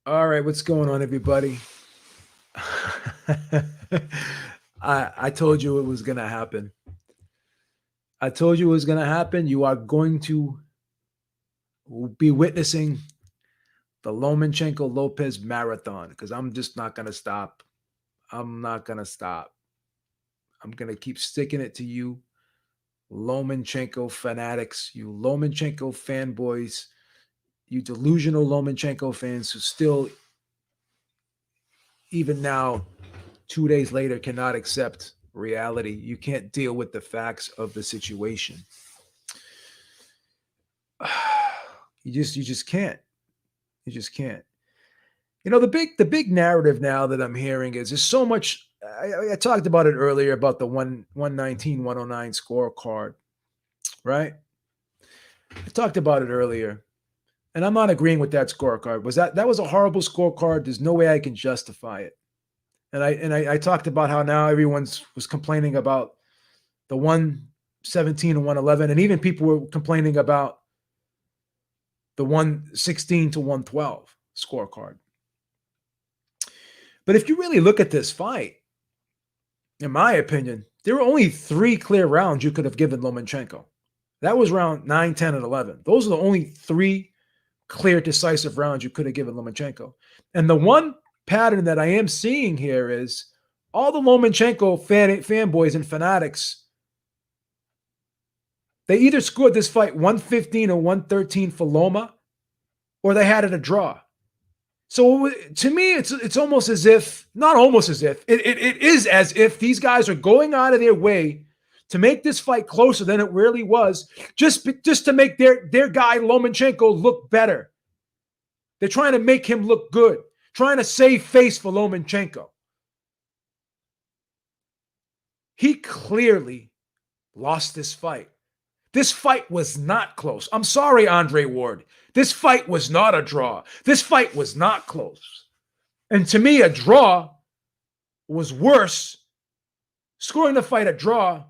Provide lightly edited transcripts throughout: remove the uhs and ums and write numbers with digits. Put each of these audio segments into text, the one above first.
All right, what's going on, everybody? I told you it was gonna happen. I told you it was gonna happen. You are going to be witnessing the Lomachenko Lopez marathon because I'm just not gonna stop. I'm not gonna stop. I'm gonna keep sticking it to you, Lomachenko fanatics, you Lomachenko fanboys, you delusional Lomachenko fans who still, even now, 2 days later, cannot accept reality. You can't deal with the facts of the situation. You just can't. You just can't. The big narrative now that I'm hearing is there's so much. I talked about it earlier about the 119 109 scorecard, right? I talked about it earlier, and I'm not agreeing with that scorecard. That was a horrible scorecard? There's no way I can justify it. And I talked about how now everyone's was complaining about the 117 and 111, and even people were complaining about the 116 to 112 scorecard. But if you really look at this fight, in my opinion, there were only 3 clear rounds you could have given Lomachenko. That was round 9, 10, and 11. Those are the only 3 clear, decisive rounds you could have given Lomachenko. And the one pattern that I am seeing here is all the Lomachenko fanboys and fanatics, they either scored this fight 115 or 113 for Loma, or they had it a draw. So to me, it's almost as if, not almost as if, it is as if these guys are going out of their way to make this fight closer than it really was, just to make their guy Lomachenko look better. They're trying to make him look good, trying to save face for Lomachenko. He clearly lost this fight. This fight was not close. I'm sorry, Andre Ward. This fight was not a draw. This fight was not close. And to me, a draw was worse. Scoring the fight a draw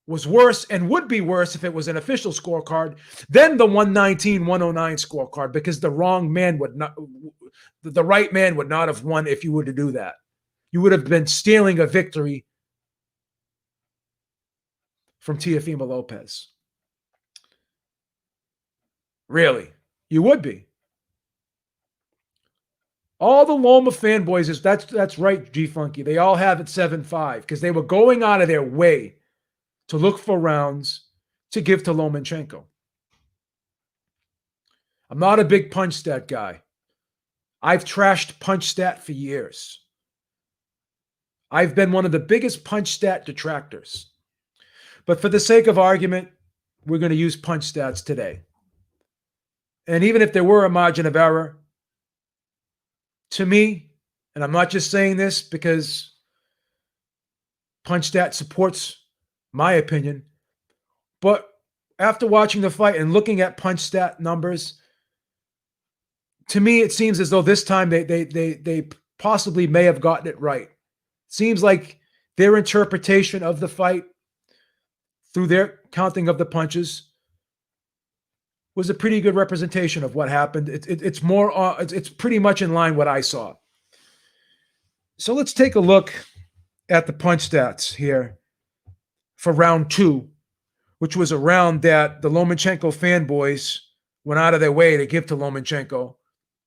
was worse and would be worse if it was an official scorecard than the 119 109 scorecard, because the right man would not have won if you were to do that. You would have been stealing a victory from Teofimo Lopez. Really, you would be. All the Loma fanboys is that's right, G Funky. They all have it 7-5 because they were going out of their way to look for rounds to give to Lomachenko. I'm not a big punch stat guy. I've trashed punch stat for years. I've been one of the biggest punch stat detractors. But for the sake of argument, we're going to use punch stats today. And even if there were a margin of error, to me, and I'm not just saying this because punch stat supports my opinion, but after watching the fight and looking at punch stat numbers, to me it seems as though this time they possibly may have gotten it right. Seems like their interpretation of the fight through their counting of the punches was a pretty good representation of what happened. It's pretty much in line what I saw. So let's take a look at the punch stats here for round 2, which was a round that the Lomachenko fanboys went out of their way to give to Lomachenko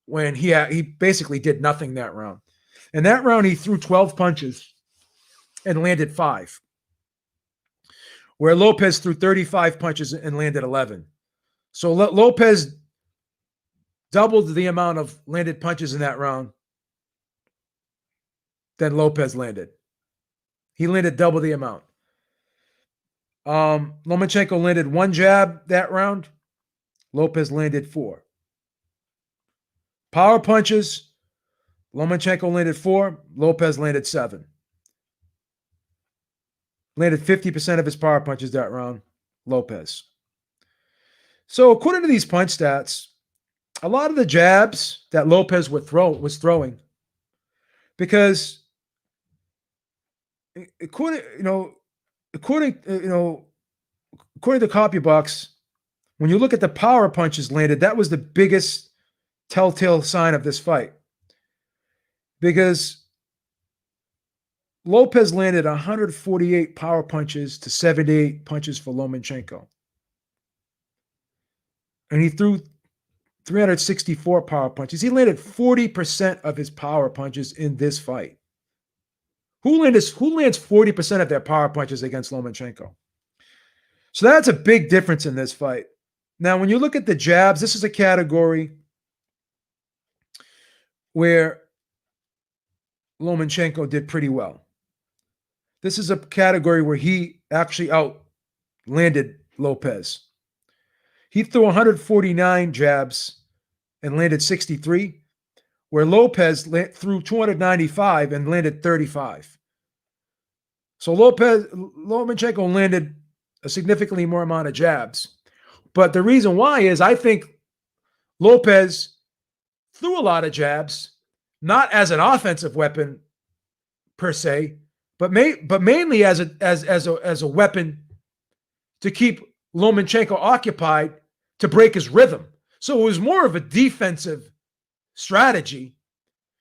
when he basically did nothing that round. In that round, he threw 12 punches and landed 5, where Lopez threw 35 punches and landed 11. So Lopez doubled the amount of landed punches in that round than Lopez landed. He landed double the amount. Lomachenko landed 1 jab that round. Lopez landed 4. Power punches, Lomachenko landed 4. Lopez landed 7. Landed 50% of his power punches that round, Lopez. So according to these punch stats, a lot of the jabs that Lopez was throwing, because according to CopyBox, when you look at the power punches landed, that was the biggest telltale sign of this fight. because Lopez landed 148 power punches to 78 punches for Lomachenko. And he threw 364 power punches. He landed 40% of his power punches in this fight. Who lands 40% of their power punches against Lomachenko? So that's a big difference in this fight. Now, when you look at the jabs, this is a category where Lomachenko did pretty well. This is a category where he actually outlanded Lopez. He threw 149 jabs and landed 63, where Lopez threw 295 and landed 35. So Lomachenko landed a significantly more amount of jabs. But the reason why is I think Lopez threw a lot of jabs, not as an offensive weapon per se, but mainly as a weapon to keep Lomachenko occupied to break his rhythm. So it was more of a defensive strategy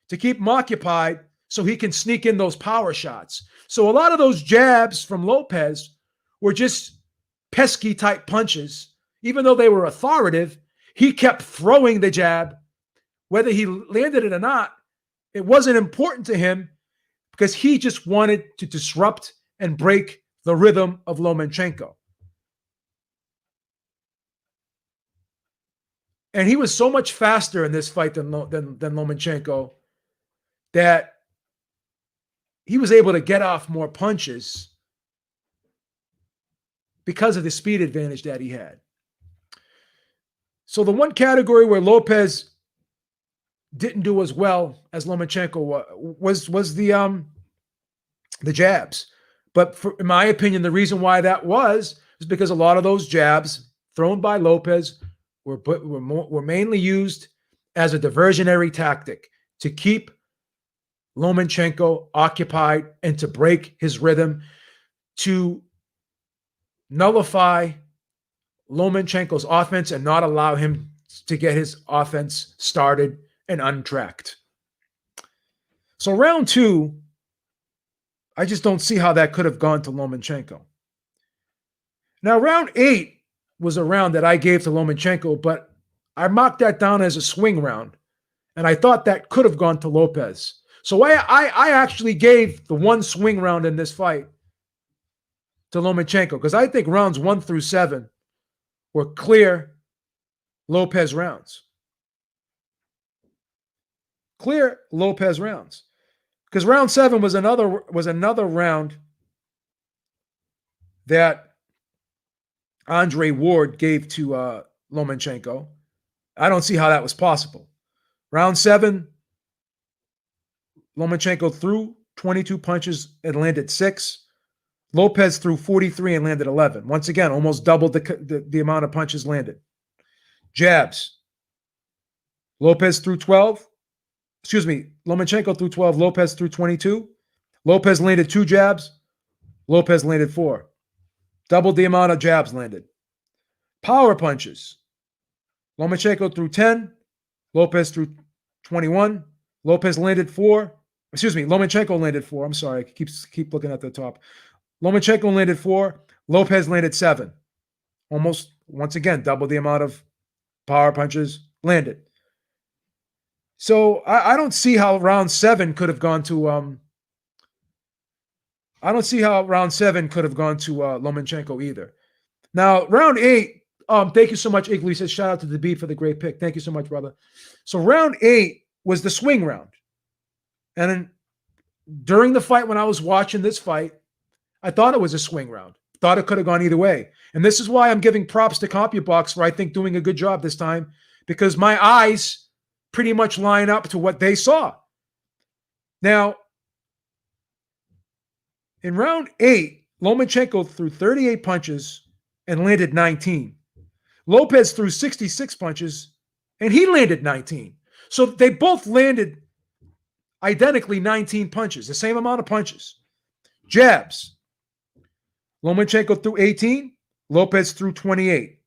to keep him occupied so he can sneak in those power shots. So a lot of those jabs from Lopez were just pesky type punches. Even though they were authoritative, he kept throwing the jab. Whether he landed it or not, it wasn't important to him because he just wanted to disrupt and break the rhythm of Lomachenko. And he was so much faster in this fight than Lomachenko that he was able to get off more punches because of the speed advantage that he had. So the one category where Lopez didn't do as well as Lomachenko was the jabs. But in my opinion, the reason why that was because a lot of those jabs thrown by Lopez were mainly used as a diversionary tactic to keep Lomachenko occupied and to break his rhythm, to nullify Lomachenko's offense and not allow him to get his offense started and untracked. So round 2, I just don't see how that could have gone to Lomachenko. Now, round 8 was a round that I gave to Lomachenko, but I marked that down as a swing round, and I thought that could have gone to Lopez. So I actually gave the one swing round in this fight to Lomachenko because I think rounds 1 through 7 were clear Lopez rounds. Clear Lopez rounds. Because round 7 was another round that Andre Ward gave to Lomachenko. I don't see how that was possible. Round 7, Lomachenko threw 22 punches and landed 6. Lopez threw 43 and landed 11. Once again, almost doubled the amount of punches landed. Jabs. Lopez threw 12. Lomachenko threw 12. Lopez threw 22. Lopez landed 2 jabs. Lopez landed 4. Doubled the amount of jabs landed. Power punches. Lomachenko threw 10. Lopez threw 21. Lopez landed 4. Lomachenko landed 4. I'm sorry. I keep looking at the top. Lomachenko landed 4. Lopez landed 7. Almost, once again, double the amount of power punches landed. So I don't see how round 7 could have gone to Lomachenko either. Now, round 8, thank you so much, Igloo. He says, shout out to the beat for the great pick. Thank you so much, brother. So round 8 was the swing round. And then during the fight, when I was watching this fight, I thought it was a swing round. Thought it could have gone either way. And this is why I'm giving props to CompuBox for, I think, doing a good job this time, because my eyes pretty much line up to what they saw. Now, in round 8, Lomachenko threw 38 punches and landed 19. Lopez threw 66 punches and he landed 19. So they both landed identically 19 punches, the same amount of punches. Jabs. Lomachenko threw 18. Lopez threw 28.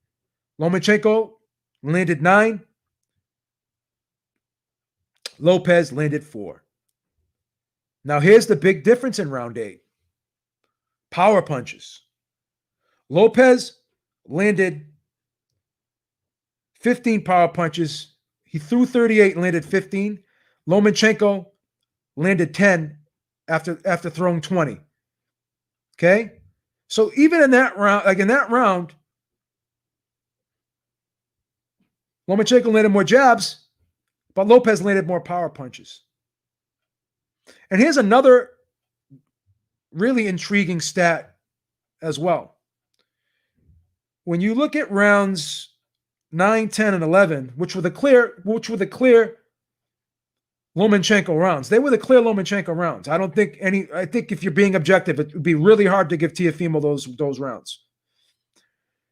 Lomachenko landed 9. Lopez landed 4. Now, here's the big difference in round 8. Power punches. Lopez landed 15 power punches. He threw 38 and landed 15. Lomachenko landed 10 after throwing 20. Okay? So even in that round, Lomachenko landed more jabs, but Lopez landed more power punches. And here's another really intriguing stat as well. When you look at rounds 9, 10, and 11, which were the clear Lomachenko rounds. They were the clear Lomachenko rounds. I think if you're being objective, it would be really hard to give Teofimo those rounds.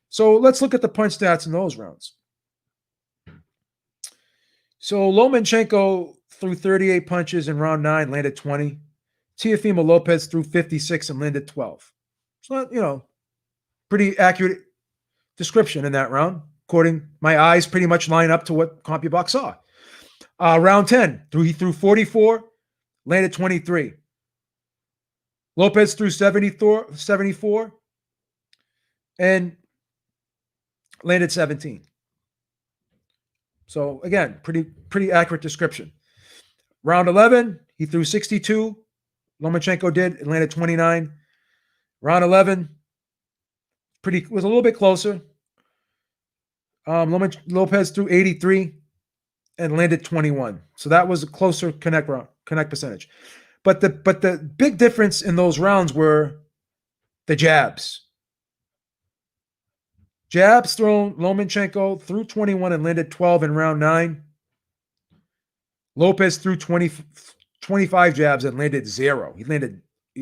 So let's look at the punch stats in those rounds. So Lomachenko threw 38 punches in round 9, landed 20. Teofimo Lopez threw 56 and landed 12. So, pretty accurate description in that round. According, my eyes pretty much line up to what CompuBox saw. Round 10, he threw 44, landed 23. Lopez threw 74, and landed 17. So again, pretty accurate description. Round 11, he threw 62. Lomachenko did, and landed 29. Round 11, was a little bit closer. Lopez threw 83 and landed 21. So that was a closer connect percentage. But the big difference in those rounds were the jabs. Jabs thrown, Lomachenko threw 21 and landed 12 in round 9. Lopez threw 25 jabs and landed 0. He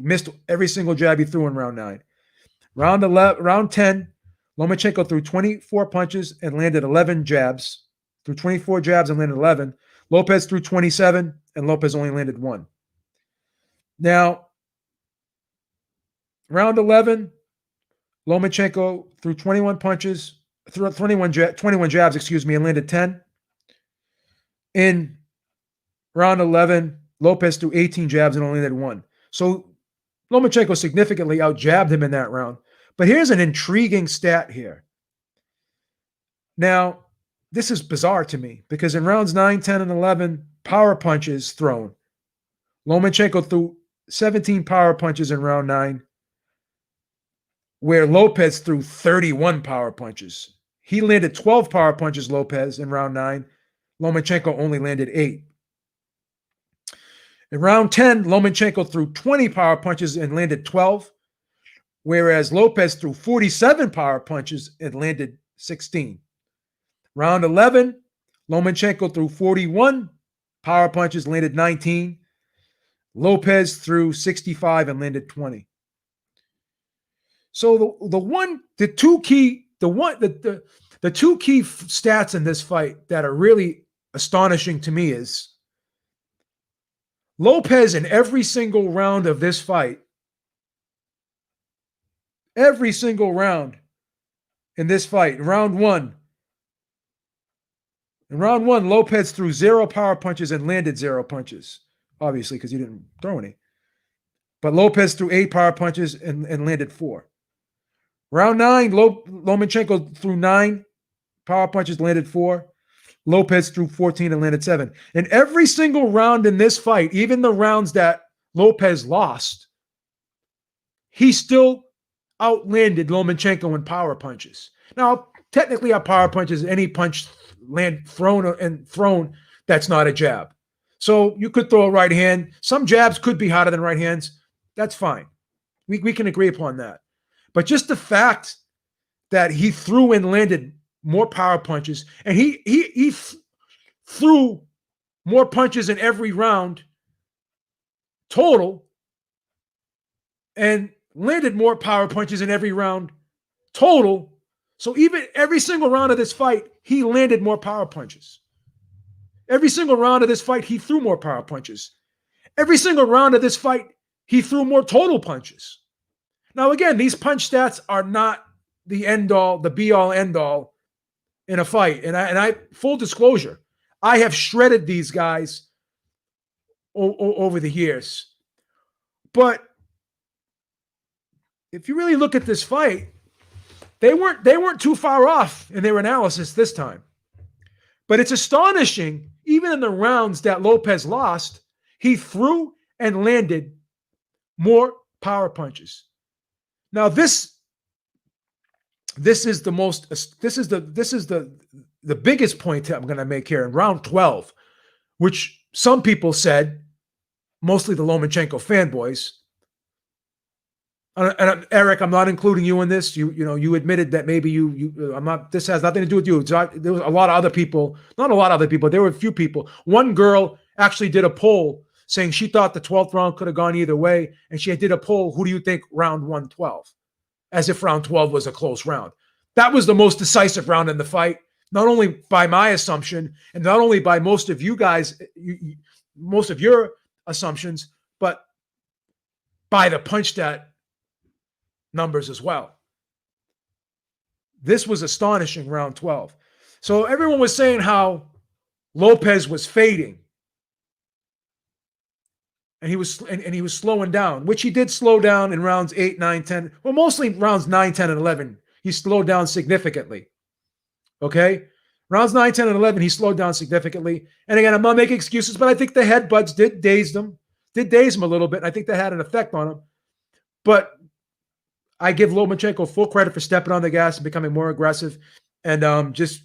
missed every single jab he threw in round 9. Round 10, Lomachenko threw 24 punches and landed 11 jabs. Threw 24 jabs and landed 11. Lopez threw 27, and Lopez only landed 1. Now, round 11, Lomachenko threw 21 punches, threw 21 jabs, and landed 10. In round 11, Lopez threw 18 jabs and only landed 1. So Lomachenko significantly out-jabbed him in that round. But here's an intriguing stat here. Now, this is bizarre to me because in rounds 9, 10, and 11, power punches thrown. Lomachenko threw 17 power punches in round 9, where Lopez threw 31 power punches. He landed 12 power punches, Lopez, in round 9. Lomachenko only landed 8. In round 10, Lomachenko threw 20 power punches and landed 12, whereas Lopez threw 47 power punches and landed 16. Round 11, Lomachenko threw 41 power punches, landed 19. Lopez threw 65 and landed 20. So the two key stats in this fight that are really astonishing to me is Lopez in every single round of this fight, in round one, Lopez threw 0 power punches and landed 0 punches, obviously because he didn't throw any. But Lopez threw 8 power punches and landed 4. Round 9, Lomachenko threw 9 power punches, landed 4. Lopez threw 14 and landed 7. In every single round in this fight, even the rounds that Lopez lost, he still outlanded Lomachenko in power punches. Now, technically, a power punch is any punch thrown that's not a jab. So you could throw a right hand. Some jabs could be harder than right hands. That's fine. We can agree upon that. But just the fact that he threw and landed more power punches, and he threw more punches in every round total, and landed more power punches in every round total. So even every single round of this fight, he landed more power punches. Every single round of this fight, he threw more power punches. Every single round of this fight, he threw more total punches. Now, again, these punch stats are not the end-all, the be-all, end-all in a fight. And I full disclosure, I have shredded these guys over the years. But if you really look at this fight, they weren't too far off in their analysis this time. But it's astonishing, even in the rounds that Lopez lost, he threw and landed more power punches. Now this is the biggest point that I'm going to make here in round 12, which some people said, mostly the Lomachenko fanboys. And Eric, I'm not including you in this. You admitted that maybe I'm not. This has nothing to do with you. There was a lot of other people, not a lot of other people. There were a few people. One girl actually did a poll saying she thought the 12th round could have gone either way, and she did a poll. Who do you think round 112? As if round 12 was a close round. That was the most decisive round in the fight. Not only by my assumption, and not only by most of you guys, most of your assumptions, but by the punch stat numbers as well. This was astonishing, round 12. So everyone was saying how Lopez was fading. And he was slowing down, which he did slow down in rounds 8, 9, 10. Well, mostly rounds 9, 10, and 11. He slowed down significantly. Okay? Rounds 9, 10, and 11, he slowed down significantly. And again, I'm not making excuses, but I think the headbutts did daze him a little bit. And I think that had an effect on him. But I give Lomachenko full credit for stepping on the gas and becoming more aggressive and just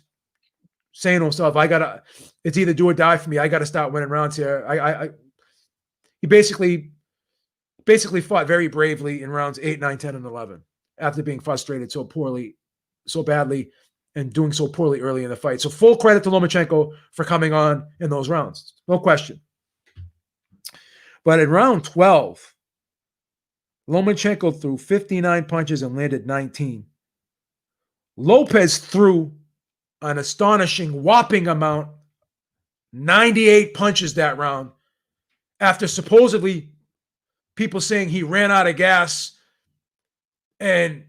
saying to himself, it's either do or die for me. I got to start winning rounds here. He basically fought very bravely in rounds 8, 9, 10, and 11 after being frustrated so badly, and doing so poorly early in the fight. So full credit to Lomachenko for coming on in those rounds. No question. But in round 12, Lomachenko threw 59 punches and landed 19. Lopez threw an astonishing, whopping amount, 98 punches that round, after supposedly people saying he ran out of gas and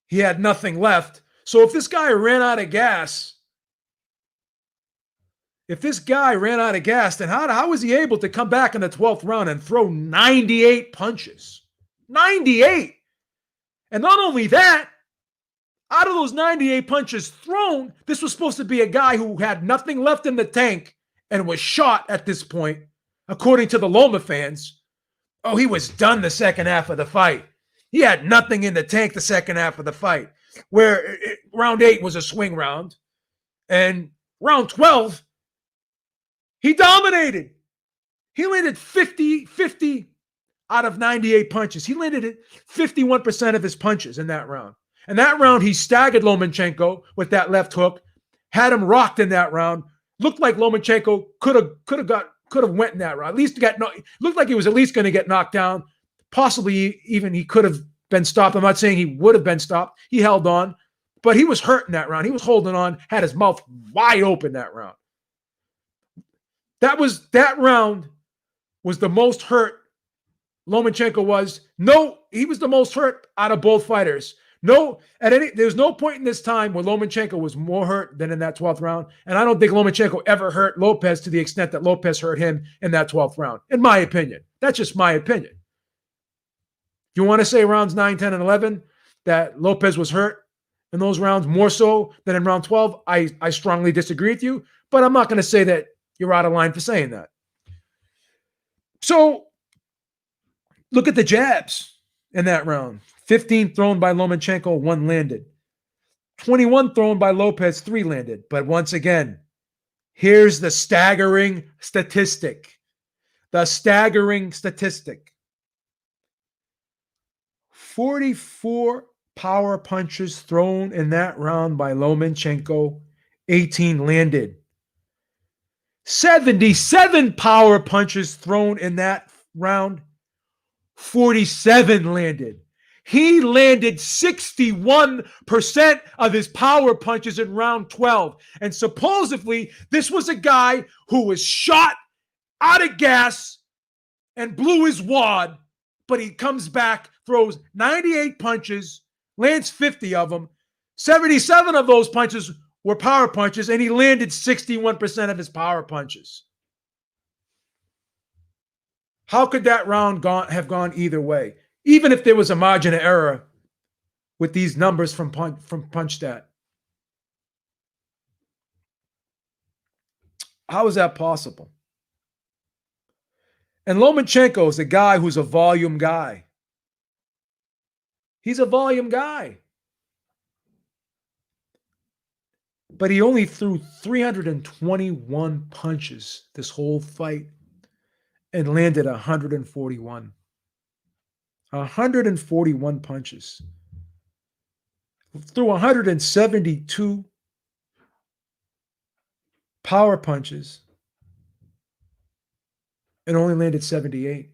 he had nothing left. So if this guy ran out of gas, then how was he able to come back in the 12th round and throw 98 punches? 98. And not only that, out of those 98 punches thrown, this was supposed to be a guy who had nothing left in the tank and was shot at this point, according to the Loma fans. Oh, he was done the second half of the fight. He had nothing in the tank the second half of the fight, where round 8 was a swing round. And round 12, he dominated. He landed 50 out of 98 punches. He landed at 51% of his punches in that round. And that round, he staggered Lomachenko with that left hook, had him rocked in that round. Looked like Lomachenko could have went in that round. At least looked like he was at least going to get knocked down. Possibly even he could have been stopped. I'm not saying he would have been stopped. He held on, but he was hurt in that round. He was holding on, had his mouth wide open that round. That round was the most hurt Lomachenko was. No, he was the most hurt out of both fighters. There's no point in this time where Lomachenko was more hurt than in that 12th round. And I don't think Lomachenko ever hurt Lopez to the extent that Lopez hurt him in that 12th round, in my opinion. That's just my opinion. If you want to say rounds 9, 10, and 11, that Lopez was hurt in those rounds more so than in round 12, I strongly disagree with you, but I'm not going to say that you're out of line for saying that. So look at the jabs in that round. 15 thrown by Lomachenko, 1 landed. 21 thrown by Lopez, 3 landed. But once again, here's the staggering statistic. 44 power punches thrown in that round by Lomachenko, 18 landed. 77 power punches thrown in that round, 47 landed. He landed 61% of his power punches in round 12. And supposedly, this was a guy who was shot out of gas and blew his wad, but he comes back, throws 98 punches, lands 50 of them. 77 of those punches were power punches, and he landed 61% of his power punches. How could that round have gone either way? Even if there was a margin of error with these numbers from PunchStat. How is that possible? And Lomachenko is a guy who's a volume guy. He's a volume guy. But he only threw 321 punches this whole fight and landed 141. 141 punches. Threw 172 power punches and only landed 78.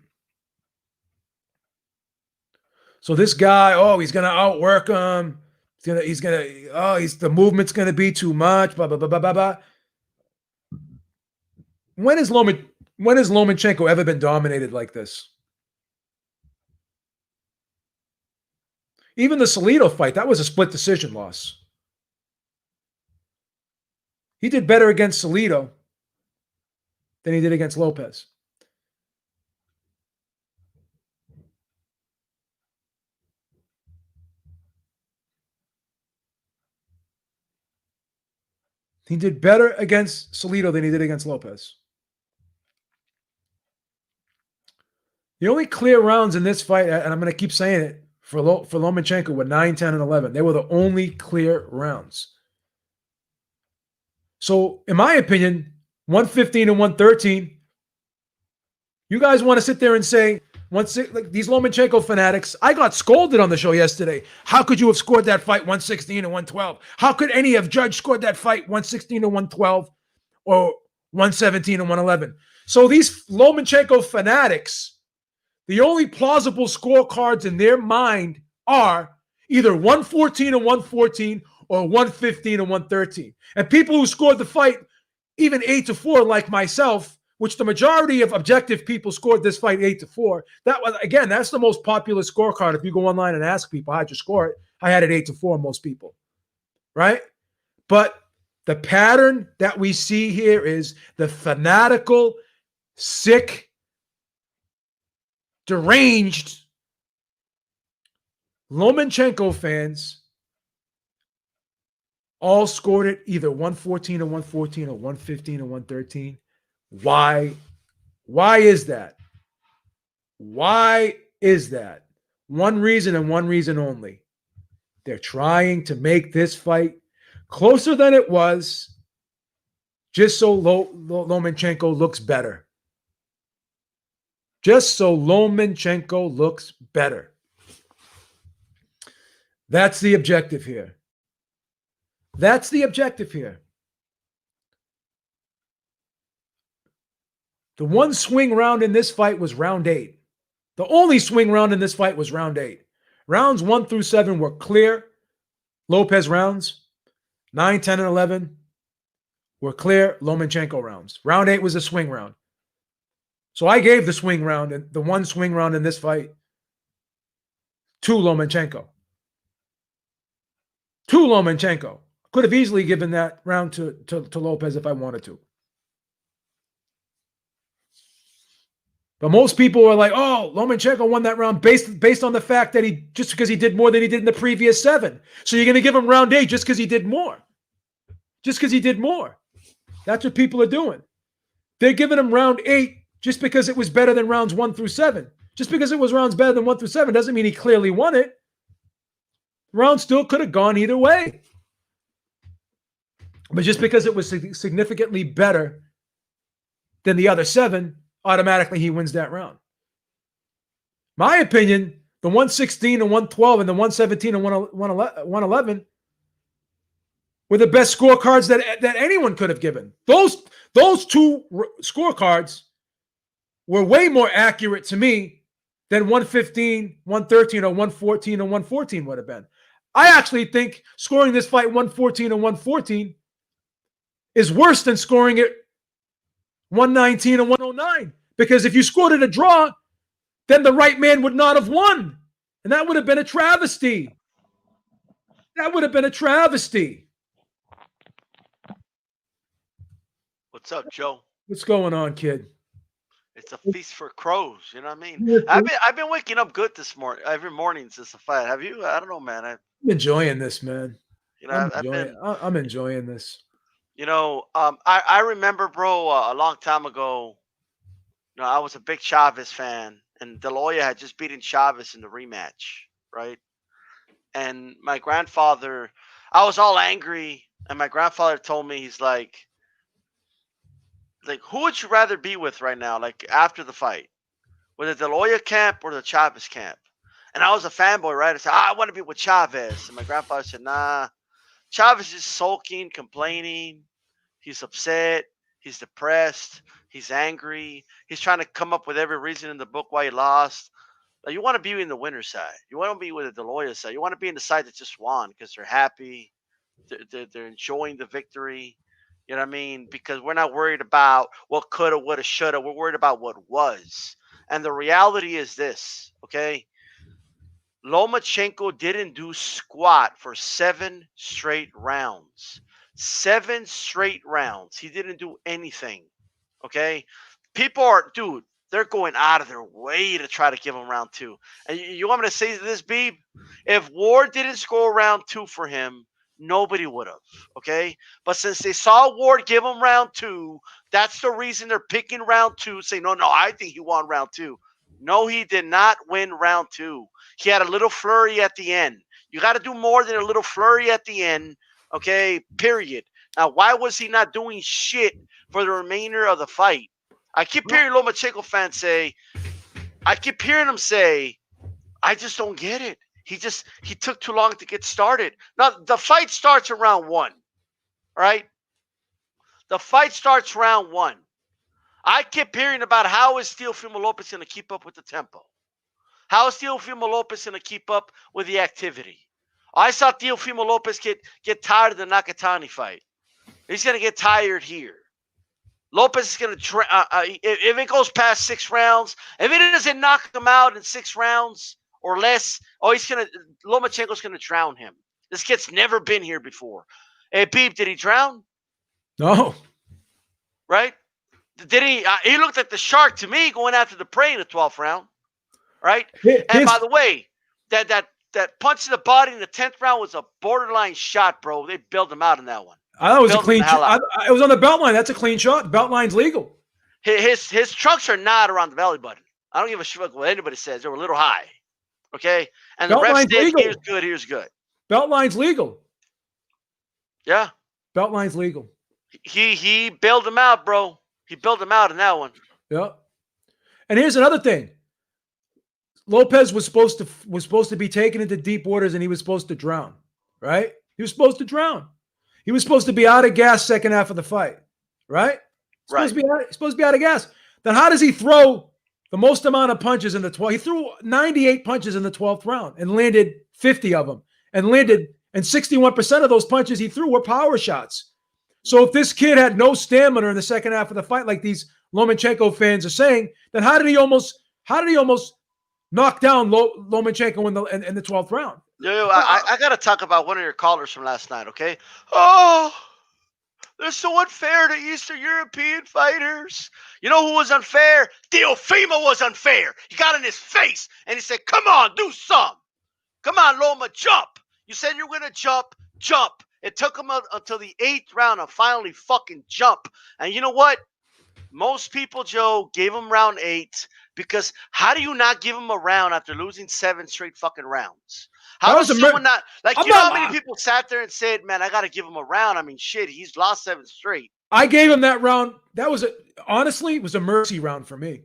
So this guy, he's going to outwork him. The movement's going to be too much, blah, blah, blah, blah, blah, blah. When has Lomachenko ever been dominated like this? Even the Salido fight, that was a split decision loss. He did better against Salido than he did against Lopez. He did better against Salido than he did against Lopez. The only clear rounds in this fight, and I'm going to keep saying it, for Lomachenko were 9, 10, and 11. They were the only clear rounds. So, in my opinion, 115 and 113, you guys want to sit there and say, like these Lomachenko fanatics, I got scolded on the show yesterday. How could you have scored that fight 116 and 112? How could any have judged scored that fight 116 and 112 or 117 and 111? So these Lomachenko fanatics, the only plausible scorecards in their mind are either 114 and 114 or 115 and 113. And people who scored the fight even 8-4, like myself, which the majority of objective people scored this fight 8-4. That was, again, that's the most popular scorecard. If you go online and ask people how'd you score it, I had it 8-4, most people, right? But the pattern that we see here is the fanatical, sick, deranged Lomachenko fans all scored it either 114 and 114 or 115 and 113. Why? Why is that? Why is that? One reason and one reason only. They're trying to make this fight closer than it was just so Lomachenko looks better. Just so Lomachenko looks better. That's the objective here. That's the objective here. The one swing round in this fight was round 8. The only swing round in this fight was round 8. Rounds 1 through 7 were clear Lopez rounds. 9, 10, and 11 were clear Lomachenko rounds. Round 8 was a swing round. So I gave the swing round, and the one swing round in this fight, to Lomachenko. To Lomachenko. Could have easily given that round to Lopez if I wanted to. But most people were like, oh, Lomachenko won that round based on the fact that just because he did more than he did in the previous 7. So you're going to give him round 8 just because he did more. Just because he did more. That's what people are doing. They're giving him round 8 just because it was better than rounds 1 through 7. Just because it was rounds better than 1 through 7 doesn't mean he clearly won it. The round still could have gone either way. But just because it was significantly better than the other 7, automatically he wins that round. My opinion, the 116 and 112 and the 117 and 111 were the best scorecards that anyone could have given. Those two scorecards were way more accurate to me than 115, 113, or 114 and 114 would have been. I actually think scoring this fight 114 and 114 is worse than scoring it 119 and 109. Because if you scored it a draw, then the right man would not have won. And that would have been a travesty. That would have been a travesty. What's up, Joe? What's going on, kid? It's a feast for crows. You know what I mean? I'm I've been waking up good this morning, every morning since the fight. Have you? I don't know, man. enjoying this, man. I've been, I'm enjoying this. I remember, bro, a long time ago. I was a big Chavez fan, and De La Hoya had just beaten Chavez in the rematch, right? And my grandfather, I was all angry, and my grandfather told me, he's like, who would you rather be with right now, like after the fight, with the De La Hoya camp or the Chavez camp? And I was a fanboy, right? I said, I want to be with Chavez. And my grandfather said, nah, Chavez is sulking, complaining. He's upset. He's depressed. He's angry. He's trying to come up with every reason in the book why he lost. You want to be in the winner's side. You want to be with the De La Hoya side. You want to be in the side that just won because they're happy. They're enjoying the victory. You know what I mean? Because we're not worried about what coulda, woulda, shoulda. We're worried about what was. And the reality is this, okay? Lomachenko didn't do squat for 7 straight rounds. 7 straight rounds. He didn't do anything. Okay? People are, dude, they're going out of their way to try to give him round two. And you want me to say this, Beeb? If Ward didn't score round two for him, nobody would have. Okay? But since they saw Ward give him round two, that's the reason they're picking round two, saying, no, I think he won round two. No, he did not win round two. He had a little flurry at the end. You got to do more than a little flurry at the end, okay? Period. Now, why was he not doing shit for the remainder of the fight? I keep hearing Lomachenko fans say, I keep hearing them say, I just don't get it. He took too long to get started. Now, the fight starts in round one, right? The fight starts round one. I kept hearing about how is Teofimo Lopez going to keep up with the tempo? How is Teofimo Lopez going to keep up with the activity? I saw Teofimo Lopez get tired of the Nakatani fight. He's going to get tired here. Lopez is going to, if it goes past 6 rounds, if it doesn't knock him out in 6 rounds or less, Lomachenko's going to drown him. This kid's never been here before. Hey, Beep, did he drown? No. Right? Did he? He looked like the shark to me going after the prey in the 12th round, right? And by the way, that punch in the body in the 10th round was a borderline shot, bro. They bailed him out in that one. I thought it was a clean shot. It was on the belt line. That's a clean shot. The belt line's legal. His trunks are not around the belly button. I don't give a shit what anybody says. They were a little high, okay? And the ref said he was good. He was good. Belt line's legal. Yeah. Belt line's legal. He bailed him out, bro. He bailed him out in that one. Yeah. And here's another thing. Lopez was supposed to be taken into deep waters, and he was supposed to drown. Right? He was supposed to drown. He was supposed to be out of gas second half of the fight. Right? Supposed to be out of gas. Then how does he throw the most amount of punches in the 12th? He threw 98 punches in the 12th round and landed 50 of them. And 61% of those punches he threw were power shots. So if this kid had no stamina in the second half of the fight, like these Lomachenko fans are saying, then how did he almost knock down Lomachenko in the 12th round? I got to talk about one of your callers from last night, okay? Oh, they're so unfair to Eastern European fighters. You know who was unfair? Teofimo was unfair. He got in his face, and he said, come on, do some. Come on, Loma, jump. You said you were going to jump. It took him until the 8th round to finally fucking jump. And you know what? Most people, Joe, gave him round 8 because how do you not give him a round after losing 7 straight fucking rounds? How does someone not like? You know how many people sat there and said, "Man, I got to give him a round." I mean, shit, he's lost 7 straight. I gave him that round. That was honestly, it was a mercy round for me.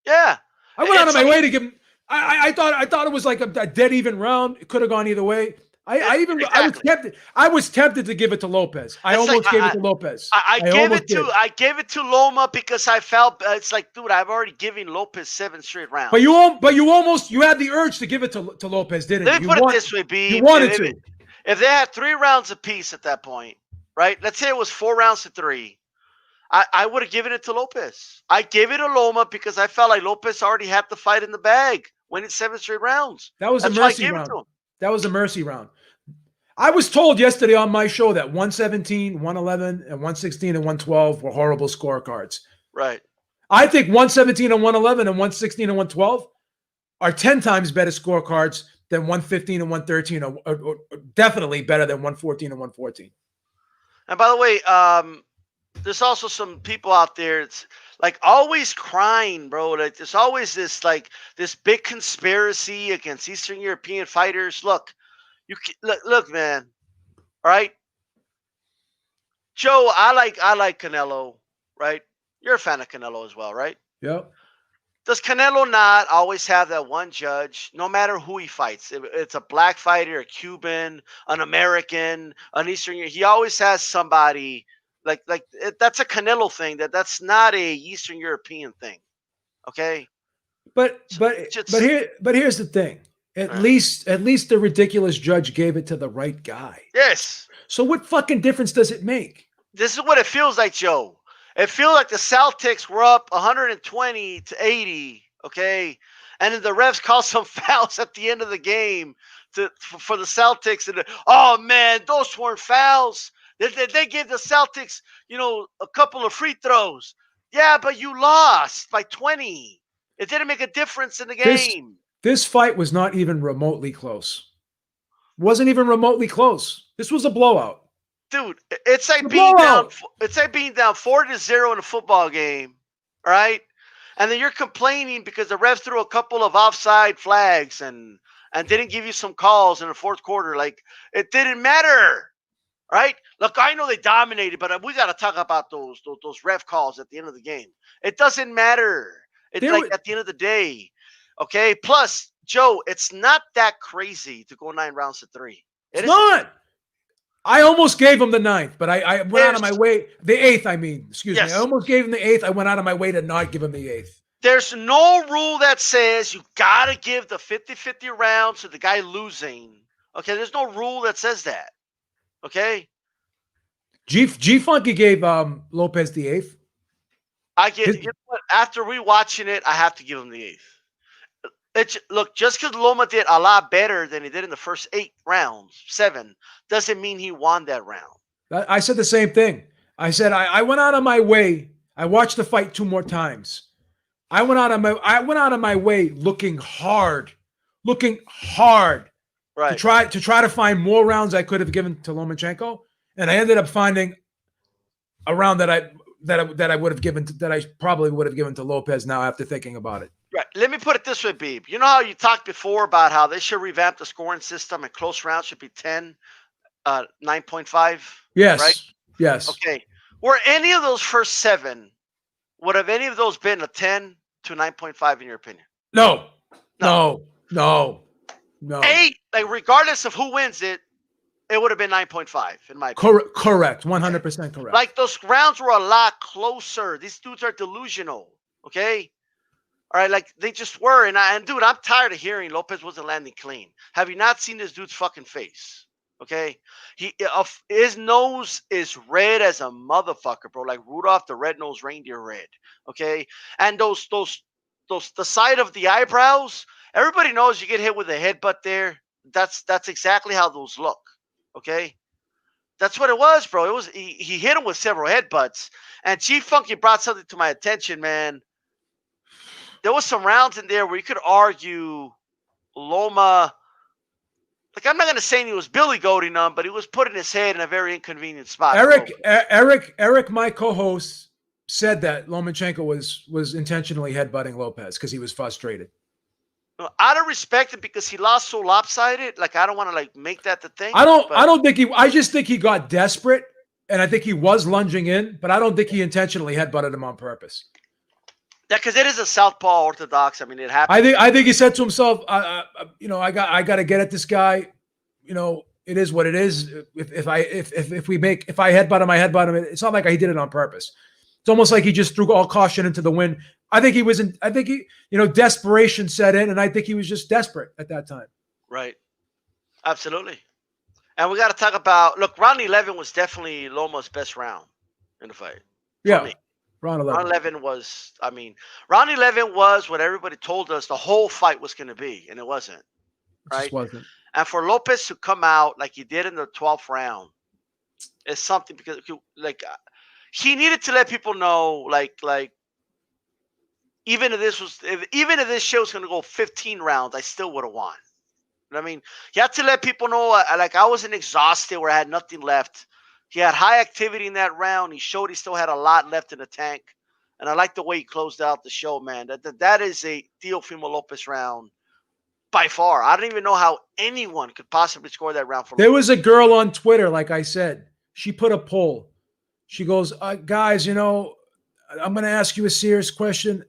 Yeah, I went out of my way to give him. I thought it was like a dead even round. It could have gone either way. I was tempted to give it to Lopez. I almost gave it to Lopez. I gave it to Loma because I felt it's like, dude, I've already given Lopez 7 straight rounds. But you had the urge to give it to Lopez, didn't you? Let me put it this way, B. You wanted to. If they had 3 rounds apiece at that point, right? Let's say it was 4 rounds to 3. I would have given it to Lopez. I gave it to Loma because I felt like Lopez already had the fight in the bag, winning 7 straight rounds. That was a mercy round. That was a mercy round. I was told yesterday on my show that 117, 111, and 116 and 112 were horrible scorecards. Right. I think 117 and 111 and 116 and 112 are 10 times better scorecards than 115 and 113, or definitely better than 114 and 114. And by the way, there's also some people out there. It's like always crying, bro. Like there's always this big conspiracy against Eastern European fighters. Look, look, man. All right, Joe. I like Canelo, right? You're a fan of Canelo as well, right? Yep. Does Canelo not always have that one judge, no matter who he fights? If it's a black fighter, a Cuban, an American, an Eastern. He always has somebody that's a Canelo thing. That's not a Eastern European thing. Okay, But so but it's but just here's the thing. At least the ridiculous judge gave it to the right guy. yes. So what fucking difference does it make? This is what it feels like, Joe. It feels like the Celtics were up 120 to 80, okay? And then the refs call some fouls at the end of the game for the Celtics. And oh, man, those weren't fouls. They gave the Celtics, a couple of free throws. Yeah, but you lost by 20. It didn't make a difference in the game. This fight was not even remotely close. Wasn't even remotely close. This was a blowout. Dude, it's like being down. It's like being down 4-0 in a football game, right? And then you're complaining because the refs threw a couple of offside flags and didn't give you some calls in the fourth quarter. Like it didn't matter, right? Look, I know they dominated, but we got to talk about those ref calls at the end of the game. It doesn't matter. It's at the end of the day, okay. Plus, Joe, it's not that crazy to go 9 rounds to 3. It's not. I almost gave him the 9th, but I went out of my way. The 8th, I mean. Excuse me. I almost gave him the 8th. I went out of my way to not give him the 8th. There's no rule that says you got to give the 50-50 rounds to the guy losing. Okay, there's no rule that says that. Okay? G-Funky gave Lopez the 8th. You know what? After rewatching it, I have to give him the 8th. Look, just because Loma did a lot better than he did in the first 7, doesn't mean he won that round. I said the same thing. I said I went out of my way. I watched the fight 2 more times. I went out of my way looking hard, right, to try to find more rounds I could have given to Lomachenko, and I ended up finding a round that I would have given that I probably would have given to Lopez now after thinking about it. Right. Let me put it this way, Beeb. You know how you talked before about how they should revamp the scoring system and close rounds should be 10, 9.5? Yes. Right? Yes. Okay. Were any of those first 7, would have any of those been a 10 to 9.5 in your opinion? No. 8, like regardless of who wins it, it would have been 9.5 in my opinion. Correct. 100% correct. Like those rounds were a lot closer. These dudes are delusional. Okay? All right, like they just were, and dude, I'm tired of hearing Lopez wasn't landing clean. Have you not seen this dude's fucking face? Okay, his nose is red as a motherfucker, bro. Like Rudolph the Red-Nosed Reindeer red. Okay, and those the side of the eyebrows. Everybody knows you get hit with a headbutt there. That's exactly how those look. Okay, that's what it was, bro. It was he hit him with several headbutts, and Chief Funky brought something to my attention, man. There was some rounds in there where you could argue Loma, like I'm not going to say he was Billy goating him, but he was putting his head in a very inconvenient spot. Eric, my co-host, said that Lomachenko was intentionally headbutting Lopez because he was frustrated. Out of respect, and because he lost so lopsided, like I don't want to like make that the thing. I just think he got desperate, and I think he was lunging in, but I don't think he intentionally headbutted him on purpose. Yeah, because it is a southpaw orthodox. I mean, it happens. I think he said to himself, I got to get at this guy. It is what it is. If I headbutt him, I headbutt him. It's not like he did it on purpose. It's almost like he just threw all caution into the wind. I think desperation set in, and I think he was just desperate at that time. Right. Absolutely. And we got to talk about, look, round 11 was definitely Loma's best round in the fight. Yeah. Round 11. Round 11 was, round 11 was what everybody told us the whole fight was going to be, and it wasn't. Right? It just wasn't. And for Lopez to come out like he did in the 12th round is something because, like, he needed to let people know, like even if this show's gonna go 15 rounds, I still would have won. I mean, you have to let people know. Like I wasn't exhausted where I had nothing left. He had high activity in that round. He showed he still had a lot left in the tank, and I like the way he closed out the show, man. That is a Teofimo Lopez round by far. I don't even know how anyone could possibly score that round for There Lopez. was a girl on Twitter, like I said, she put a poll. She goes, guys, I'm going to ask you a serious question.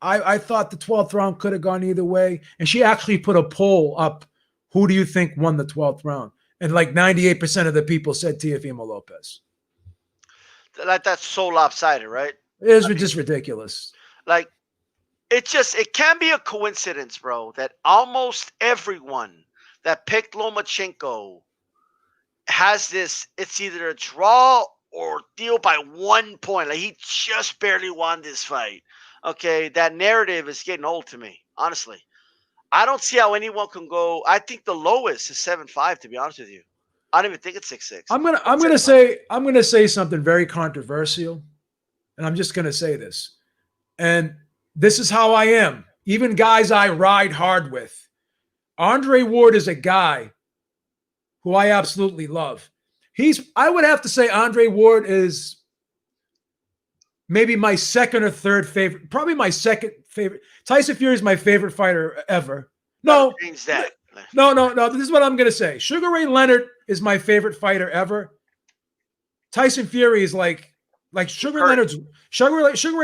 I thought the 12th round could have gone either way. And she actually put a poll up. Who do you think won the 12th round? And like 98% of the people said Teofimo Lopez. Like that's so lopsided, right? It is I mean, just ridiculous. like it can be a coincidence, bro, that almost everyone that picked Lomachenko has this. It's either a draw or deal by 1 point. Like he just barely won this fight. Okay, that narrative is getting old to me, honestly. I don't see how anyone can go. I think the lowest is 7-5. To be honest with you, I don't even think it's 6-6. I'm gonna say something very controversial, and I'm just gonna say this. And this is how I am. Even guys I ride hard with. Andre Ward is a guy who I absolutely love. I would have to say Andre Ward is maybe my second or third favorite, probably my second favorite. Tyson Fury is my favorite fighter ever. Gotta No, change that. no. This is what I'm going to say. Sugar Ray Leonard is my favorite fighter ever. Tyson Fury is like Sugar Ray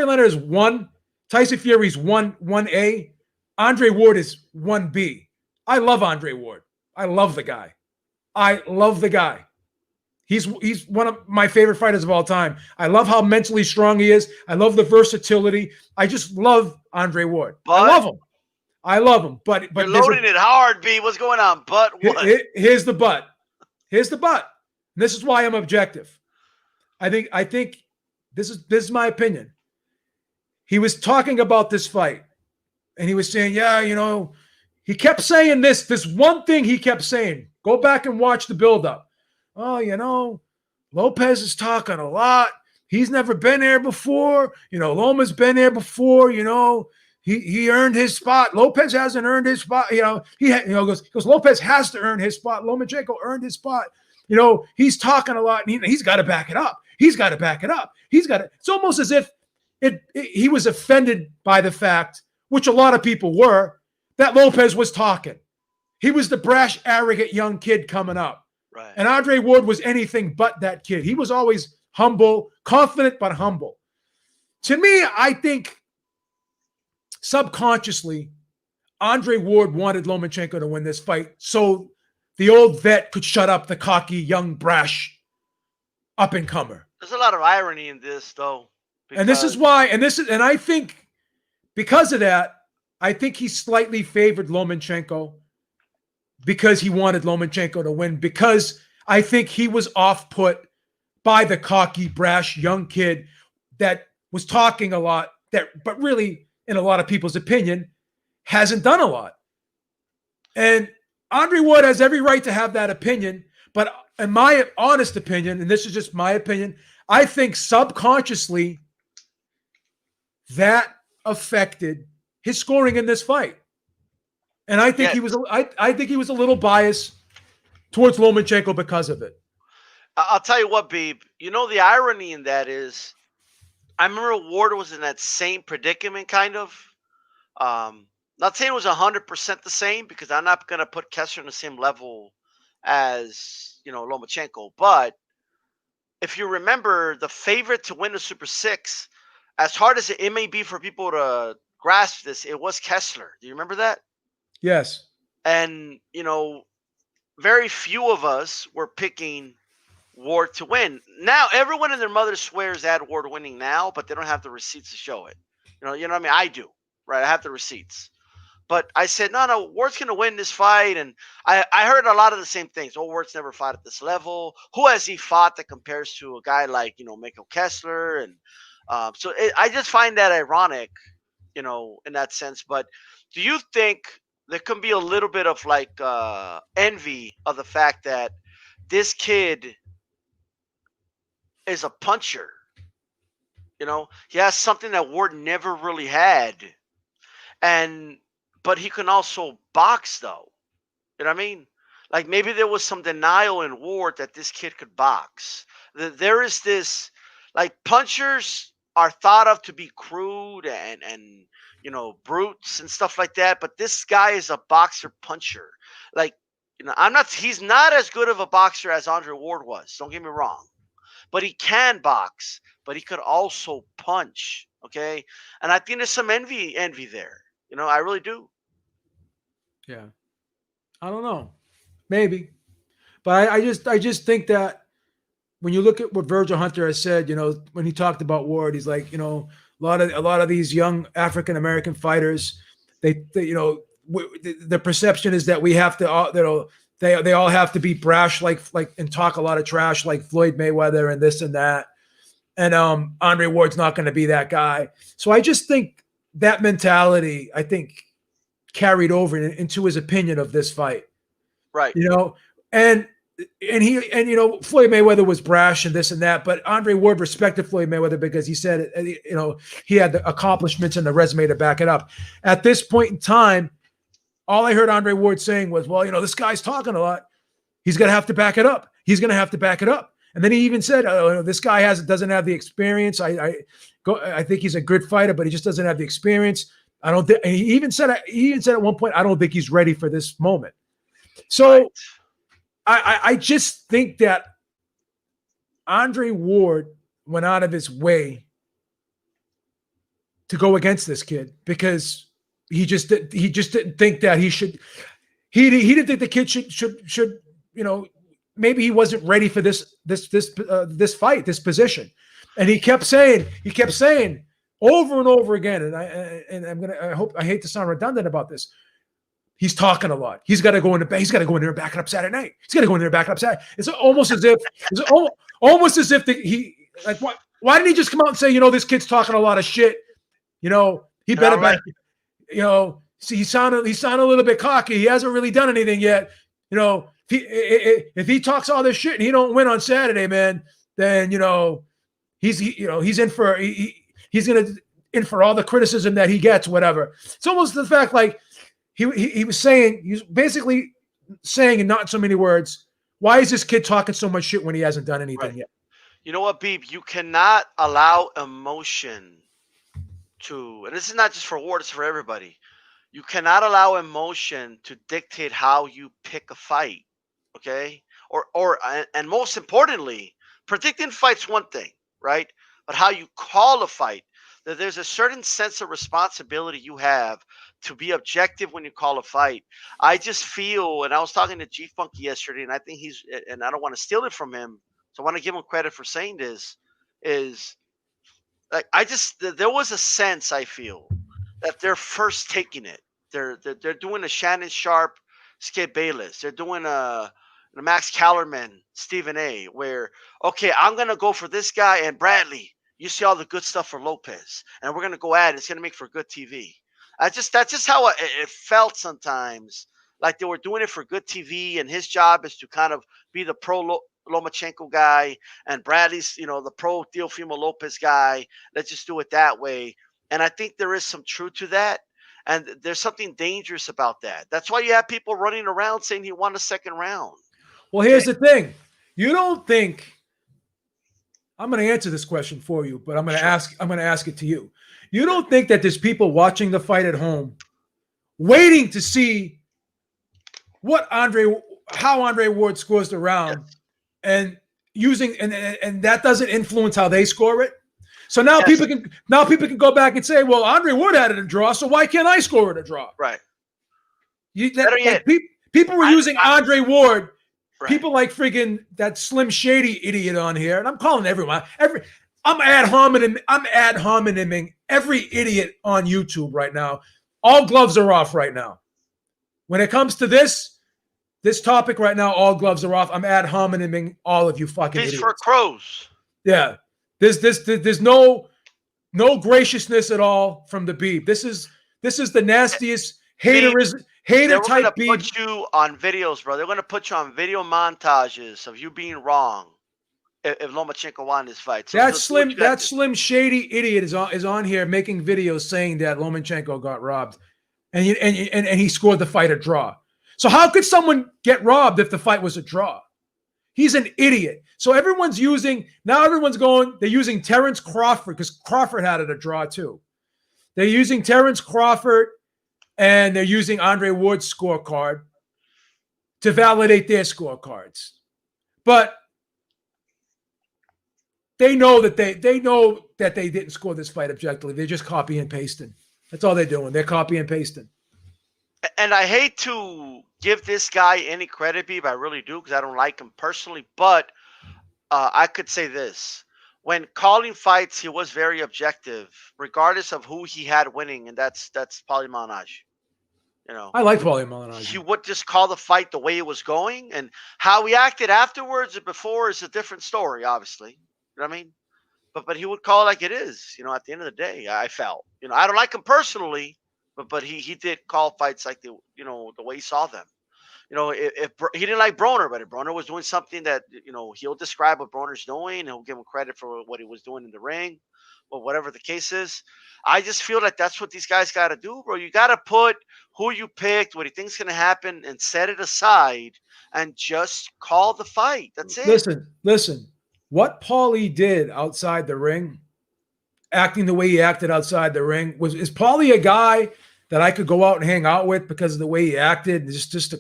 Leonard is one. Tyson Fury's one A. Andre Ward is 1B. I love Andre Ward. I love the guy. I love the guy. He's one of my favorite fighters of all time. I love how mentally strong he is. I love the versatility. I just love Andre Ward. I But love him. I love him. But you're there's loading it hard, B. What's going on? But what? here's the but. Here's the but. And this is why I'm objective. I think this is my opinion. He was talking about this fight, and he was saying, yeah, he kept saying this one thing he kept saying. Go back and watch the buildup. Oh, Lopez is talking a lot. He's never been there before. Loma's been there before. He earned his spot. Lopez hasn't earned his spot. He goes, Lopez has to earn his spot. Lomachenko earned his spot. He's talking a lot, and he's got to back it up. He's got to back it up. It's almost as if he was offended by the fact, which a lot of people were, that Lopez was talking. He was the brash, arrogant young kid coming up. Right. And Andre Ward was anything but that kid. He was always humble, confident, but humble. To me, I think subconsciously, Andre Ward wanted Lomachenko to win this fight so the old vet could shut up the cocky, young, brash up-and-comer. There's a lot of irony in this, though. And this is why, and I think because of that, I think he slightly favored Lomachenko because he wanted Lomachenko to win, because I think he was off-put by the cocky, brash, young kid that was talking a lot, but really, in a lot of people's opinion, hasn't done a lot. And Andre Ward has every right to have that opinion, but in my honest opinion, and this is just my opinion, I think subconsciously that affected his scoring in this fight. And I think I think he was a little biased towards Lomachenko because of it. I'll tell you what, Beeb. The irony in that is, I remember Ward was in that same predicament, kind of. Not saying it was 100% the same, because I'm not going to put Kessler on the same level as Lomachenko. But if you remember, the favorite to win the Super Six, as hard as it may be for people to grasp this, it was Kessler. Do you remember that? Yes. And very few of us were picking Ward to win. Now everyone and their mother swears at Ward winning now, but they don't have the receipts to show it. You know what I mean? I do, right? I have the receipts. But I said, no, Ward's going to win this fight. And I heard a lot of the same things. Oh, Ward's never fought at this level. Who has he fought that compares to a guy like, Mako Kessler? And I just find that ironic, in that sense. But do you think there can be a little bit of envy of the fact that this kid is a puncher You know, he has something that Ward never really had, and but he can also box though. You know what I mean? Like maybe there was some denial in Ward that this kid could box. There is this, like, punchers are thought of to be crude and brutes and stuff like that, but this guy is a boxer puncher. Like, he's not as good of a boxer as Andre Ward was. Don't get me wrong, but he can box, but he could also punch. Okay, and I think there's some envy there. I really do. Yeah. I don't know. Maybe. But I just think that when you look at what Virgil Hunter has said, when he talked about Ward, he's like, a lot of these young African American fighters, the perception is that we have to, they all have to be brash, like and talk a lot of trash, like Floyd Mayweather and this and that. And Andre Ward's not going to be that guy. So I just think that mentality, I think, carried over into his opinion of this fight. Right. And Floyd Mayweather was brash and this and that, but Andre Ward respected Floyd Mayweather because he said, he had the accomplishments and the resume to back it up. At this point in time, all I heard Andre Ward saying was, well, this guy's talking a lot. He's going to have to back it up. He's going to have to back it up. And then he even said, this guy doesn't have the experience. I think he's a good fighter, but he just doesn't have the experience. I don't think. He even said at one point, I don't think he's ready for this moment. So Right. I just think that Andre Ward went out of his way to go against this kid because he just didn't think that he should. He didn't think the kid should maybe he wasn't ready for this fight, this position, and he kept saying over and over again, I hate to sound redundant about this. He's talking a lot. He's got to go in there and back it up Saturday night. He's got to go in there and back it up Saturday. It's almost as if he like, why didn't he just come out and say, this kid's talking a lot of shit. He better back. See, he sounded a little bit cocky. He hasn't really done anything yet. If he talks all this shit and he don't win on Saturday, man, then he's in for he's gonna in for all the criticism that he gets, whatever. It's almost the fact like he was basically saying in not so many words, why is this kid talking so much shit when he hasn't done anything yet? You know what, Beeb? You cannot allow emotion to, and this is not just for Ward, it's for everybody. You cannot allow emotion to dictate how you pick a fight, okay? And most importantly, predicting fights one thing, right? But how you call a fight, that there's a certain sense of responsibility you have to be objective when you call a fight. I just feel, and I was talking to G Funky yesterday, and I think and I don't want to steal it from him, so I want to give him credit for saying this, is like, there was a sense, I feel, that they're first taking it. They're doing a Shannon Sharp, Skip Bayless. They're doing a Max Kellerman, Stephen A. Where, okay, I'm gonna go for this guy and Bradley. You see all the good stuff for Lopez, and we're gonna go at it. It's gonna make for good TV. That's just how it felt sometimes. Like they were doing it for good TV, and his job is to kind of be the pro Lomachenko guy, and Bradley's, the pro Teofimo Lopez guy. Let's just do it that way. And I think there is some truth to that. And there's something dangerous about that. That's why you have people running around saying he won a second round. Well, here's the thing. You don't think – I'm going to answer this question for you, but I'm going to ask it to you. You don't think that there's people watching the fight at home waiting to see how Andre Ward scores the round, and that doesn't influence how they score it? So now people can go back and say, well, Andre Ward had it a draw, so why can't I score it a draw? Right. People were using Andre Ward. Right. People like friggin' that Slim Shady idiot on here, and I'm calling everyone. I'm ad hominem every idiot on YouTube right now. All gloves are off right now. When it comes to this topic right now, all gloves are off. I'm ad hominiming all of you fucking idiots. These for crows. Yeah. There's no graciousness at all from the Beeb. This is the nastiest hater type Beeb. They're going to put you on videos, bro. They're going to put you on video montages of you being wrong. if Lomachenko won this fight. So, That so what slim, you got? that slim shady idiot is on here making videos saying that Lomachenko got robbed, and he scored the fight a draw. So how could someone get robbed if the fight was a draw? He's an idiot. So everyone's using they're using Terrence Crawford because Crawford had it a draw too. They're using Terrence Crawford and they're using Andre Ward's scorecard to validate their scorecards. But they know that they didn't score this fight objectively. They're just copy and pasting. That's all they're doing. They're copy and pasting. And I hate to give this guy any credit, Beeb. I really do, because I don't like him personally. But I could say this. When calling fights, he was very objective, regardless of who he had winning, and that's Paulie Malignaggi. You know, I like Paulie Malignaggi. He would just call the fight the way it was going, and how he acted afterwards and before is a different story, obviously. You know what I mean? But he would call it like it is. You know, at the end of the day, I felt. You know, I don't like him personally, but he did call fights like the way he saw them. You know, if he didn't like Broner, but if Broner was doing something that, he'll describe what Broner's doing, and he'll give him credit for what he was doing in the ring, or whatever the case is. I just feel like that's what these guys got to do, bro. You got to put who you picked, what you think's going to happen, and set it aside and just call the fight. That's it. Listen. What Paulie did outside the ring, acting the way he acted outside the ring, is Paulie a guy that I could go out and hang out with because of the way he acted, just the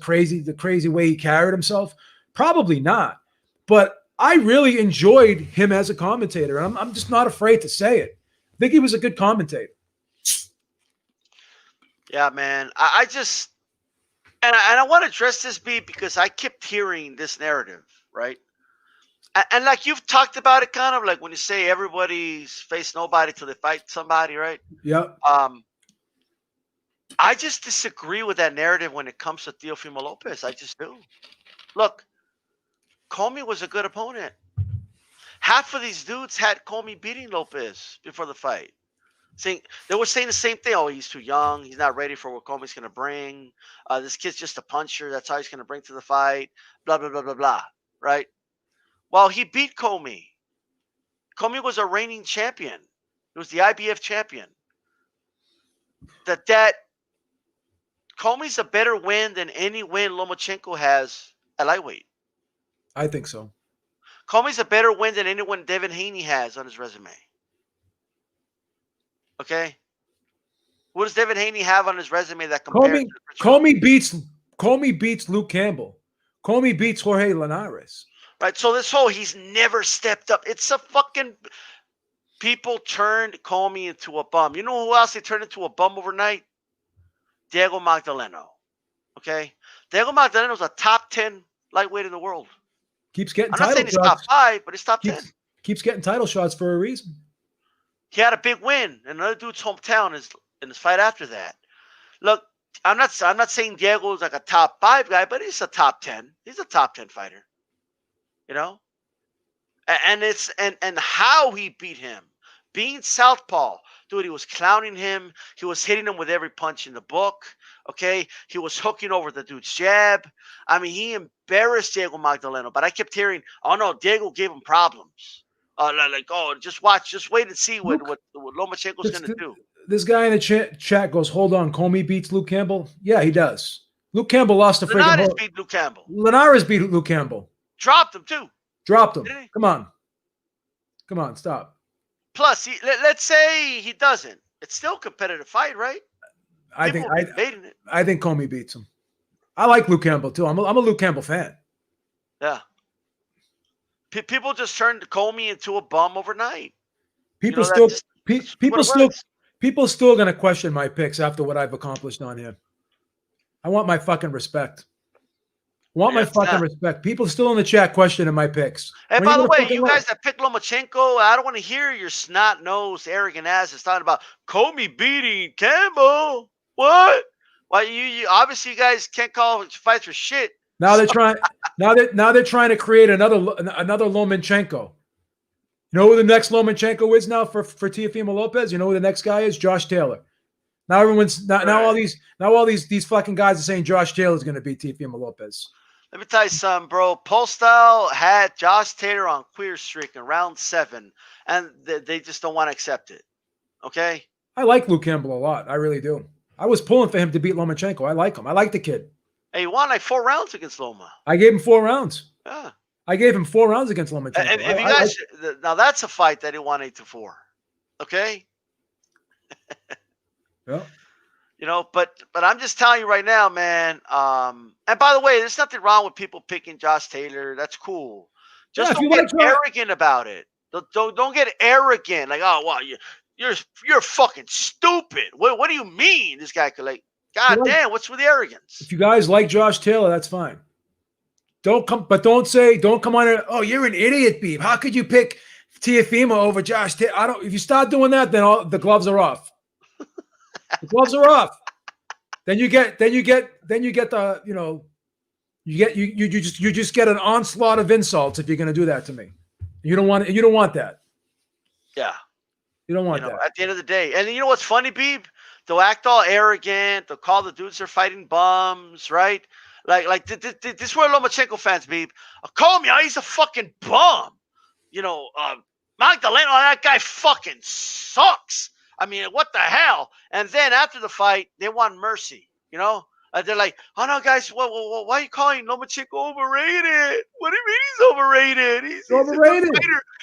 crazy way he carried himself? Probably not. But I really enjoyed him as a commentator, and I'm just not afraid to say it. I think he was a good commentator. Yeah, man. I just and I want to address this, B, because I kept hearing this narrative, right? And like you've talked about it, kind of like when you say everybody's face nobody till they fight somebody, right? Yep. I just disagree with that narrative when it comes to Teofimo Lopez. I just do. Look, Comey was a good opponent. Half of these dudes had Comey beating Lopez before the fight. They were saying the same thing. Oh, he's too young. He's not ready for what Comey's going to bring. This kid's just a puncher. That's how he's going to bring to the fight. Blah, blah, blah, blah, blah. Right? Well, he beat Comey. Comey was a reigning champion. He was the IBF champion. That Comey's a better win than any win Lomachenko has at lightweight. I think so. Comey's a better win than anyone Devin Haney has on his resume. Okay? What does Devin Haney have on his resume that compares to Comey beats Luke Campbell. Comey beats Jorge Linares. Right? So this whole he's never stepped up. It's a fucking people turned Comey into a bum. You know who else they turned into a bum overnight? Diego Magdaleno. Okay? Diego Magdaleno is a top 10 lightweight in the world. Keeps getting I'm not title saying he's shots. top 5, but he's top 10. Keeps getting title shots for a reason. He had a big win in another dude's hometown in his fight after that. Look, I'm not saying Diego is like a top 5 guy, but he's a top 10. He's a top 10 fighter. You know? And it's and how he beat him. Being southpaw, dude, he was clowning him. He was hitting him with every punch in the book. Okay? He was hooking over the dude's jab. I mean, he embarrassed Diego Magdaleno, but I kept hearing, oh no, Diego gave him problems. Just watch, just wait and see what Lomachenko's going to do. This guy in the chat goes, hold on, Comey beats Luke Campbell? Yeah, he does. Luke Campbell lost the freaking Linares beat Luke Campbell. Linares beat Luke Campbell. Dropped him too. Dropped him. Come on, stop. Plus, let's say he doesn't. It's still a competitive fight, right? I think Comey beats him. I like Luke Campbell too. I'm a Luke Campbell fan. Yeah. People just turned Comey into a bum overnight. People still going to question my picks after what I've accomplished on here. I want my fucking respect. Respect. People still in the chat questioning my picks. And by the way, you guys that pick Lomachenko, I don't want to hear your snot-nosed, arrogant asses talking about Comey beating Campbell. What? Well, you obviously you guys can't call fights for shit. Now they're trying. Now they're trying to create another Lomachenko. You know who the next Lomachenko is now for Teofimo Lopez? You know who the next guy is? Josh Taylor. Now everyone's now all these fucking guys are saying Josh Taylor is going to beat Teofimo Lopez. Let me tell you something, bro. Postal had Josh Taylor on queer streak in round 7, and they just don't want to accept it. Okay? I like Luke Campbell a lot. I really do. I was pulling for him to beat Lomachenko. I like him. I like the kid. Hey, he won like 4 rounds against Loma. I gave him 4 rounds. Yeah. I gave him 4 rounds against Lomachenko. If you guys, now that's a fight that he won 8-4. Okay? Yeah. You know, but I'm just telling you right now, man. And by the way, there's nothing wrong with people picking Josh Taylor. That's cool. Just don't get arrogant about it. Don't get arrogant. Like, oh, wow, you're fucking stupid. What do you mean? This guy could God damn, what's with the arrogance? If you guys like Josh Taylor, that's fine. Don't come on and, oh, you're an idiot, Beeb. How could you pick Teofimo over Josh Taylor? If you start doing that, then the gloves are off. The gloves are off. Then you get the, you just get an onslaught of insults if you're going to do that to me. You don't want that. Yeah. You don't want that. At the end of the day. And you know what's funny, Beeb? They'll act all arrogant. They'll call the dudes they're fighting bums, right? Like this were Lomachenko fans, Beeb. Call me, he's a fucking bum. Magdaleno, that guy fucking sucks. I mean, what the hell? And then after the fight, they want mercy, They're like, oh, no, guys, why are you calling Lomachenko overrated? What do you mean he's overrated? He's overrated.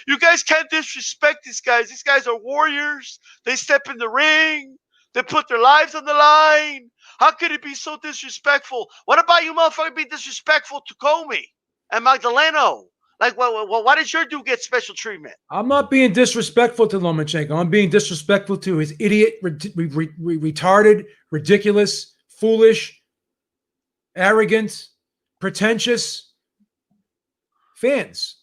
You guys can't disrespect these guys. These guys are warriors. They step in the ring. They put their lives on the line. How could it be so disrespectful? What about you motherfucker being disrespectful to Comey and Magdaleno? Like, why did your dude get special treatment? I'm not being disrespectful to Lomachenko. I'm being disrespectful to his idiot, retarded, ridiculous, foolish, arrogant, pretentious fans.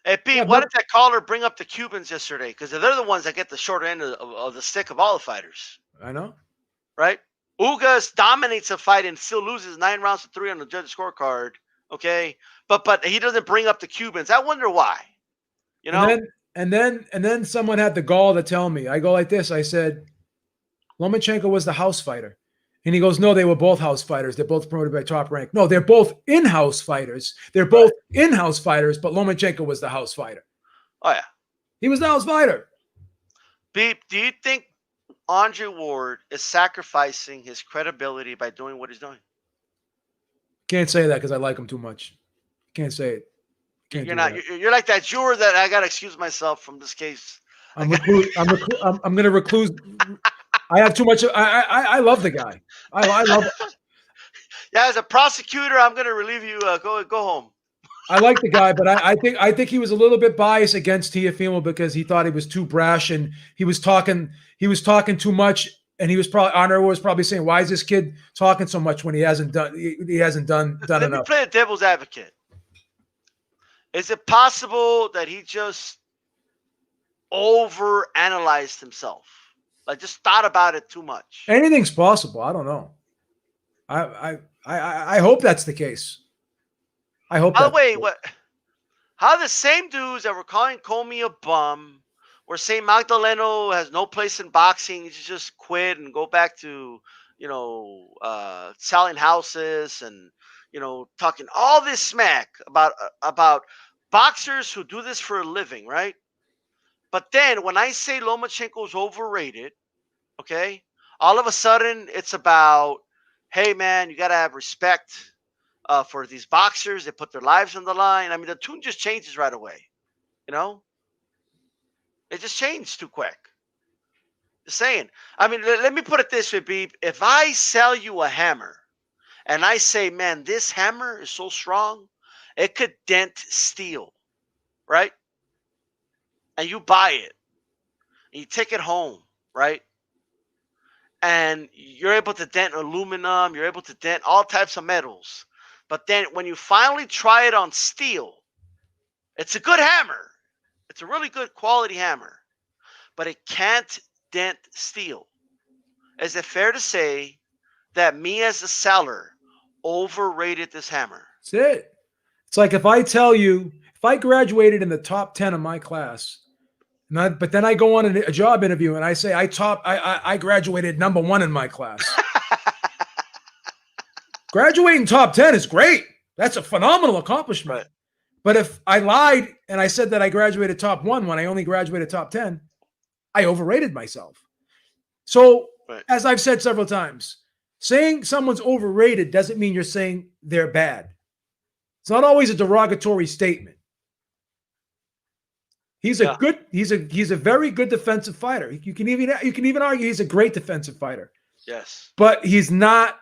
Hey, Pete, why did that caller bring up the Cubans yesterday? Because they're the ones that get the short end of the stick of all the fighters. I know. Right? Ugas dominates a fight and still loses 9 rounds to 3 on the judge scorecard. Okay? But he doesn't bring up the Cubans. I wonder why. And then someone had the gall to tell me. I go like this. I said, Lomachenko was the house fighter. And he goes, no, they were both house fighters. They're both promoted by Top Rank. No, they're both in-house fighters. They're both in-house fighters, but Lomachenko was the house fighter. Oh, yeah. He was the house fighter. Beep, do you think Andre Ward is sacrificing his credibility by doing what he's doing? Can't say that because I like him too much. Can't say it. You're like that juror that I got to excuse myself from this case. I'm going to recluse. I have too much. I love the guy. I love it. Yeah, as a prosecutor, I'm going to relieve you. Go home. I like the guy, but I think he was a little bit biased against Teofimo because he thought he was too brash and he was talking too much. And Andre was probably saying, "Why is this kid talking so much when he hasn't done enough?" Let me play a devil's advocate. Is it possible that he just overanalyzed himself? Like just thought about it too much. Anything's possible. I don't know. I hope that's the case. I hope. By the way, how the same dudes that were calling Comey a bum were saying Magdaleno has no place in boxing, he should just quit and go back to selling houses and talking all this smack about boxers who do this for a living, right? But then when I say Lomachenko's overrated, okay, all of a sudden it's about, hey, man, you got to have respect for these boxers. They put their lives on the line. I mean, the tune just changes right away, It just changed too quick. Just saying. I mean, let me put it this way, Beep. If I sell you a hammer and I say, man, this hammer is so strong, it could dent steel, right? And you buy it, and you take it home, right? And you're able to dent aluminum, you're able to dent all types of metals. But then when you finally try it on steel, it's a good hammer. It's a really good quality hammer, but it can't dent steel. Is it fair to say that me as a seller overrated this hammer? That's it. It's like if I tell you, if I graduated in the top 10 of my class, but then I go on a job interview and I say I graduated number 1 in my class. Graduating top 10 is great. That's a phenomenal accomplishment. Right. But if I lied and I said that I graduated top 1 when I only graduated top 10, I overrated myself. So, Right. as I've said several times, saying someone's overrated doesn't mean you're saying they're bad. It's not always a derogatory statement. He's a very good defensive fighter. You can even argue he's a great defensive fighter. Yes. But he's not.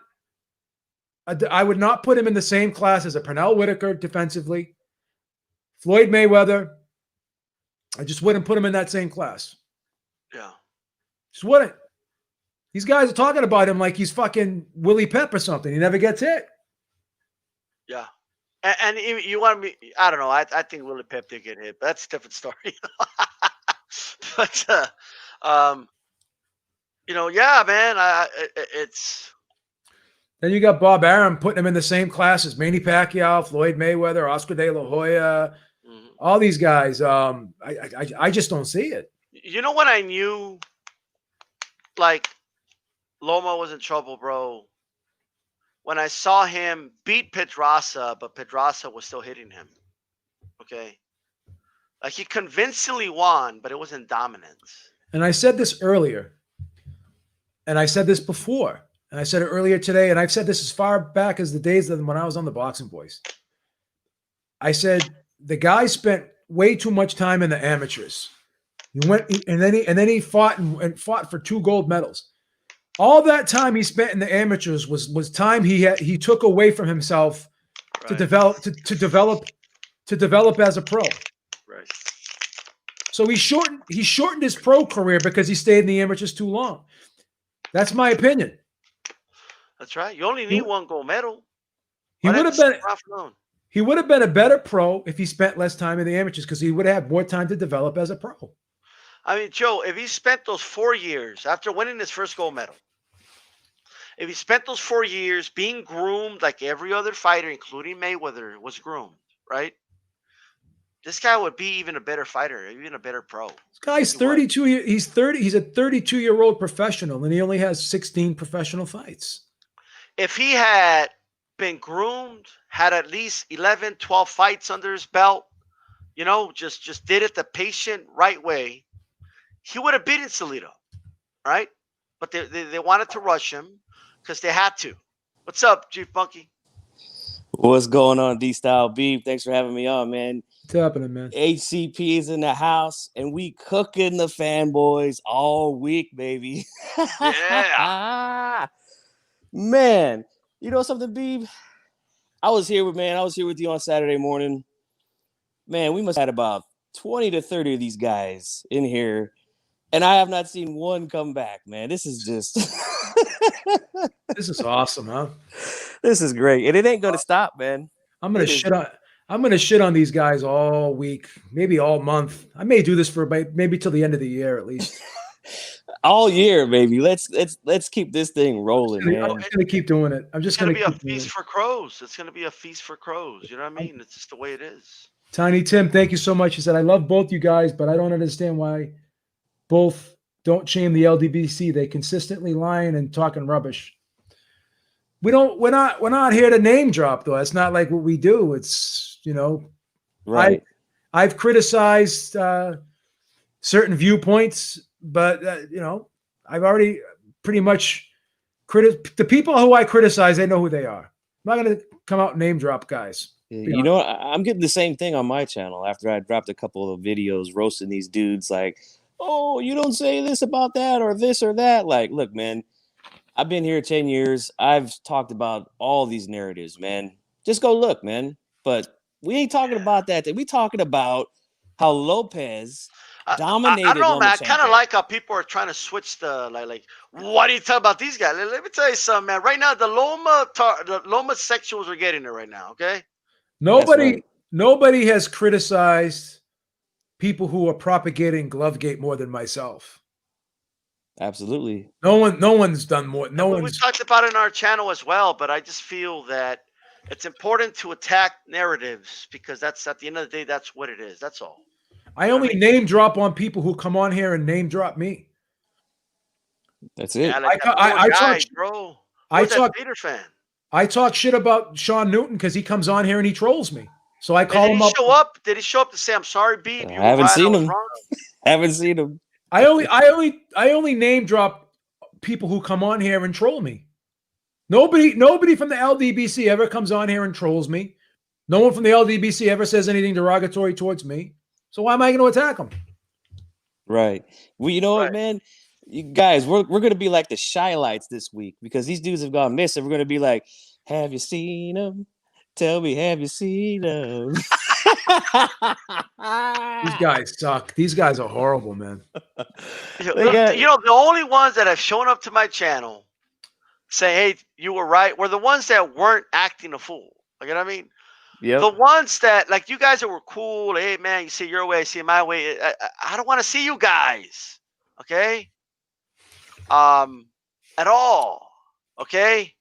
I would not put him in the same class as a Pernell Whitaker defensively. Floyd Mayweather. I just wouldn't put him in that same class. Yeah. Just wouldn't. These guys are talking about him like he's fucking Willie Pep or something. He never gets hit. Yeah. And you want me? I don't know. I think Willie Pep did get hit, but that's a different story. But yeah, man. It's. Then you got Bob Arum putting him in the same class as Manny Pacquiao, Floyd Mayweather, Oscar De La Hoya, all these guys. I just don't see it. You know when I knew, like, Loma was in trouble, bro? When I saw him beat Pedraza, but Pedraza was still hitting him. Okay? Like, he convincingly won, but it wasn't dominance. And I said this earlier. And I said this before. And I said it earlier today. And I've said this as far back as the days when I was on the Boxing Boys. I said the guy spent way too much time in the amateurs. He went and then he fought and fought for 2 gold medals. All that time he spent in the amateurs was time he took away from himself to develop as a pro. Right. So he shortened his pro career because he stayed in the amateurs too long. That's my opinion. That's right. You only need 1 gold medal. He would have been a better pro if he spent less time in the amateurs because he would have had more time to develop as a pro. I mean, Joe, if he spent those 4 years after winning his first gold medal, if he spent those 4 years being groomed like every other fighter, including Mayweather, was groomed, right? This guy would be even a better fighter, even a better pro. This guy's 32. He's 30. He's a 32-year-old professional, and he only has 16 professional fights. If he had been groomed, had at least 11, 12 fights under his belt, just did it the patient, right way, he would have beaten Salido, right? But they wanted to rush him because they had to. What's up, Chief Funky? What's going on, D-Style Beef? Thanks for having me on, man. What's happening, man? HCP is in the house, and we cooking the fanboys all week, baby. Yeah. Man, you know something, Beef? I was here with you on Saturday morning. Man, we must have had about 20 to 30 of these guys in here, and I have not seen one come back, man. This is just This is awesome, huh? This is great. And it ain't gonna stop, man. I'm gonna shit on these guys all week, maybe all month. I may do this for maybe till the end of the year at least. All year, baby. Let's keep this thing rolling, man. I'm just gonna keep doing it. I'm just gonna be a feast for crows. It's gonna be a feast for crows. You know what I mean? It's just the way it is. Tiny Tim, thank you so much. He said, I love both you guys, but I don't understand why both don't shame the LDBC. They consistently lying and talking rubbish. We're not here to name drop though. It's not like what we do. It's, right. I've criticized certain viewpoints, but I've already pretty much the people who I criticize, they know who they are. I'm not going to come out and name drop guys. I'm getting the same thing on my channel after I dropped a couple of videos roasting these dudes like, oh, you don't say this about that or this or that. Like, look, man, I've been here 10 years. I've talked about all these narratives, man. Just go look, man. But we ain't talking about that. We talking about how Lopez dominated. I don't know, man. I Lomachenko. kind of like how people are trying to switch the like. What do you talk about these guys? Let me tell you something, man. Right now, the Loma sexuals are getting it right now. Okay. Nobody has criticized people who are propagating Glovegate more than myself. Absolutely. No one's done more. We talked about it in our channel as well, but I just feel that it's important to attack narratives because that's at the end of the day, that's what it is. That's all. I only name drop on people who come on here and name drop me. That's it. Yeah, like I talk, bro. I talk Vader fan. I talk shit about Sean Newton because he comes on here and he trolls me. So I And call did him he up. show up? Did he show up to say, "I'm sorry, B. I You were haven't right. I seen was him. wrong"? Haven't seen him. I only name drop people who come on here and troll me. Nobody from the LDBC ever comes on here and trolls me. No one from the LDBC ever says anything derogatory towards me. So why am I going to attack them? Right. Well, you know what, Right. man? You guys, we're gonna be like the shy lights this week because these dudes have gone missing. We're gonna be like, have you seen them? Tell me, have you seen them? These guys suck. These guys are horrible, man. They got, The only ones that have shown up to my channel say, "Hey, you were right," were the ones that weren't acting a fool. You know what I mean? yep. The ones that, like you guys that were cool, hey man, you see it your way, I see it my way. I don't want to see you guys, okay? At all, okay?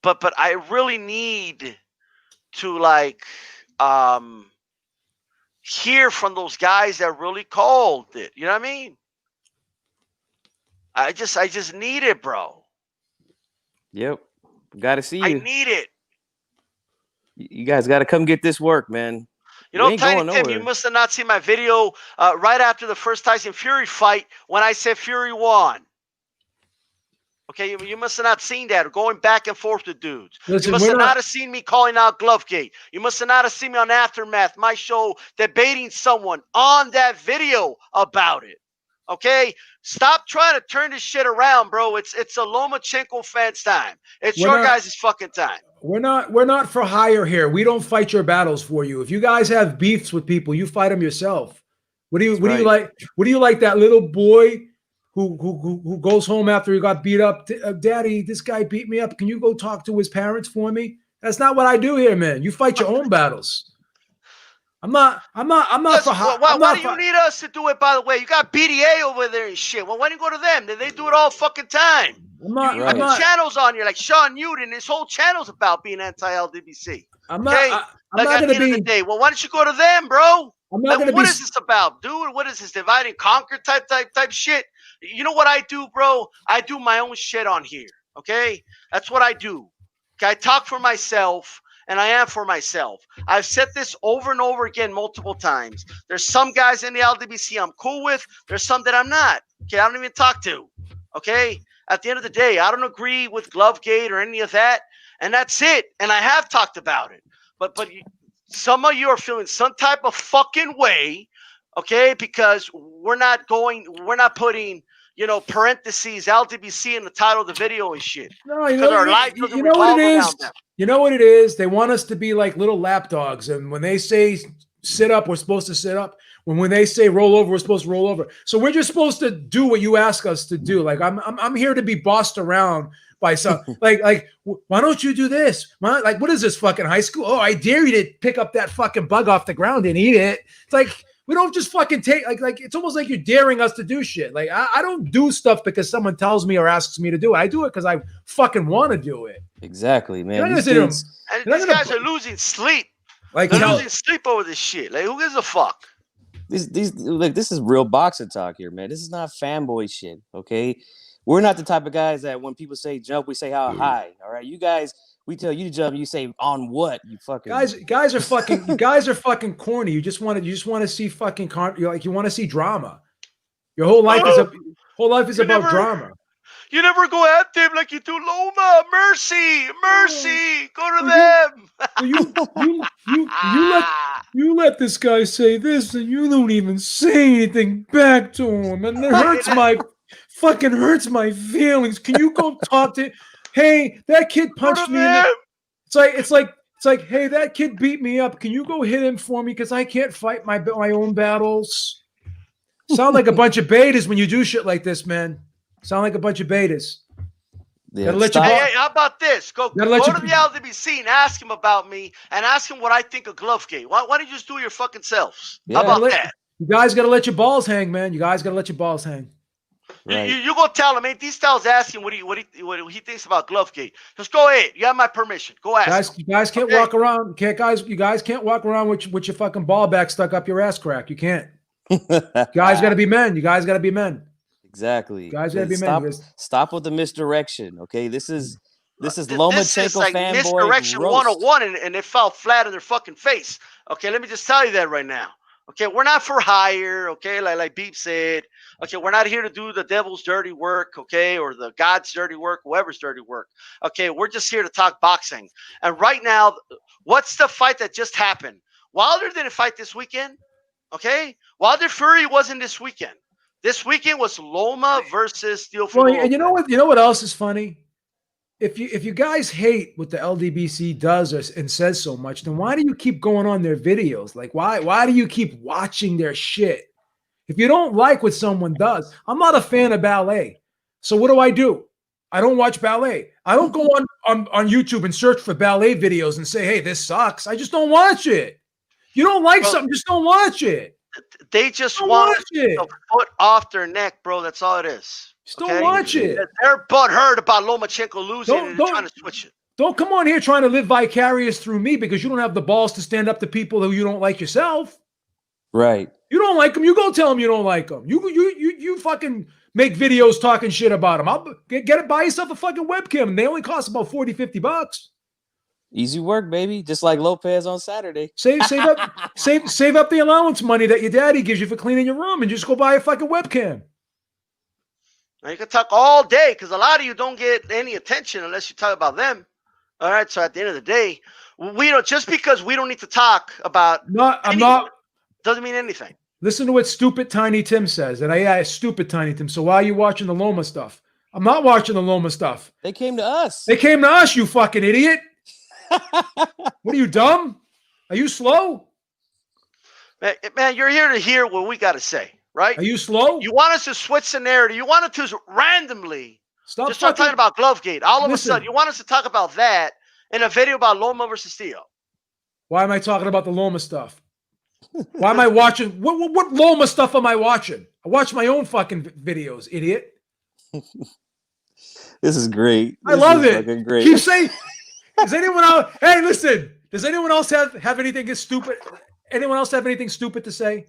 But I really need to hear from those guys that really called it. You know what I mean? I just need it, bro. Yep. Got to see I you. need it. You guys got to come get this work, man. You know, ain't Tiny going Tim, you nowhere. must have not seen my video right after the first Tyson Fury fight when I said Fury won. Okay, you must have not seen that, or going back and forth with dudes. Listen, You must we're have not- not have seen me calling out Glovegate. You must have not have seen me on Aftermath, my show, debating someone on that video about it. Okay, stop trying to turn this shit around, bro. It's a Lomachenko fans' time. It's We're your not- guys' fucking time. We're not for hire here. We don't fight your battles for you. If you guys have beefs with people, you fight them yourself. What do you like? What do you like that little boy who goes home after he got beat up? Daddy, this guy beat me up. Can you go talk to his parents for me? That's not what I do here, man. You fight your own battles. I'm not for hire. Why do you need us to do it, by the way? You got BDA over there and shit. Well, why don't you go to them? They do it all fucking time. I'm not. You I'm got not. channels on here like Sean Newton. His whole channel's about being anti-LDBC. I'm Okay? not. I'm Like not at the going end to of be. the day, well, why don't you go to them, bro? I'm not Like, going to what be. is this about, dude? What is this divide and conquer type shit? You know what I do, bro? I do my own shit on here. Okay, that's what I do. Okay, I talk for myself, and I am for myself. I've said this over and over again multiple times. There's some guys in the LDBC I'm cool with. There's some that I'm not. Okay, I don't even talk to. Okay, at the end of the day, I don't agree with Glovegate or any of that, and that's it. And I have talked about it. But some of you are feeling some type of fucking way, okay? Because we're not putting, parentheses LDBC in the title of the video and shit. No, Because our life doesn't you know what revolve it is. around them. You know what it is. They want us to be like little lapdogs, and when they say sit up, we're supposed to sit up. When they say roll over, we're supposed to roll over. So we're just supposed to do what you ask us to do. Like I'm here to be bossed around by some like why don't you do this? Like what is this fucking high school? Oh, I dare you to pick up that fucking bug off the ground and eat it. It's like we don't just fucking take like it's almost like you're daring us to do shit. Like I don't do stuff because someone tells me or asks me to do it. I do it because I fucking want to do it. Exactly, man. You're not These gonna dudes, And They're these not gonna guys are losing sleep. like They're tell- losing sleep over this shit. Like, who gives a fuck? these like this is real boxing talk here, man. This is not fanboy shit. Okay, we're not the type of guys that when people say jump, we say how high. All right, you guys, we tell you to jump, you say on what? You fucking guys are fucking corny. You just want to see fucking you want to see drama. Your whole life is about drama. You never go at them like you do Loma. Mercy. Go to them. You let this guy say this, and you don't even say anything back to him, and it hurts my feelings. Can you go talk to? Hey, that kid punched me. It's like, hey, that kid beat me up. Can you go hit him for me? Because I can't fight my own battles. Sound like a bunch of betas when you do shit like this, man. Sound like a bunch of betas. yeah, Hey, how about this? Go to Gotta the let you- LDBC and ask him about me and ask him what I think of Glovegate. Why don't you just do it your fucking selves? Yeah. How about that? You guys got to let your balls hang, man. You guys got to let your balls hang. Right. You go tell him, hey, these styles asking what he thinks about Glovegate. Just go ahead. You have my permission. Go ask him. You guys can't walk around. You guys can't walk around with your fucking ball back stuck up your ass crack. You can't. You guys got to be men. You guys got to be men. Exactly. Guys gotta be men. Stop with the misdirection. Okay, this is This is This is Lomachenko like fanboy misdirection roast. 101, and it fell flat in their fucking face. Okay, let me just tell you that right now. Okay, we're not for hire. Okay, like Beep said. Okay, we're not here to do the devil's dirty work. Okay, or the God's dirty work, whoever's dirty work. Okay, we're just here to talk boxing. And right now, what's the fight that just happened? Wilder didn't fight this weekend. Okay, Wilder Fury wasn't this weekend. This weekend was Loma versus Teofimo Well, Lopez. and you know what? You know what else is funny? If you guys hate what the LDBC does and says so much, then why do you keep going on their videos? Like, why do you keep watching their shit? If you don't like what someone does, I'm not a fan of ballet. So what do? I don't watch ballet. I don't go on YouTube and search for ballet videos and say, hey, this sucks. I just don't watch it. If you don't like something, just don't watch it. They just Don't want watch it. the foot off their neck, bro. That's all it is. Just don't watch it. They're butthurt about Lomachenko losing and they're trying to switch it. Don't come on here trying to live vicarious through me because you don't have the balls to stand up to people who you don't like yourself. Right. You don't like them, you go tell them you don't like them. You fucking make videos talking shit about them. I'll get it, buy yourself a fucking webcam. They only cost about $40-$50. Easy work, baby. Just like Lopez on Saturday. Save up the allowance money that your daddy gives you for cleaning your room and just go buy a fucking webcam. Now you can talk all day because a lot of you don't get any attention unless you talk about them. All right. So at the end of the day, we don't just because we don't need to talk about doesn't mean anything. Listen to what stupid Tiny Tim says. And I stupid Tiny Tim. So why are you watching the Loma stuff? I'm not watching the Loma stuff. They came to us. They came to us, you fucking idiot. What are you, dumb? Are you slow? Man, you're here to hear what we got to say, right? Are you slow? You want us to switch the narrative. You want us to randomly start talking about Glovegate. All of a sudden, you want us to talk about that in a video about Loma versus Theo. Why am I talking about the Loma stuff? Why am I watching? What Loma stuff am I watching? I watch my own fucking videos, idiot. This is great. I love it. Great. Keep saying. Does anyone else? Hey, listen. Does anyone else have anything stupid? Anyone else have anything stupid to say?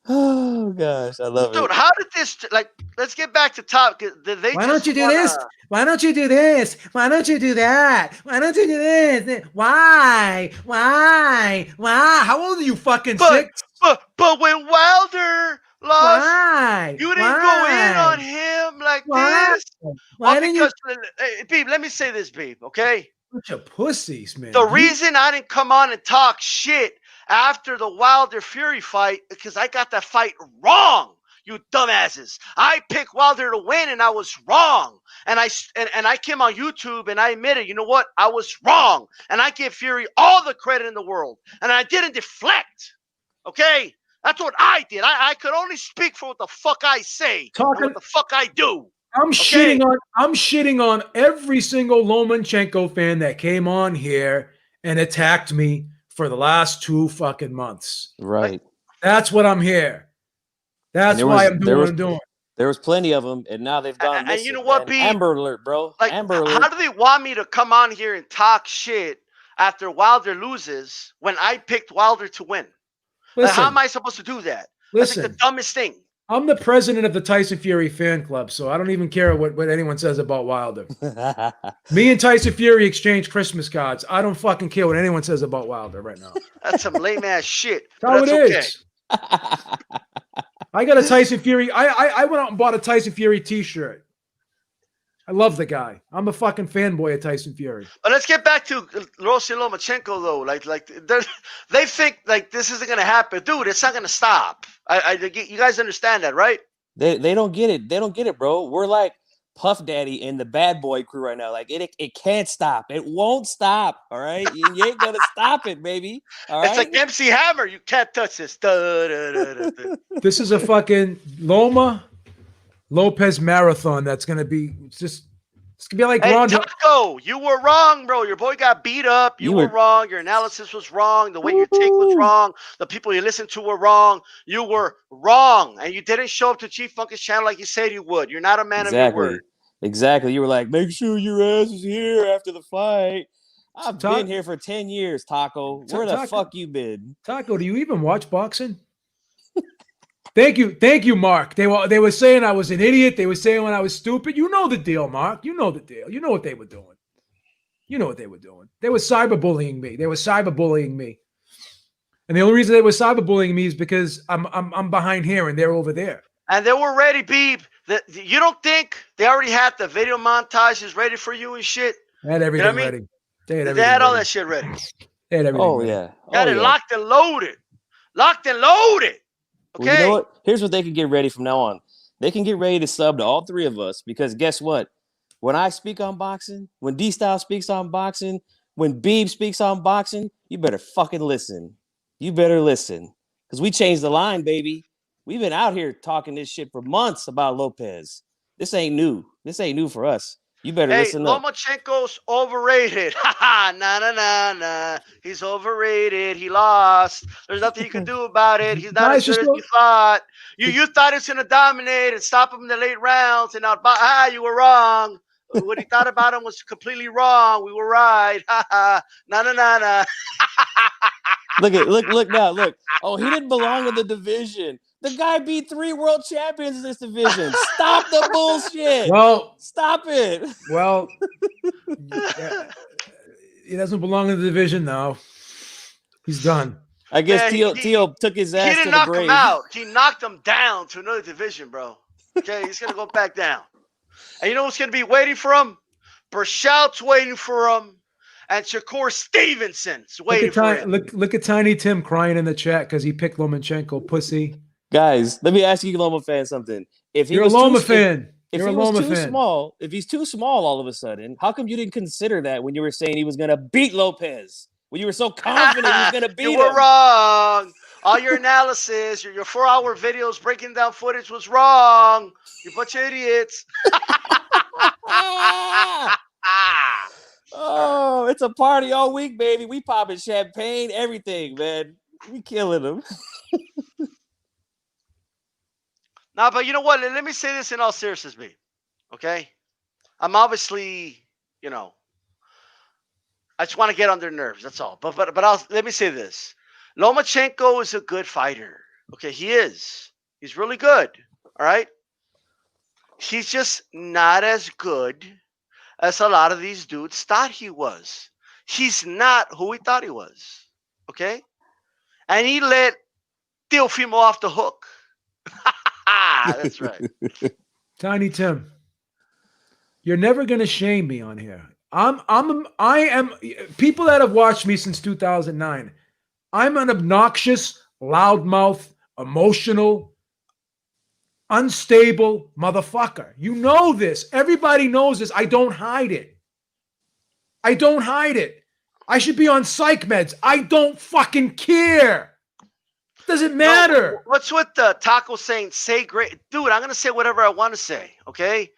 Oh gosh, I love it, dude. How did this? Like, let's get back to top. Why don't you do this? Why don't you do this? Why don't you do that? Why don't you do this? Why? How old are you? Fucking 6? But when Wilder lost, you didn't go in on him like this. Why didn't you? Beeb, let me say this, Beeb. Okay. Bunch of pussies, man. The reason I didn't come on and talk shit after the Wilder Fury fight because I got that fight wrong. You dumbasses. I picked Wilder to win and I was wrong. And I came on YouTube and I admitted, you know what? I was wrong. And I give Fury all the credit in the world. And I didn't deflect. Okay? That's what I did. I could only speak for what the fuck I say and what the fuck I do. I'm shitting on every single Lomachenko fan that came on here and attacked me for the last 2 fucking months. Right. That's what I'm here. That's why I'm doing what I'm doing. There was plenty of them, and now they've gone missing. And you know what, B? Amber Alert, bro. Like, Amber Alert. How do they want me to come on here and talk shit after Wilder loses when I picked Wilder to win? Like, how am I supposed to do that? Listen, that's like the dumbest thing. I'm the president of the Tyson Fury fan club, so I don't even care what anyone says about Wilder. Me and Tyson Fury exchange Christmas cards. I don't fucking care what anyone says about Wilder right now. That's some lame ass shit. That's how it is. I got a Tyson Fury. I went out and bought a Tyson Fury t-shirt. I love the guy. I'm a fucking fanboy of Tyson Fury. But let's get back to Lomachenko though. Like they think like this isn't gonna happen, dude. It's not gonna stop. You guys understand that, right? They don't get it. They don't get it, bro. We're like Puff Daddy and the Bad Boy crew right now. Like it can't stop. It won't stop. All right, you ain't gonna stop it, baby. All right. It's like MC Hammer. You can't touch this. This is a fucking Lopez marathon. That's gonna be it's gonna be like Ronda. Taco, you were wrong, bro. Your boy got beat up. You were wrong. Your analysis was wrong. The way your take was wrong. The people you listened to were wrong. You were wrong, and you didn't show up to Chief Funkus' channel like you said you would. You're not a man of your word. Exactly. You were like, make sure your ass is here after the fight. I've been here for 10 years, Taco. Where the fuck you been? Taco, do you even watch boxing? Thank you, Mark. They were saying I was an idiot. They were saying when I was stupid. You know the deal, Mark. You know the deal. You know what they were doing. You know what they were doing. They were cyberbullying me. And the only reason they were cyberbullying me is because I'm behind here and they're over there. And they were ready, Beeb. You don't think they already had the video montages ready for you and shit? They had everything ready. They had all that shit ready. They had everything ready. Yeah. Got it locked and loaded. Locked and loaded. Okay. Well, you know what? Here's what they can get ready from now on. They can get ready to sub to all three of us because guess what? When I speak on boxing, when D-Style speaks on boxing, when Beeb speaks on boxing, you better fucking listen. You better listen because we changed the line, baby. We've been out here talking this shit for months about Lopez. This ain't new. This ain't new for us. You better listen up. Lomachenko's overrated. Nah. He's overrated. He lost. There's nothing you can do about it. He's not as good as you thought. You thought it's going to dominate and stop him in the late rounds. And now, you were wrong. What he thought about him was completely wrong. We were right. Nah. Look now. Look. Oh, he didn't belong in the division. The guy beat 3 world champions in this division. Stop the bullshit. Well, stop it. Well, he doesn't belong in the division now. He's done. I guess Tio took his ass to the grave. He didn't knock him out. He knocked him down to another division, bro. Okay, he's going to go back down. And you know what's going to be waiting for him? Berchout's waiting for him. And Shakur Stevenson's waiting for him. Look at Tiny Tim crying in the chat because he picked Lomachenko, pussy. Guys, let me ask you, Loma fan, something. If you're a Loma fan, if he was too small, if he's too small all of a sudden, how come you didn't consider that when you were saying he was going to beat Lopez? When you were so confident he was going to beat him? You were wrong. All your analysis, your 4-hour videos breaking down footage was wrong. You bunch of idiots. Oh, it's a party all week, baby. We popping champagne, everything, man. We killing them. Nah, but you know what? Let me say this in all seriousness, B. Okay? I'm obviously, I just want to get on their nerves. That's all. But let me say this. Lomachenko is a good fighter. Okay, he is. He's really good. All right? He's just not as good as a lot of these dudes thought he was. He's not who he thought he was. Okay? And he let Teofimo off the hook. That's right. Tiny Tim, you're never going to shame me on here. I am people that have watched me since 2009. I'm an obnoxious, loudmouth, emotional, unstable motherfucker. You know this. Everybody knows this. I don't hide it. I should be on psych meds. I don't fucking care. Doesn't matter. No, what's with the Taco saying, say great? Dude, I'm going to say whatever I want to say, okay?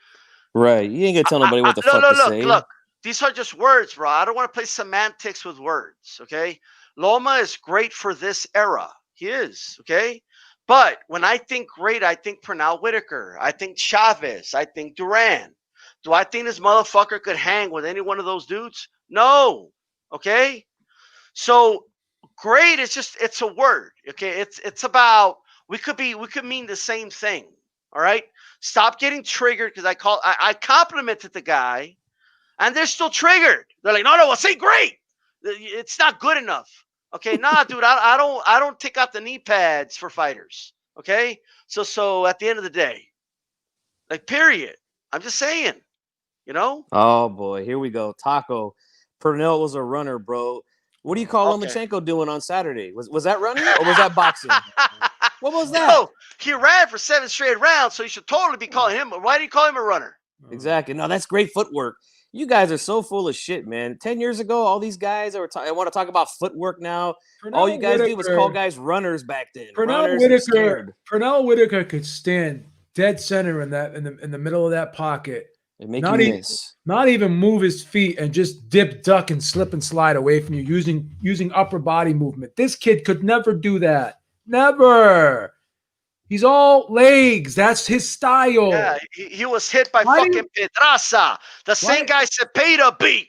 Right. You ain't going to tell nobody what the fuck to say. Look. These are just words, bro. I don't want to play semantics with words, okay? Loma is great for this era. He is, okay? But when I think great, I think Pernell Whitaker. I think Chavez. I think Duran. Do I think this motherfucker could hang with any one of those dudes? No, okay? So great, it's a word, okay? It's about we could mean the same thing. All right. Stop getting triggered because I complimented the guy, and they're still triggered. They're like, no, well, say great. It's not good enough. Okay, nah, dude, I don't take out the knee pads for fighters. Okay, so at the end of the day, like, period. I'm just saying, Oh boy, here we go. Taco, Pernell was a runner, bro. What do you call Lomachenko doing on Saturday? Was that running or was that boxing? What was that? No, he ran for 7 straight rounds, so you should totally be calling him. Why do you call him a runner? Exactly. No, that's great footwork. You guys are so full of shit, man. 10 years ago, all these guys I want to talk about footwork now. All you guys did was call guys runners back then. Pernell Whitaker could stand dead center in the middle of that pocket. Not even move his feet and just dip, duck, and slip and slide away from you using upper body movement. This kid could never do that. Never. He's all legs. That's his style. Yeah, he was hit by fucking Pedraza. The same guy Cepeda beat.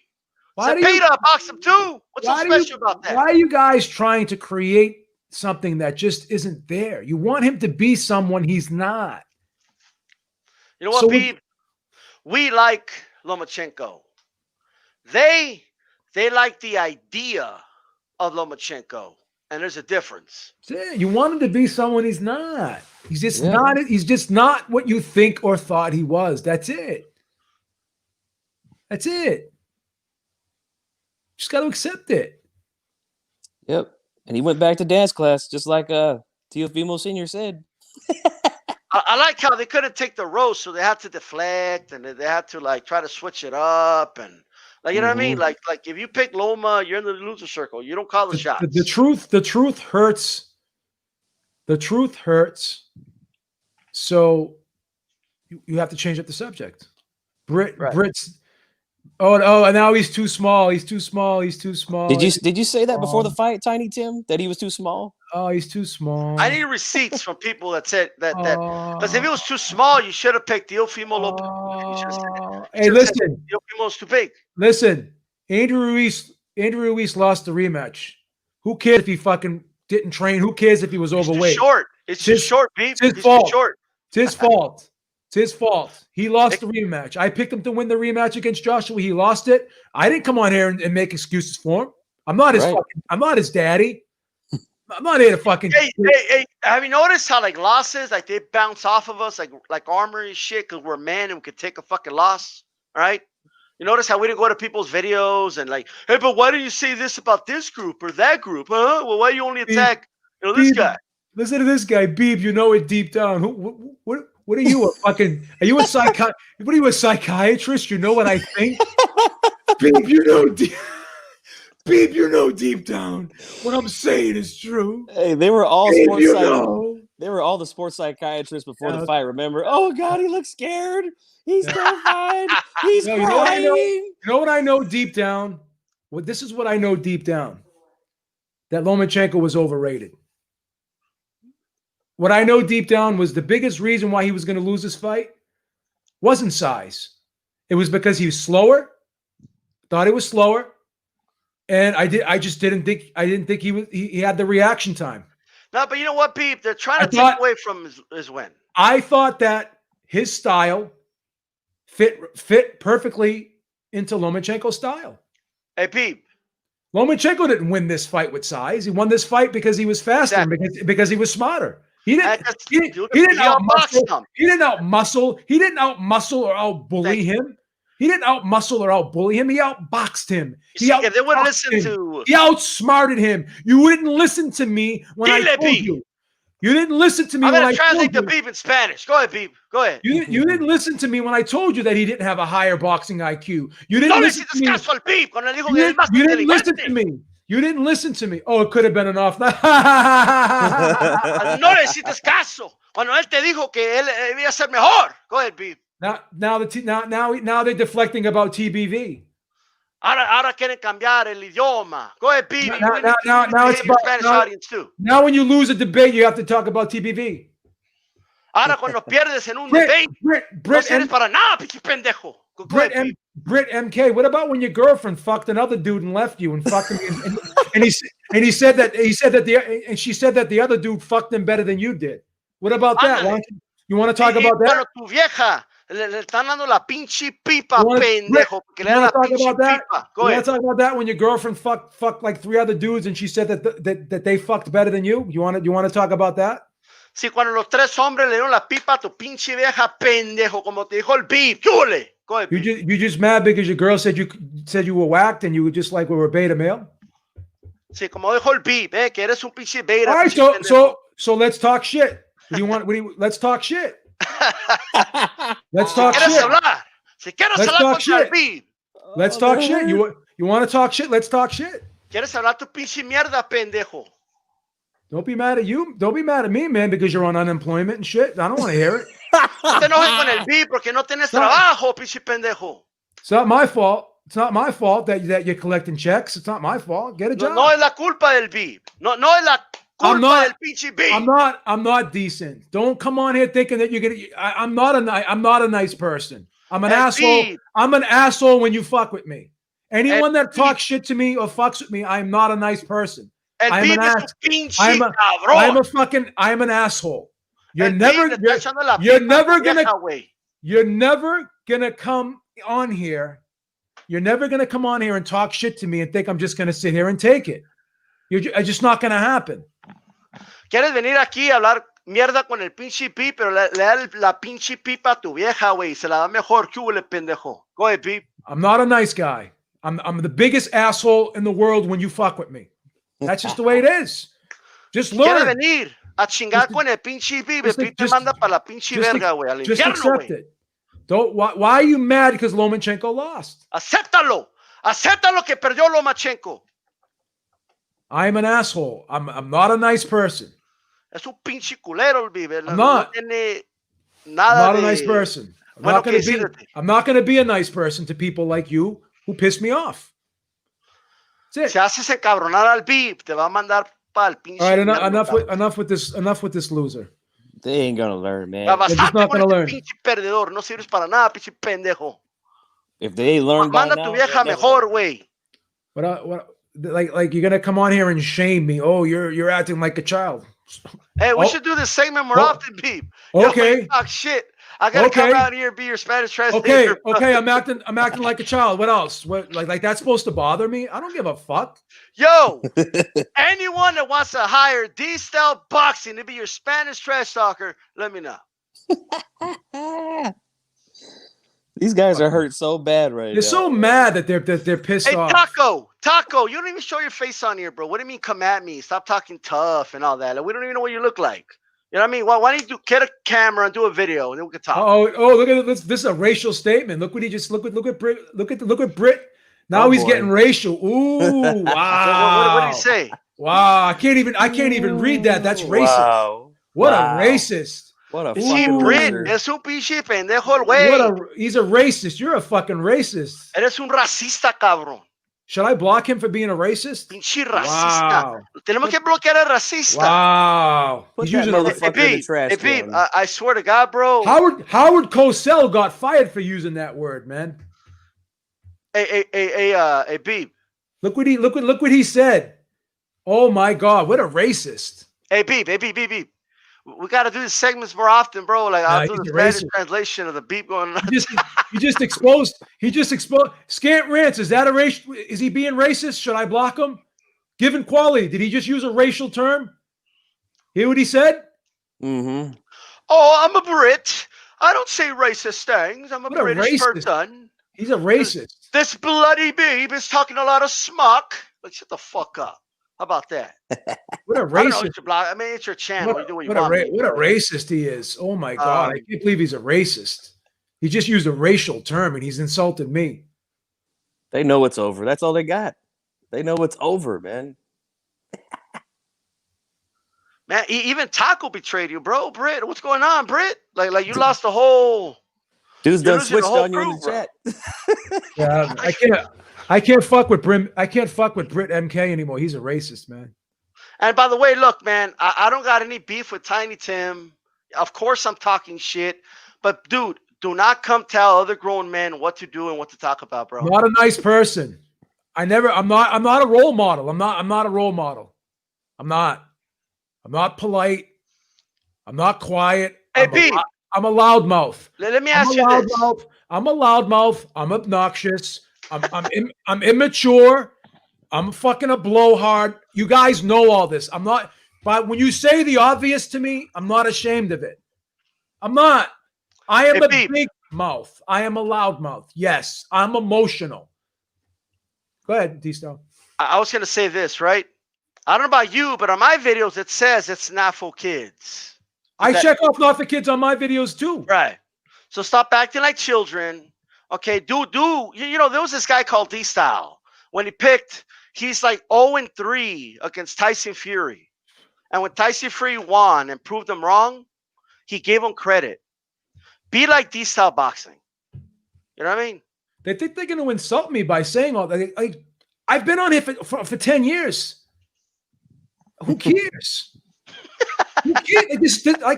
Cepeda boxed him too. What's so special about that? Why are you guys trying to create something that just isn't there. You want him to be someone he's not. You know what, So Pete? We like Lomachenko. They like the idea of Lomachenko, and there's a difference. you want him to be someone he's not. He's just Yeah. not. He's just not what you think or thought he was. That's it. That's it. Just got to accept it. Yep. And he went back to dance class, just like Teofimo Sr. said. I like how they couldn't take the roast, so they had to deflect, and they had to like try to switch it up, and like you know what I mean. Like if you pick Loma, you're in the loser circle. You don't call the shots. The truth hurts. The truth hurts. So you have to change up the subject. Brit's. Oh, and now he's too small. He's too small. He's too small. Did you say that before the fight, Tiny Tim? That he was too small? Oh, he's too small. I need receipts from people that said that because if he was too small, you should have picked Teofimo Lopez. Hey, listen. Teofimo's too big. Listen, Andrew Ruiz lost the rematch. Who cares if he fucking didn't train? Who cares if he was overweight? Too short. It's too short, Beef. It's his He's fault. too short. It's his fault. It's his fault. He lost the rematch. I picked him to win the rematch against Joshua. He lost it. I didn't come on here and make excuses for him. I'm not his I'm not his daddy. I'm not here to fucking. Hey, have you noticed how like losses, like they bounce off of us like armory shit because we're men and we could take a fucking loss, right? You notice how we didn't go to people's videos and like, hey, but why do you say this about this group or that group? Huh? Well, why you only attack this guy? Listen to this guy, Beeb. You know it deep down. What are you, a fucking? Are you a What are you, a psychiatrist? You know what I think, Beeb. Beeb, you know deep down what I'm saying is true. Hey, they were all Beeb, they were all the sports psychiatrists before the fight. Remember? Oh God, he looks scared. He's terrified. He's crying. You know what I know deep down? This is what I know deep down. That Lomachenko was overrated. What I know deep down was the biggest reason why he was going to lose this fight wasn't size. It was because he was slower. Thought he was slower. And I didn't think he had the reaction time. No, but you know what, Beep? They're trying to take away from his win. I thought that his style fit perfectly into Lomachenko's style. Hey, Beep. Lomachenko didn't win this fight with size. He won this fight because he was faster, because he was smarter. He didn't outmuscle. He didn't outmuscle or outbully him. He didn't outmuscle or outbully him. He outboxed him. If they wouldn't listen to, he outsmarted him. You wouldn't listen to me when I told you. You didn't listen to me when I told you. I'm going to translate the Beep in Spanish. Go ahead, Beep. Go ahead. You didn't listen to me when I told you that he didn't have a higher boxing IQ. You didn't listen to me. You didn't listen to me. You didn't listen to me. Oh, it could have been enough. No le hiciste caso cuando él te dijo que él debía ser mejor. Go ahead, Beep. Now they're deflecting about TBV. Ahora quieren cambiar el idioma. Go ahead, Beep. Now it's about Spanish audience too. Now when you lose a debate, you have to talk about TBV. Ahora cuando pierdes en un debate, no sirves para nada, pinche pendejo. Brit MK, what about when your girlfriend fucked another dude and left you and fucked him and she said that the other dude fucked him better than you did? What about that? You want to talk about that? Tu vieja le están dando la pinche pipa, pendejo. You want to talk about that when your girlfriend fucked like 3 other dudes and she said that they fucked better than you? You want to talk about that? Sí, cuando los 3 hombres le dieron la pipa a tu pinche vieja, pendejo, como te dijo el Beep. ¡Chúle! Go ahead, you just mad because your girl said you were whacked and you were just like we were beta male? Sí, como dijo el Beep, que eres un pinche beta. All right, so let's talk shit. Let's talk shit. Let's talk shit. Si quieres hablar contra el Beep. Let's talk shit. You want to talk shit? Let's talk shit. ¿Quieres hablar tu pinche mierda, pendejo? Don't be mad at you. Don't be mad at me, man, because you're on unemployment and shit. I don't want to hear it. No te enojes con el Beep porque no tienes trabajo, pinche pendejo. It's not my fault. It's not my fault that you're collecting checks. It's not my fault. Get a job. No es la culpa del Beep. No es la culpa del pinche Beep. I'm not decent. Don't come on here thinking that you're gonna. I'm not a nice person. I'm an asshole. Beep. I'm an asshole when you fuck with me. Anyone that talks shit to me or fucks with me, I'm not a nice person. El I'm Beeb an es ass. un pinche cabrón. I'm an asshole. You're El never, Beeb le está echando la you're pipa a tu never gonna, vieja, güey. you're never gonna come on here. You're never gonna come on here and talk shit to me and think I'm just gonna sit here and take it. It's just not gonna happen. Quieres venir aquí a hablar mierda con el pinche Beeb, pero le da la pinche pipa a tu vieja, güey. Se la da mejor. ¿Qué huele, pendejo? Go ahead, Beeb. I'm not a nice guy. I'm the biggest asshole in the world when you fuck with me. That's just the way it is. Just Quieres learn. venir a chingar con el pinche Beeb. El Beeb te just- manda para la pinche just verga, güey. Al Just infierno, accept güey. it. Don't. Why are you mad because Lomachenko lost? Acéptalo. Acéptalo que perdió Lomachenko. I'm an asshole. I'm not a nice person. Es un pinche culero el Beeb. I'm not. No tiene I'm nada not de... a nice person. Bueno, que decirte. I'm not going to be a nice person to people like you who piss me off. That's Si it. haces encabronar al Beeb, te va a mandar para el pinche... All right, infierno, cabrón. enough with this loser. They ain't gonna learn, man. They're just Bastante not con gonna este learn. pinche perdedor. No sirves para nada, pinche pendejo. If they ain't learned by Manda now, tu vieja they'll never mejor, learn. güey. What like you're gonna come on here and shame me? Oh, you're acting like a child. Hey, we Oh. should do this segment more Oh. often, Beeb. Yo, Okay. talk shit. I gotta come Okay. out here and be your Spanish translator. Okay, I'm acting like a child. What else? What like that's supposed to bother me? I don't give a fuck. Yo, anyone that wants to hire D-Style Boxing to be your Spanish trash talker, let me know. These guys are hurt so bad right They're now. so mad that they're pissed Hey, off. Taco, you don't even show your face on here, bro. What do you mean come at me? Stop talking tough and all that. Like, we don't even know what you look like. You know what I mean? Why don't you get a camera and do a video and then we can talk? Oh, look at this. This is a racial statement. Look what he just look at Brit. Now Oh, he's boy. getting racial. Ooh, wow. What did he say? Wow, I can't even read that. That's racist. Wow. What Wow. a racist. What a Pinche fucking Brit, loser. es un pinche pendejo el güey. He's a racist. You're a fucking racist. Eres un racista, cabrón. Should I block him for being a racist? Pinche racista. Wow. Tenemos que bloquear al racista. Wow. Put He's that using a motherfucker in the trash can. I swear to God, bro. Howard Cosell got fired for using that word, man. Hey, Beeb. Look what he said. Oh my God, what a racist. Hey, Beeb. We got to do these segments more often, bro. Like, I'll do he's the a Spanish racist. translation of the Beeb going on. He just exposed Scant Rants. Is that a race? Is he being racist? Should I block him? Given quality, did he just use a racial term? Hear what he said? Mm-hmm. Oh, I'm a Brit. I don't say racist things. I'm a What a British racist. person. He's a racist. This bloody Beeb is talking a lot of smuck. Like, shut the fuck up. How about that? What a I don't know. racist. It's your blog. I mean, it's your channel. What, you do what you what a want. ra- me, what a bro. racist he is. Oh my God. I can't believe he's a racist. He just used a racial term and he's insulted me. They know it's over. That's all they got. They know it's over, man. Man, even Taco betrayed you, bro. Brit, what's going on, Brit? Like you lost the whole. Dude's You're done losing the switched whole on you in the crew, bro. chat. Yeah, I can't fuck with Brit MK anymore. He's a racist, man. And by the way, look, man, I don't got any beef with Tiny Tim. Of course, I'm talking shit, but dude, do not come tell other grown men what to do and what to talk about, bro. Not a nice person. I'm not a role model. I'm not a role model. I'm not polite. I'm not quiet. Hey, Pete. I'm a loudmouth. Let me ask you this. I'm a loudmouth. I'm obnoxious. I'm immature. I'm fucking a blowhard. You guys know all this. I'm not. But when you say the obvious to me, I'm not ashamed of it. I'm not. I am a big mouth. I am a loudmouth. Yes, I'm emotional. Go ahead, D-Stone. I was going to say this, right? I don't know about you, but on my videos, it says it's not for kids. I check off not for kids on my videos too. Right. So stop acting like children. Okay, you know, there was this guy called D-Style. When he picked, he's like 0-3 against Tyson Fury. And when Tyson Fury won and proved him wrong, he gave him credit. Be like D-Style boxing. You know what I mean? They think they're going to insult me by saying all that. I've been on here for 10 years. Who cares? Who cares? I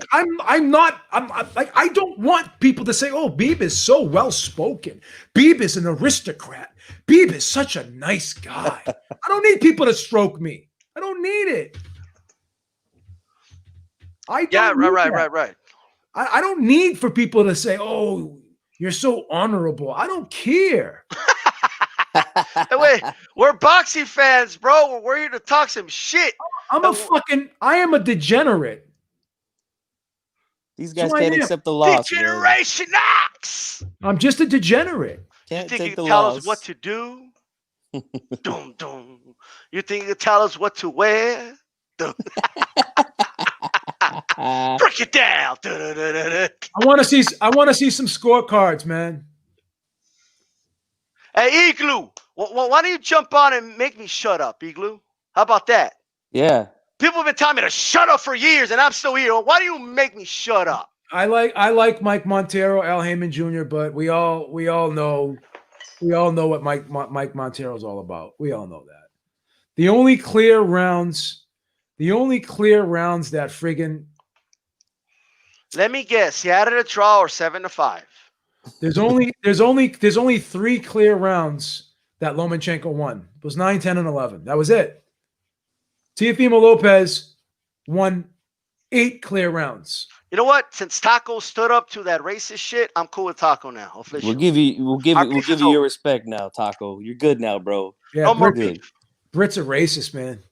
don't want people to say, oh, Beeb is so well-spoken. Beeb is an aristocrat. Beeb is such a nice guy. I don't need people to stroke me. I don't need it. I don't. Yeah, need that. right. I don't need for people to say, "Oh, you're so honorable." I don't care. Hey, wait, we're boxing fans, bro. We're here to talk some shit. I am a degenerate. These That's guys who I can't am. accept the loss, man. Degeneration X. I'm just a degenerate. You Can't think you take can the tell loss. us what to do? Dum dum. You think you can tell us what to wear? Dum. Break it down. Da-da-da-da-da. I want to see some scorecards, man. Hey, Igloo, why don't you jump on and make me shut up, Igloo? How about that? Yeah. People have been telling me to shut up for years, and I'm still here. Why do you make me shut up? I like Mike Montero, Al Heyman Jr., but we all know what Mike Montero is all about. We all know that. The only clear rounds that friggin' Let me guess. You added a draw or 7-5. there's only 3 clear rounds that Lomachenko won. It was 9, 10, and 11. That was it. Teofimo Lopez won 8 clear rounds. You know what? Since Taco stood up to that racist shit, I'm cool with Taco now. Officially. We'll give you over. your respect now, Taco. You're good now, bro. Yeah, No more good. beef. Brit's a racist, man.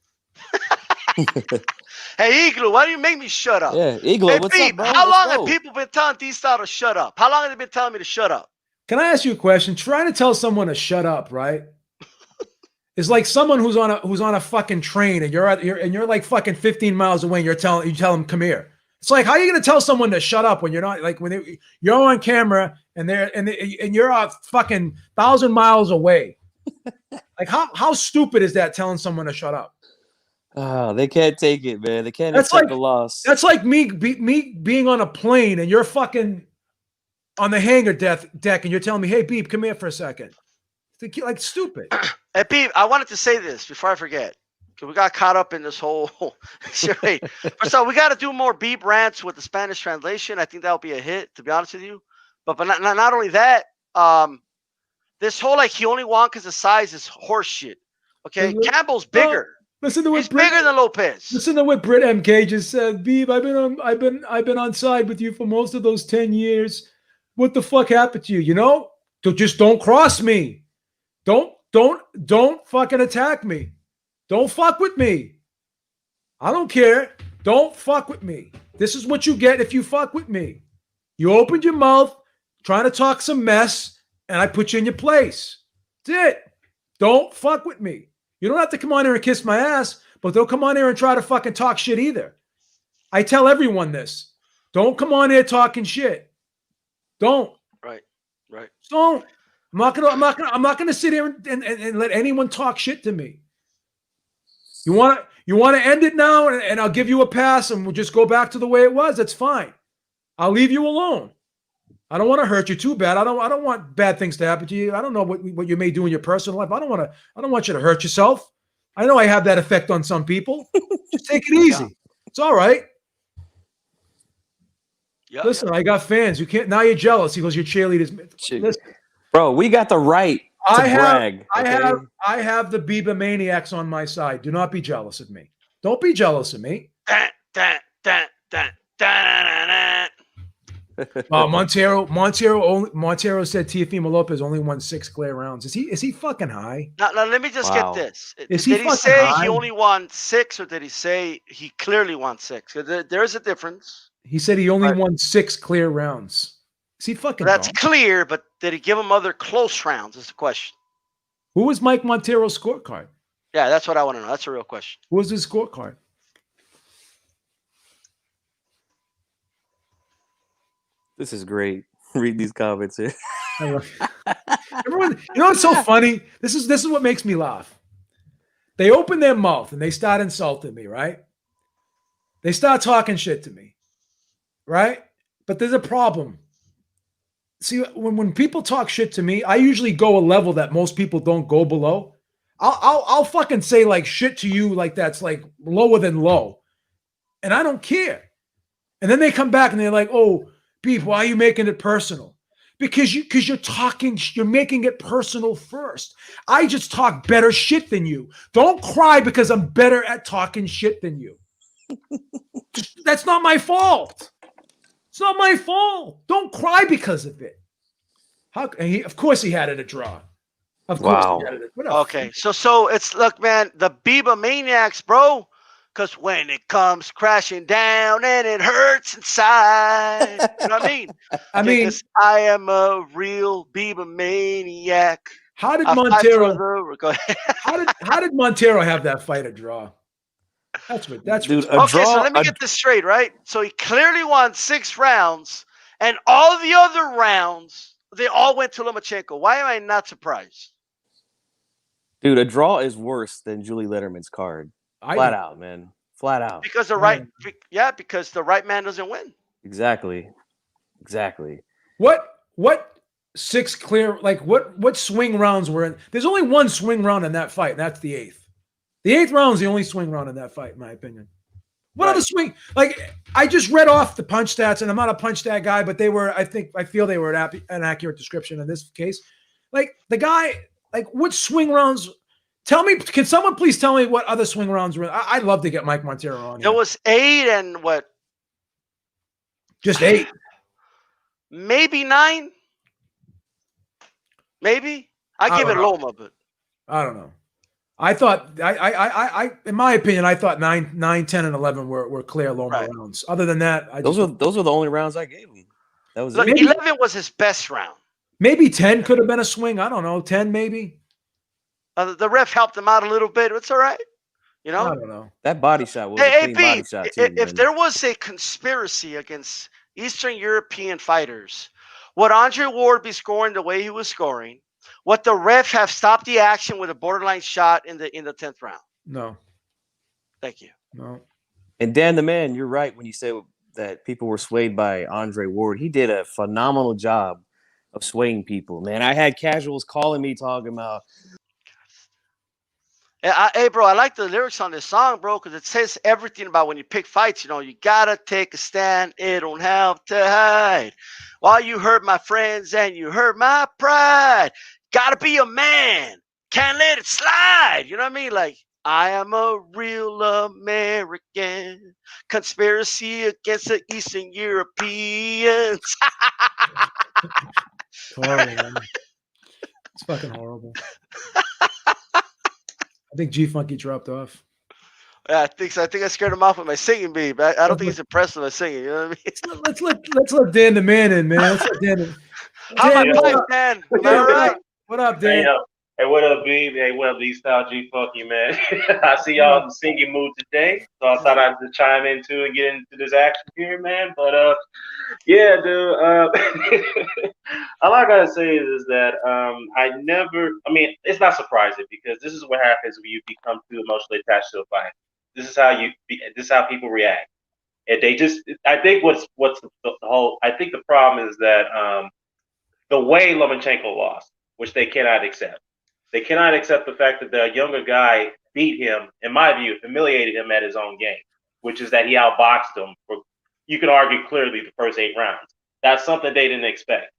Hey, Igloo, why do you make me shut up? Yeah, Eagle, Hey, what's Beep, up, bro? how Let's long go. have people been telling D-Style to shut up? How long have they been telling me to shut up? Can I ask you a question? Trying to tell someone to shut up, right? It's like someone who's on a fucking train and you're like fucking 15 miles away and you tell them come here. It's like, how are you going to tell someone to shut up when you're not, like, when you're on camera and you're a fucking 1,000 miles away? Like, how stupid is that, telling someone to shut up? Oh, they can't take it, man. They can't That's accept like the loss. That's like me being on a plane and you're fucking on the hangar deck and you're telling me, "Hey, Beep, come here for a second." It's like stupid. Hey, Beep, I wanted to say this before I forget. We got caught up in this whole charade. First of all, we got to do more Beep rants with the Spanish translation. I think that'll be a hit, to be honest with you. But not only that, this whole like he only won because of size is horse shit. Okay, Campbell's bigger. Listen to He's bigger than Lopez. Listen to what Britt MK just said. Beep, I've been on side with you for most of those 10 years. What the fuck happened to you? You know? Just don't cross me. Don't fucking attack me. Don't fuck with me. I don't care. Don't fuck with me. This is what you get if you fuck with me. You opened your mouth trying to talk some mess, and I put you in your place. That's it. Don't fuck with me. You don't have to come on here and kiss my ass, but don't come on here and try to fucking talk shit either. I tell everyone this. Don't come on here talking shit. Don't. Right. Don't. I'm not gonna sit here and let anyone talk shit to me. You want to end it now, and I'll give you a pass, and we'll just go back to the way it was. That's fine. I'll leave you alone. I don't want to hurt you too bad. I don't want bad things to happen to you. I don't know what you may do in your personal life. I don't want you to hurt yourself. I know I have that effect on some people. Just take it easy. Yeah. It's all right. Yeah, listen, I got fans. You can't. Now you're jealous because your cheerleaders. Listen, bro, we got the right to brag. I have the Bieber maniacs on my side. Do not be jealous of me. Don't be jealous of me. Montero said Teofimo Lopez only won 6 clear rounds. Is he fucking high? Now let me just get this. Did he say high? He only won 6, or did he say he clearly won 6? There's a difference. He said he only won 6 clear rounds. Is he fucking? That's clear, but did he give him other close rounds? Is the question. Who was Mike Montero's scorecard? Yeah, that's what I want to know. That's a real question. Who was his scorecard? This is great. Read these comments here. Everyone, you know what's so funny? This is what makes me laugh. They open their mouth and they start insulting me, right? They start talking shit to me, right? But there's a problem. See, when people talk shit to me, I usually go a level that most people don't go below. I'll fucking say like shit to you like that's like lower than low, and I don't care. And then they come back and they're like, "Oh, Beef, why are you making it personal?" Because you're making it personal first. I just talk better shit than you. Don't cry because I'm better at talking shit than you. That's not my fault. It's not my fault. Don't cry because of it. Of course he had it a draw. Of course he had it. Okay, so it's look, man, the Biba Maniacs, bro. Because when it comes crashing down and it hurts inside, you know what I mean? I mean, 'cause I am a real Biba Maniac. How did I fight Montero? for the- Go ahead. How did Montero have that fight a draw? That's Dude, ridiculous. Okay, so let me get this straight, right? So he clearly won 6 rounds, and all the other rounds they all went to Lomachenko. Why am I not surprised? Dude, a draw is worse than Julie Letterman's card. Flat out, man. Flat out. Because because the right man doesn't win. Exactly. What 6 clear, like what swing rounds were in? There's only one swing round in that fight, and that's the 8th. The 8th round is the only swing round in that fight, in my opinion. What other swing? Like, I just read off the punch stats, and I'm not a punch stat guy, but I feel they were an accurate description in this case. Like, the guy, like, what swing rounds? Tell me, can someone please tell me what other swing rounds were? I'd love to get Mike Montero on here. There was 8 and what? Just 8. Maybe 9. Maybe I give it Loma, but I don't know. I thought I in my opinion, I thought 9, 10, and 11 were clear Loma rounds. Other than that, those were the only rounds I gave him. That was look, 11 was his best round. Maybe 10 could have been a swing. I don't know. 10 maybe. The ref helped him out a little bit. It's all right. You know? I don't know. That body shot was a clean body shot too. If there was a conspiracy against Eastern European fighters, would Andre Ward be scoring the way he was scoring? Would the ref have stopped the action with a borderline shot in the 10th round? No. Thank you. No. And Dan the Man, you're right when you say that people were swayed by Andre Ward. He did a phenomenal job of swaying people, man. I had casuals calling me talking about, hey, bro, I like the lyrics on this song, bro, because it says everything about when you pick fights. You know, you gotta take a stand. It don't have to hide. While you hurt my friends and you hurt my pride, gotta be a man. Can't let it slide. You know what I mean? Like, I am a real American. Conspiracy against the Eastern Europeans. Horrible, man. It's fucking horrible. I think G Funky dropped off. Yeah, I think so. I think I scared him off with my singing bee, but I don't think he's impressed with my singing. You know what I mean? Let's let Dan the Man in, man. Let's let Dan in. How about life, Dan? Am I right? What up, Dan? Hey, what up, B? Hey, what up, D-Style G Funky, man? I see y'all in the singing mood today, so I thought I'd just chime in too and get into this action here, man. But yeah, dude. All I gotta say is that I mean, it's not surprising because this is what happens when you become too emotionally attached to a fight. This is how people react, and they just. I think I think the problem is that the way Lomachenko lost, which they cannot accept. They cannot accept the fact that the younger guy beat him, in my view, humiliated him at his own game, which is that he outboxed him for, you can argue clearly, the first 8 rounds. That's something they didn't expect.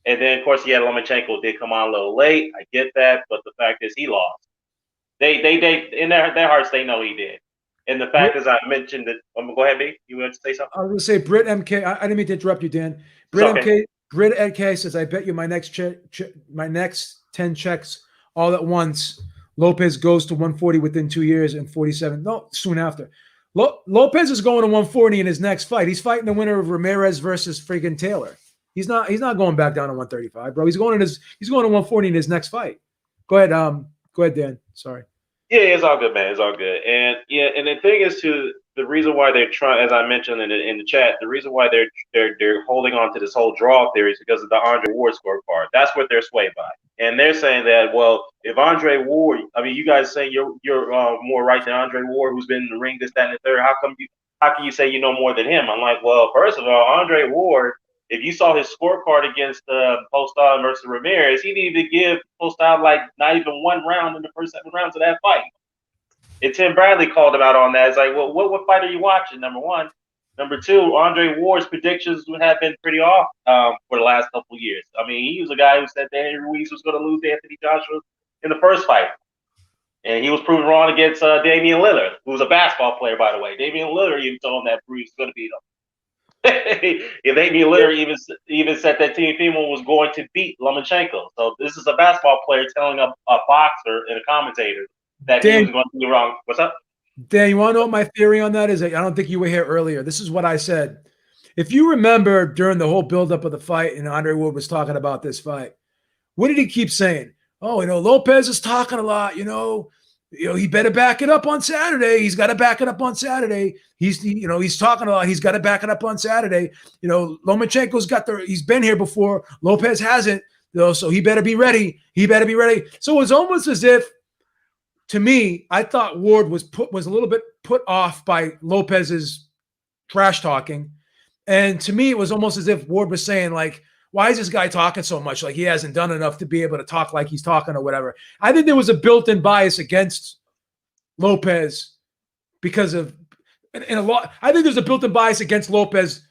And then, of course, Lomachenko did come on a little late. I get that, but the fact is he lost. They in their hearts, they know he did. And the fact is, I mentioned that. Go ahead, B. You want to say something? I was going to say, Britt MK. I didn't mean to interrupt you, Dan. Britt MK says, "I bet you my next 10 checks all at once. Lopez goes to 140 within 2 years and 47. No, soon after. Lopez is going to 140 in his next fight. He's fighting the winner of Ramirez versus friggin' Taylor. He's not going back down to 135, bro. He's going to 140 in his next fight. Go ahead, Dan. Sorry. Yeah, it's all good, man. It's all good. And yeah, and the thing is, the reason why they're trying, as I mentioned in the chat, the reason why they're holding on to this whole draw theory is because of the Andre Ward scorecard. That's what they're swayed by, and they're saying that, well, if Andre Ward, I mean, you guys saying you're more right than Andre Ward, who's been in the ring, this, that, and the third. How can you say you know more than him? I'm like, well, first of all, Andre Ward, if you saw his scorecard against Postal versus Ramirez, he didn't even give Postal like not even 1 round in the first 7 rounds of that fight. And Tim Bradley called him out on that. It's like, well, what fight are you watching? Number one. Number two, Andre Ward's predictions have been pretty off for the last couple of years. I mean, he was a guy who said that Henry Ruiz was going to lose to Anthony Joshua in the first fight. And he was proven wrong against Damian Lillard, who was a basketball player, by the way. Damian Lillard even told him that Ruiz was going to beat him. Damian Lillard even said that Teofimo was going to beat Lomachenko. So this is a basketball player telling a boxer and a commentator that he was going to be wrong. What's up? Dan, you want to know what my theory on that is? I don't think you were here earlier. This is what I said. If you remember during the whole buildup of the fight, and Andre Ward was talking about this fight, what did he keep saying? Oh, Lopez is talking a lot. He better back it up on Saturday. He's got to back it up on Saturday. He's talking a lot. He's got to back it up on Saturday. Lomachenko's he's been here before. Lopez hasn't, so he better be ready. So it was almost as if, to me, I thought Ward was a little bit put off by Lopez's trash talking. And to me, it was almost as if Ward was saying, like, why is this guy talking so much? Like he hasn't done enough to be able to talk like he's talking or whatever. I think there was a built-in bias against Lopez because of I think there's a built-in bias against Lopez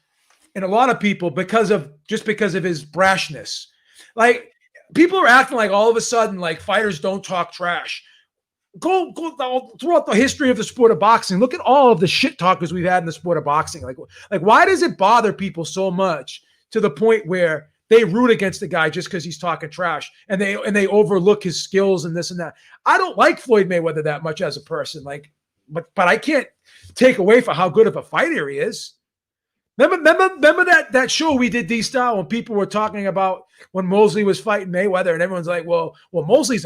in a lot of people because of his brashness. Like people are acting like all of a sudden like fighters don't talk trash. Go throughout the history of the sport of boxing. Look at all of the shit talkers we've had in the sport of boxing. Like why does it bother people so much to the point where they root against the guy just because he's talking trash and they overlook his skills and this and that? I don't like Floyd Mayweather that much as a person. But I can't take away from how good of a fighter he is. Remember that show we did D-Style when people were talking about when Mosley was fighting Mayweather and everyone's like, well, Mosley's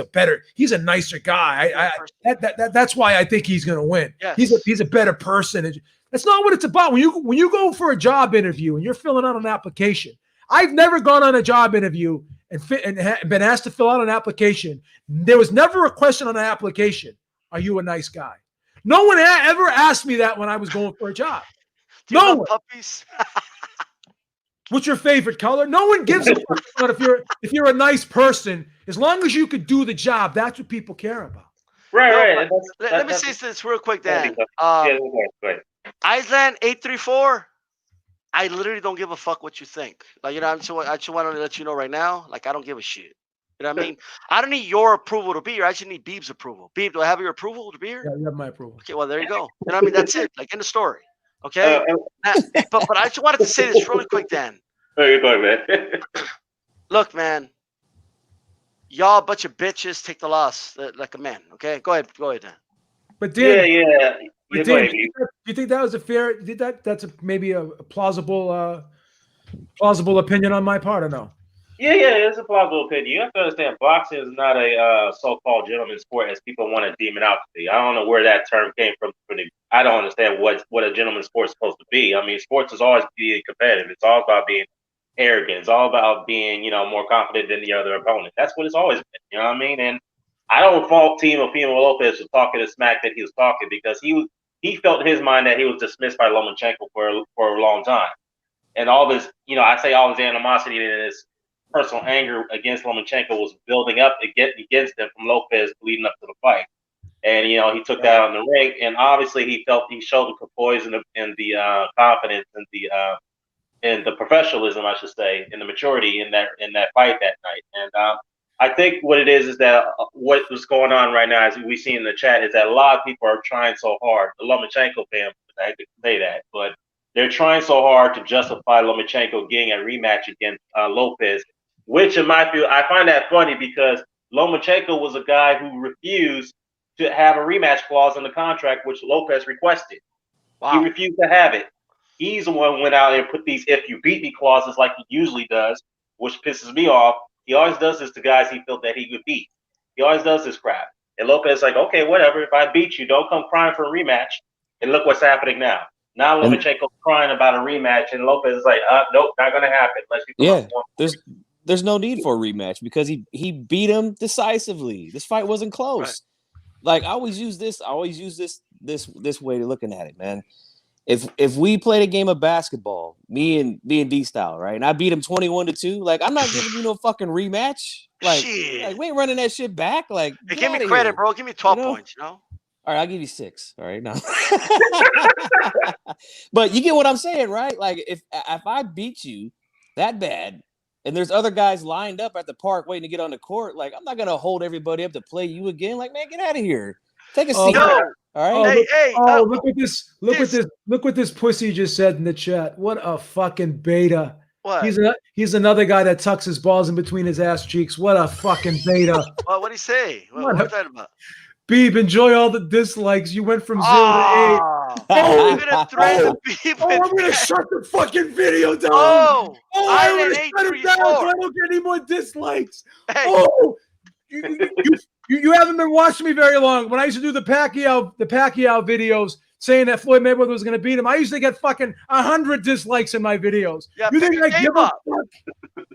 he's a nicer guy. That's why I think he's going to win. Yes. He's a better person. That's not what it's about. When you go for a job interview and you're filling out an application, I've never gone on a job interview and been asked to fill out an application. There was never a question on the application, are you a nice guy? No one ever asked me that when I was going for a job. No one. Puppies? What's your favorite color? No one gives a fuck about if you're a nice person. As long as you could do the job, that's what people care about. Right. Let me say this real quick, Dan. Go ahead. Island 834. I literally don't give a fuck what you think. I just want to let you know right now. I don't give a shit. You know what I mean? I don't need your approval to be here. I just need Beeb's approval. Beeb, do I have your approval to be here? Yeah, you have my approval. Okay, well, there you go. You know what I mean? That's it. End of story. Okay? But I just wanted to say this really quick, Dan. Oh, you're going, man. Look, man. Y'all a bunch of bitches. Take the loss like a man. Okay? Go ahead, Dan. But Dan, yeah. Do you think that was a fair? That's maybe a plausible opinion on my part, or no? Yeah, it's a plausible opinion. You have to understand, boxing is not a so-called gentleman's sport as people want to deem it out to be. I don't know where that term came from. I don't understand what a gentleman's sport is supposed to be. I mean, sports is always being competitive. It's all about being arrogant. It's all about being, more confident than the other opponent. That's what it's always been. You know what I mean? And I don't fault Teofimo Lopez for talking the smack that he was talking because he felt in his mind that he was dismissed by Lomachenko for a long time. And all this, I say all this animosity and this personal anger against Lomachenko was building up against him from Lopez leading up to the fight. And, he took that on the ring. And obviously he showed the poise and the confidence and the professionalism, I should say, and the maturity in that fight that night. And I think what it is that what was going on right now, as we see in the chat, is that a lot of people are trying so hard. The Lomachenko family, I hate to say that, but they're trying so hard to justify Lomachenko getting a rematch against Lopez, which in my view, I find that funny because Lomachenko was a guy who refused to have a rematch clause in the contract, which Lopez requested. Wow. He refused to have it. He's the one who went out and put these "if you beat me" clauses like he usually does, which pisses me off. He always does this to guys he felt that he could beat. He always does this crap. And Lopez is like, okay, whatever. If I beat you, don't come crying for a rematch. And look what's happening now. Now Lomachenko's crying about a rematch, and Lopez is like, nope, not going to happen. There's no need for a rematch because he beat him decisively. This fight wasn't close. Right. I always use this way of looking at it, man. If we played a game of basketball, me and D-Style, right, and I beat him 21-2, I'm not giving you no fucking rematch. We ain't running that shit back. Hey, give me credit, bro. Give me 12 points, All All right, I'll give you 6. All right, no. But you get what I'm saying, right? Like if I beat you that bad, and there's other guys lined up at the park waiting to get on the court, like I'm not gonna hold everybody up to play you again. Like, man, get out of here. Take a seat. Yo, All right. Look at this. Look what this pussy just said in the chat. What a fucking beta. what? He's another guy that tucks his balls in between his ass cheeks. What a fucking beta. What'd he say? What What are a- you talking about? Beeb, enjoy all the dislikes. You went from 0 to 8. Oh, you're gonna threaten people. Oh, I'm gonna shut the fucking video down. Oh, I'm Island gonna shut it down so 834. I don't get any more dislikes. Hey, Oh, you haven't been watching me very long. When I used to do the Pacquiao videos saying that Floyd Mayweather was going to beat him, I used to get fucking 100 dislikes in my videos. yeah, You pick think your I game give a up. fuck?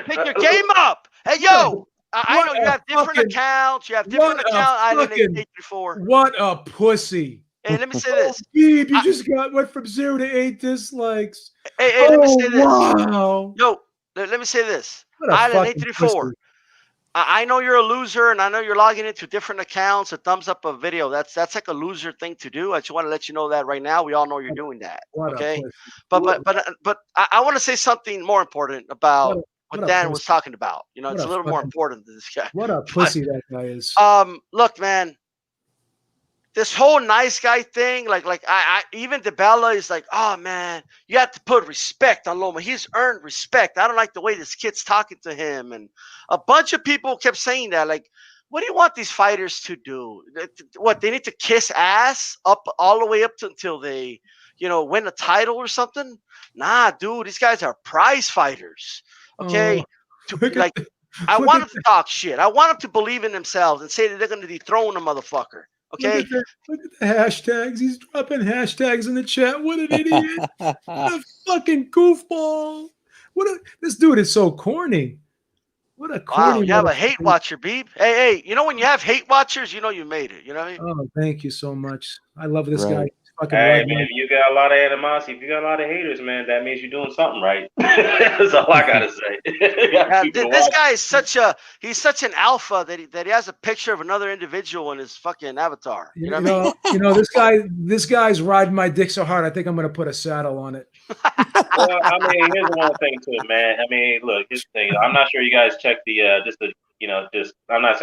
Pick your game up. Hey, yo, I What know you a have different fucking- accounts. You have different what a account. Island fucking- 834. What a pussy. Hey, let me say this. Beeb, you just went from 0 to 8 dislikes. Hey, let me say this. Wow. Yo, let me say this. What a Island fucking 834. pussy. I know you're a loser, and I know you're logging into different accounts. A thumbs up a video. That's like a loser thing to do. I just want to let you know that right now. We all know you're doing that. What a Okay, pussy. but I want to say something more important about What what a Dan pussy. was talking about. You know, What it's a a little more fucking- important than this guy. What a pussy that guy is. Look, man, this whole nice guy thing, like I even DeBella is like, oh man, you have to put respect on Loma. He's earned respect. I don't like the way this kid's talking to him, and a bunch of people kept saying that. Like, what do you want these fighters to do? What, they need to kiss ass up all the way up to until they, win a title or something? Nah, dude, these guys are prize fighters. Okay, Look at I look want at them to talk shit. I want them to believe in themselves and say that they're going to dethrone a motherfucker. Okay. Look at the hashtags. He's dropping hashtags in the chat. What an idiot. What a fucking goofball. This dude is so corny. What a corny. Wow, you have a motherfucker. hate watcher, Beeb. Hey, when you have hate watchers, you made it. You know what I mean? Oh, thank you so much. I love this guy. Right. Fucking Hey right, man, if you got a lot of animosity, if you got a lot of haters, man, that means you're doing something right. That's all I gotta say. Yeah, this guy is he's such an alpha that he has a picture of another individual in his fucking avatar. You know what I mean? This guy's riding my dick so hard. I think I'm gonna put a saddle on it. Well, I mean, here's one thing to it, man. I mean, look, here's the thing. I'm not sure you guys checked I'm not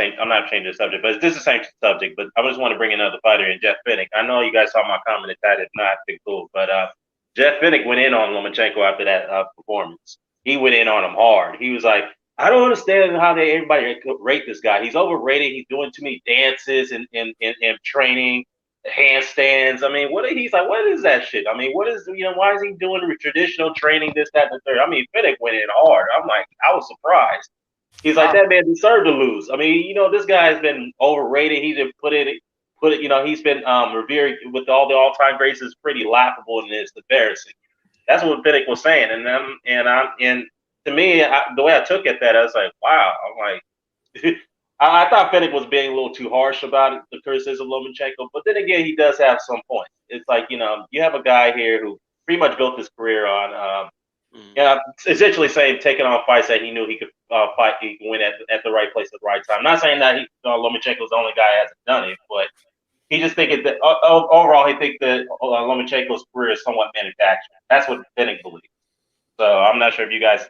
changing the subject, but this is the same subject. But I just want to bring another fighter in, Jeff Finnick. I know you guys saw my comment that is not big cool, but Jeff Finnick went in on Lomachenko after that performance. He went in on him hard. He was like, I don't understand how everybody rate this guy. He's overrated. He's doing too many dances and training, handstands. I mean, he's like, what is that shit? I mean, why is he doing traditional training, this, that, and the third? I mean, Finnick went in hard. I'm like, I was surprised. He's like, that man deserved to lose. I mean, this guy has been overrated. He's been he's been revered with all the all-time greats. Is pretty laughable and it's embarrassing. That's what Finnick was saying. And to me, the way I took it, I was like, wow. I'm like, I thought Finnick was being a little too harsh about it, the criticism of Lomachenko. But then again, he does have some points. It's like, you have a guy here who pretty much built his career on essentially saying taking on fights that he knew he could fight, he could win at the right place at the right time. Not saying that Lomachenko's the only guy who hasn't done it, but he just thinking that overall he thinks that Lomachenko's career is somewhat manufactured. That's what Finnick believes. So I'm not sure if you guys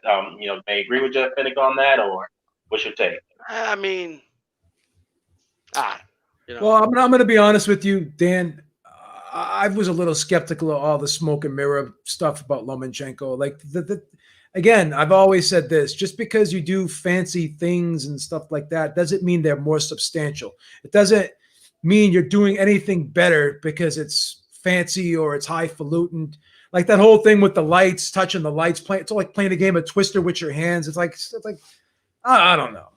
may agree with Jeff Finnick on that, or what's your take? I mean, Well, I'm going to be honest with you, Dan. I was a little skeptical of all the smoke and mirror stuff about Lomachenko. Like again, I've always said this: just because you do fancy things and stuff like that doesn't mean they're more substantial. It doesn't mean you're doing anything better because it's fancy or it's highfalutin. Like that whole thing with the lights, touching the lights, it's all like playing a game of Twister with your hands. It's like I don't know.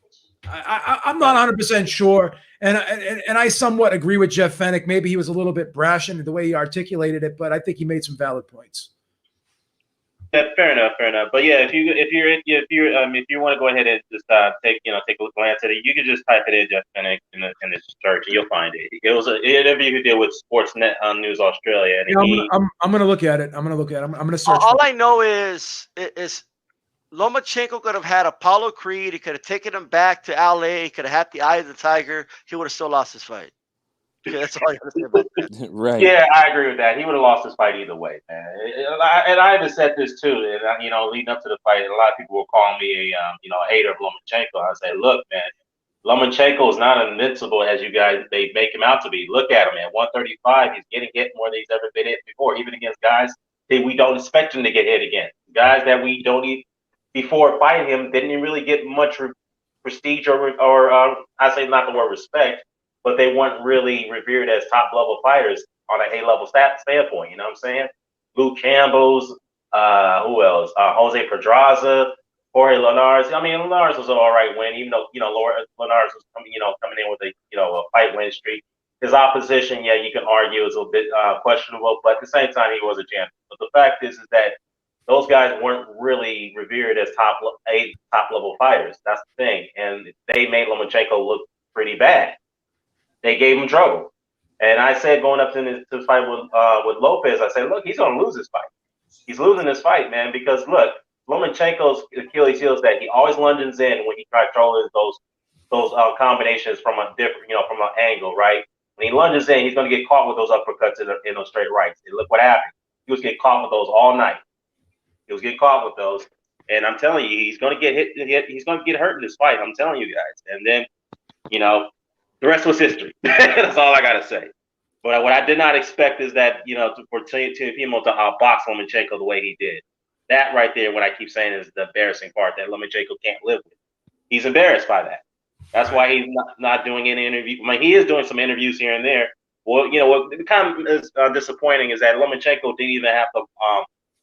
I'm not 100% sure, and I somewhat agree with Jeff Fennick. Maybe he was a little bit brash in the way he articulated it, but I think he made some valid points. Yeah, fair enough. But yeah, if you want to go ahead and just take a glance at it, you can just type it in Jeff Fennick in the search, and you'll find it. It was an interview he did with Sportsnet News Australia, and I'm gonna look at it. I'm gonna search. All I know is Lomachenko could have had Apollo Creed. He could have taken him back to LA. He could have had the Eye of the Tiger. He would have still lost his fight. Okay, that's all I got to say about that. Right. Yeah, I agree with that. He would have lost this fight either way, man. And I even said this too. And leading up to the fight, a lot of people were calling me a hater of Lomachenko. I say, look, man, Lomachenko is not invincible as you guys they make him out to be. Look at him at 135. He's getting hit more than he's ever been hit before, even against guys that we don't expect him to get hit against. Guys that we don't even before fighting him didn't really get much prestige or I say not the word respect, but they weren't really revered as top level fighters on an A-level standpoint. You know what I'm saying? Luke Campbell's, who else? Jose Pedraza, Jorge Linares. I mean, Linares was an all right win, even though Linares was coming in with a fight win streak. His opposition, yeah, you can argue is a bit questionable, but at the same time, he was a champion. But the fact is that those guys weren't really revered as top level fighters. That's the thing, and they made Lomachenko look pretty bad. They gave him trouble. And I said going up to the fight with Lopez, I said, look, he's going to lose this fight. He's losing this fight, man, because look, Lomachenko's Achilles heel is that he always lunges in when he tries controlling those combinations from a different, from an angle, right? When he lunges in, he's going to get caught with those uppercuts in those straight rights. And look what happened. He was getting caught with those all night. He was getting caught with those. And I'm telling you, he's going to get hit. He's going to get hurt in this fight. I'm telling you guys. And then, the rest was history. That's all I got to say. But what I did not expect is that, for Teofimo to outbox Lomachenko the way he did. That right there, what I keep saying is the embarrassing part that Lomachenko can't live with. He's embarrassed by that. That's why he's not doing any interview. I mean, he is doing some interviews here and there. Well, what kind of is disappointing is that Lomachenko didn't even have to,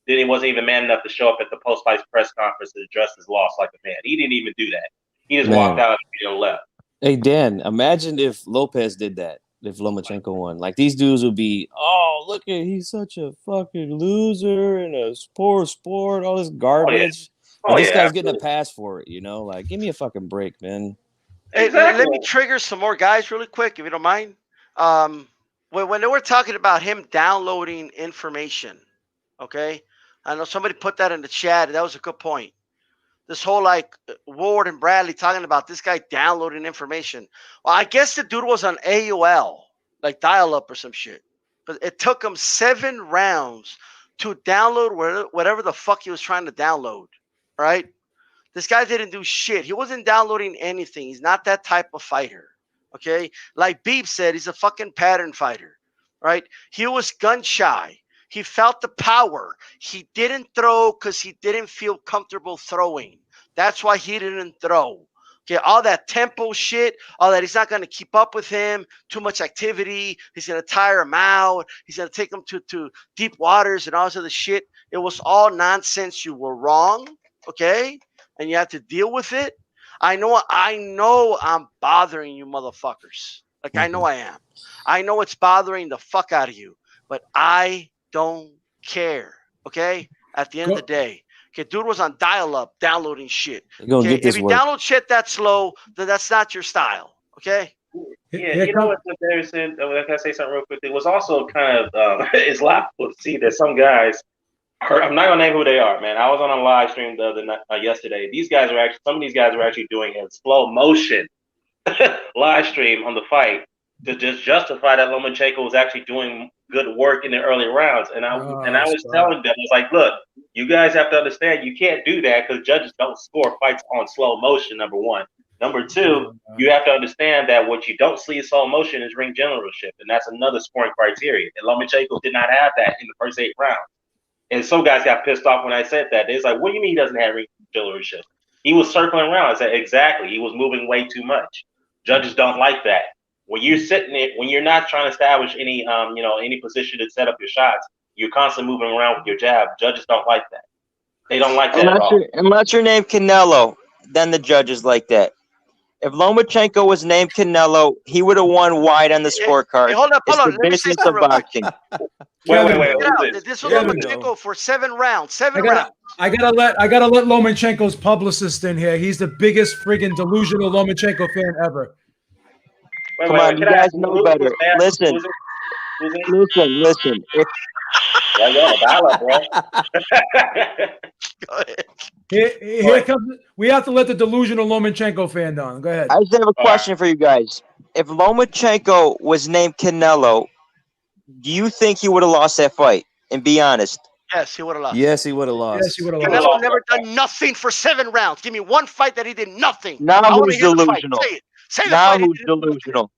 he wasn't even man enough to show up at the post-fight press conference to address his loss like a man. He didn't even do that. He just walked out and left. Hey, Dan, imagine if Lopez did that, if Lomachenko won. Like, these dudes would be, oh, look at, he's such a fucking loser in a sport, all this garbage. This guy's getting a pass for it, Like, give me a fucking break, man. Hey, let me trigger some more guys really quick, if you don't mind. When they were talking about him downloading information, okay? I know somebody put that in the chat, and that was a good point. This whole Ward and Bradley talking about this guy downloading information. Well, I guess the dude was on AOL, like dial-up or some shit. But it took him 7 rounds to download whatever the fuck he was trying to download, right? This guy didn't do shit. He wasn't downloading anything. He's not that type of fighter, okay? Like Beep said, he's a fucking pattern fighter, right? He was gun shy. He felt the power. He didn't throw because he didn't feel comfortable throwing. That's why he didn't throw. Okay, all that tempo shit, all that he's not going to keep up with him, too much activity, he's going to tire him out, he's going to take him to deep waters and all this other shit. It was all nonsense. You were wrong, okay? And you have to deal with it. I know I'm bothering you motherfuckers. Like, I know I am. I know it's bothering the fuck out of you, but I don't care, okay? At the end of the day. Okay, dude was on dial-up downloading shit. Okay? If you download shit that slow, then that's not your style, okay? Yeah, you know what's embarrassing? Can I say something real quick? It was also kind of it's laughable to see that some guys I'm not gonna name who they are, man. I was on a live stream the other night, yesterday. Some of these guys are actually doing a slow motion live stream on the fight to just justify that Lomachenko was actually doing good work in the early rounds. And I was telling them, I was like, look, you guys have to understand you can't do that because judges don't score fights on slow motion, number one. Number two, you have to understand that what you don't see in slow motion is ring generalship, and that's another scoring criteria. And Lomachenko did not have that in the first 8 rounds. And some guys got pissed off when I said that. It's like, what do you mean he doesn't have ring generalship? He was circling around. I said, exactly. He was moving way too much. Judges don't like that. When you're sitting there, when you're not trying to establish any, any position to set up your shots, you're constantly moving around with your jab. Judges don't like that. They don't like that at all. Unless you're named Canelo, then the judges like that. If Lomachenko was named Canelo, he would have won wide on the scorecard. Hey, hold on. It's the business of boxing. Wait. This was Lomachenko for 7 rounds. I gotta let Lomachenko's publicist in here. He's the biggest friggin' delusional Lomachenko fan ever. Come on, you guys know better. Listen. Yeah, dial-up, bro. Go ahead. Here comes. We have to let the delusional Lomachenko fan down. Go ahead. I just have a question for you guys. If Lomachenko was named Canelo, do you think he would have lost that fight? And be honest. Yes, he would have lost. Yes, he would have lost. Yes, he would have Canelo lost. never done nothing for 7 rounds. Give me one fight that he did nothing. Now I wanna who's hear the fight. delusional? Say it. Say the Now fight. he who's did nothing. delusional?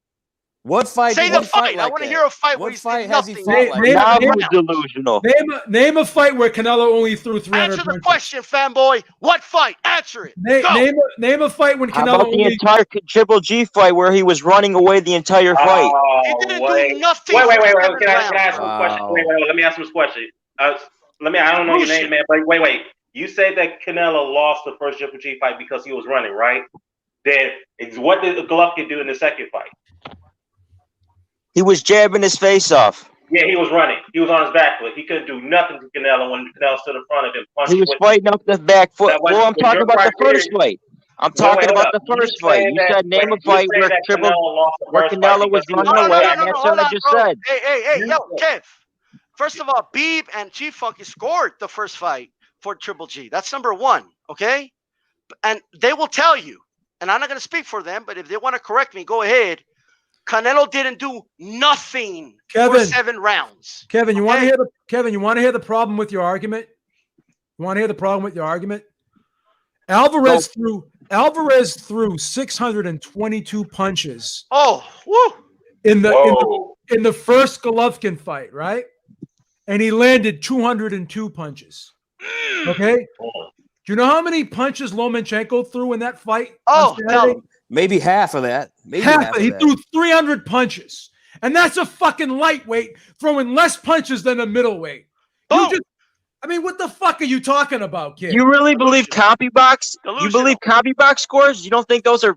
What fight? Say what the fight. I like want to that? hear a fight where What he's fight did has he nothing. fought like Name- that? Now name- who's delusional? Name a fight where Canelo only threw 300 Answer the punches. question, fanboy. What fight? Answer it. Go. Name a fight when How Canelo about the only. entire Triple G fight where he was running away the entire fight? He didn't wait. do nothing. Wait. for 7 Can I rounds, ask bro. you a question? Wow. Wait. Let me ask you a question. I don't know your name, man. But wait. You say that Canelo lost the first Triple G fight because he was running, right? Then what did Golovkin do in the second fight? He was jabbing his face off. Yeah, he was running. He was on his back foot. He couldn't do nothing to Canelo when Canelo stood in front of him. He was fighting up the back foot. That was- Well, I'm talking your about the criteria- first fight. I'm Wait, talking hold about up. the first fight. You said name a you fight say where that Triple Canelo lost the where first Canelo fight was because he running No, away, no, and no, that's hold what I on, just bro. said. Hey, yo, Kev. First of all, Beeb and G-Funk scored the first fight for Triple G. That's number 1, okay? And they will tell you, and I'm not going to speak for them, but if they want to correct me, go ahead. Canelo didn't do nothing for Kevin. 7 rounds. Kevin, you want to Okay? hear You want to hear the problem with your argument? You want to hear the problem with your argument? Alvarez threw 622 punches Oh, woo. in the Whoa. in the first Golovkin fight, right? And he landed 202 punches. Okay? Oh. Do you know how many punches Lomachenko threw in that fight? Oh, on tell Saturday? him. Maybe half of that. Maybe Half. of He that. threw 300 punches. And that's a fucking lightweight throwing less punches than a middleweight. Boom. What the fuck are you talking about, kid? You really believe CompuBox? You Delusional. believe CompuBox scores? You don't think those are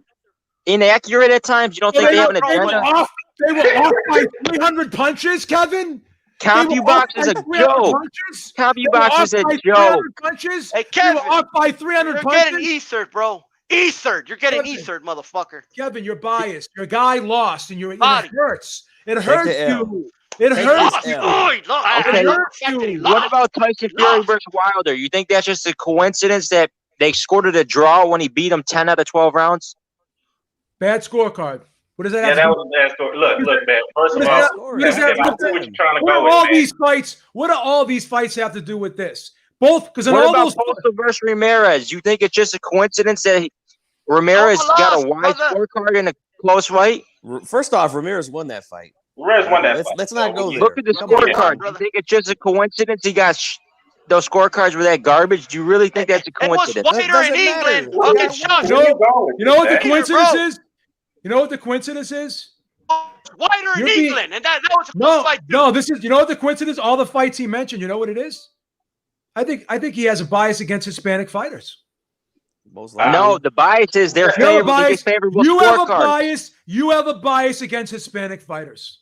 inaccurate at times? You don't think they have an They were agenda? off by 300 punches, Kevin? They were CompuBox off is by a 300 joke. punches? They were CompuBox off is a by joke. 300 punches? Hey, They Kevin, were off by 300 you're punches? getting ethered, bro. Ethered. You're getting Kevin. ethered, motherfucker. Kevin, you're biased. Your guy lost, and it Body. hurts. It Take hurts the L. you. It Take hurts the you. L. I Okay. know the fact that he What lost. about Tyson Fury Lost. versus Wilder? You think that's just a coincidence that they scored it a draw when he beat him 10 out of 12 rounds? Bad scorecard. What does that Yeah, have that to do? was a bad story. Look, man. First What of is all, that- what is that- I see what you're trying to What go do with, all man. these fights? What do all these fights have to do with this? Both, because in What all about those. Postal versus Ramirez? You think it's just a coincidence that Ramirez Postal got a lost, wide brother. scorecard in a close fight? First off, Ramirez won that fight. Ramirez won that fight. Let's not go there. Look at the Come on, scorecard. man. Do you think it's just a coincidence he got those scorecards were that garbage? Do you really think that's a It was coincidence? whiter in doesn't matter. England. Well, Fucking yeah, Josh. You know what the That- coincidence bro. is? You know what the coincidence is? Whiter in You're being- England. And that was a close fight, too. No, this is, you know what the coincidence? All the fights he mentioned, you know what it is? I think he has a bias against Hispanic fighters. Most likely. No, the bias is their You have a bias. favorable You have a scorecard. bias. You have a bias against Hispanic fighters.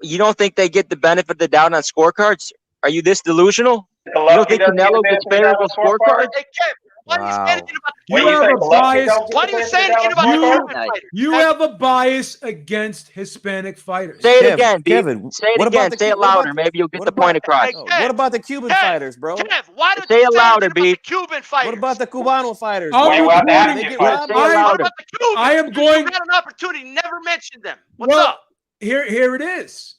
You don't think they get the benefit of the doubt on scorecards? Are you this delusional? You don't think Canelo gets favorable scorecards? Hey, Kev, why do you say Wow. anything about the You Wait, have say a Golovkin bias. don't get Why do you the say benefit anything of about the You- Cuban Nice. fighters? You have a bias against Hispanic fighters. Say it Kev, again, B. Kevin, Say it what about again. the Say it Cu- what about louder. the- Maybe you'll get what the about- point across. Hey, No, Kev, what about the Cuban Kev, fighters, bro? Kev, why don't Say you it say louder, anything B. about the Cuban fighters? What about the Cubano fighters? I'm bro? Wait, what reporting- They get Yeah, robbed. say it I- What louder. about the Cubans? I am going- You had an opportunity, never mentioned them. What's Well, up? Here it is.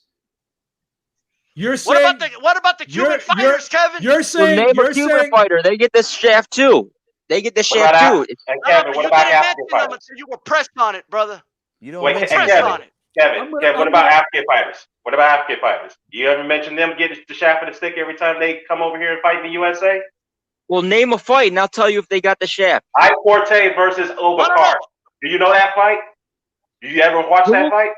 You're What saying about the Cuban you're- fighters, Kevin? you're Well, saying name a you're Cuban saying fighter. They get this shaft too. They get the What shaft about too. Af- Hey, No, Kevin, but what you about didn't African mention them fighters? until you were pressed on it, brother. You don't Wait, mention hey, Pressed Kevin. on it. Kevin, what I'm about gonna- African fighters? What about African fighters? You ever mention them getting the shaft of the stick every time they come over here and fight in the USA? Well, name a fight, and I'll tell you if they got the shaft. Ike Forte versus Overcard. Do you know that fight? Do you ever watch that fight?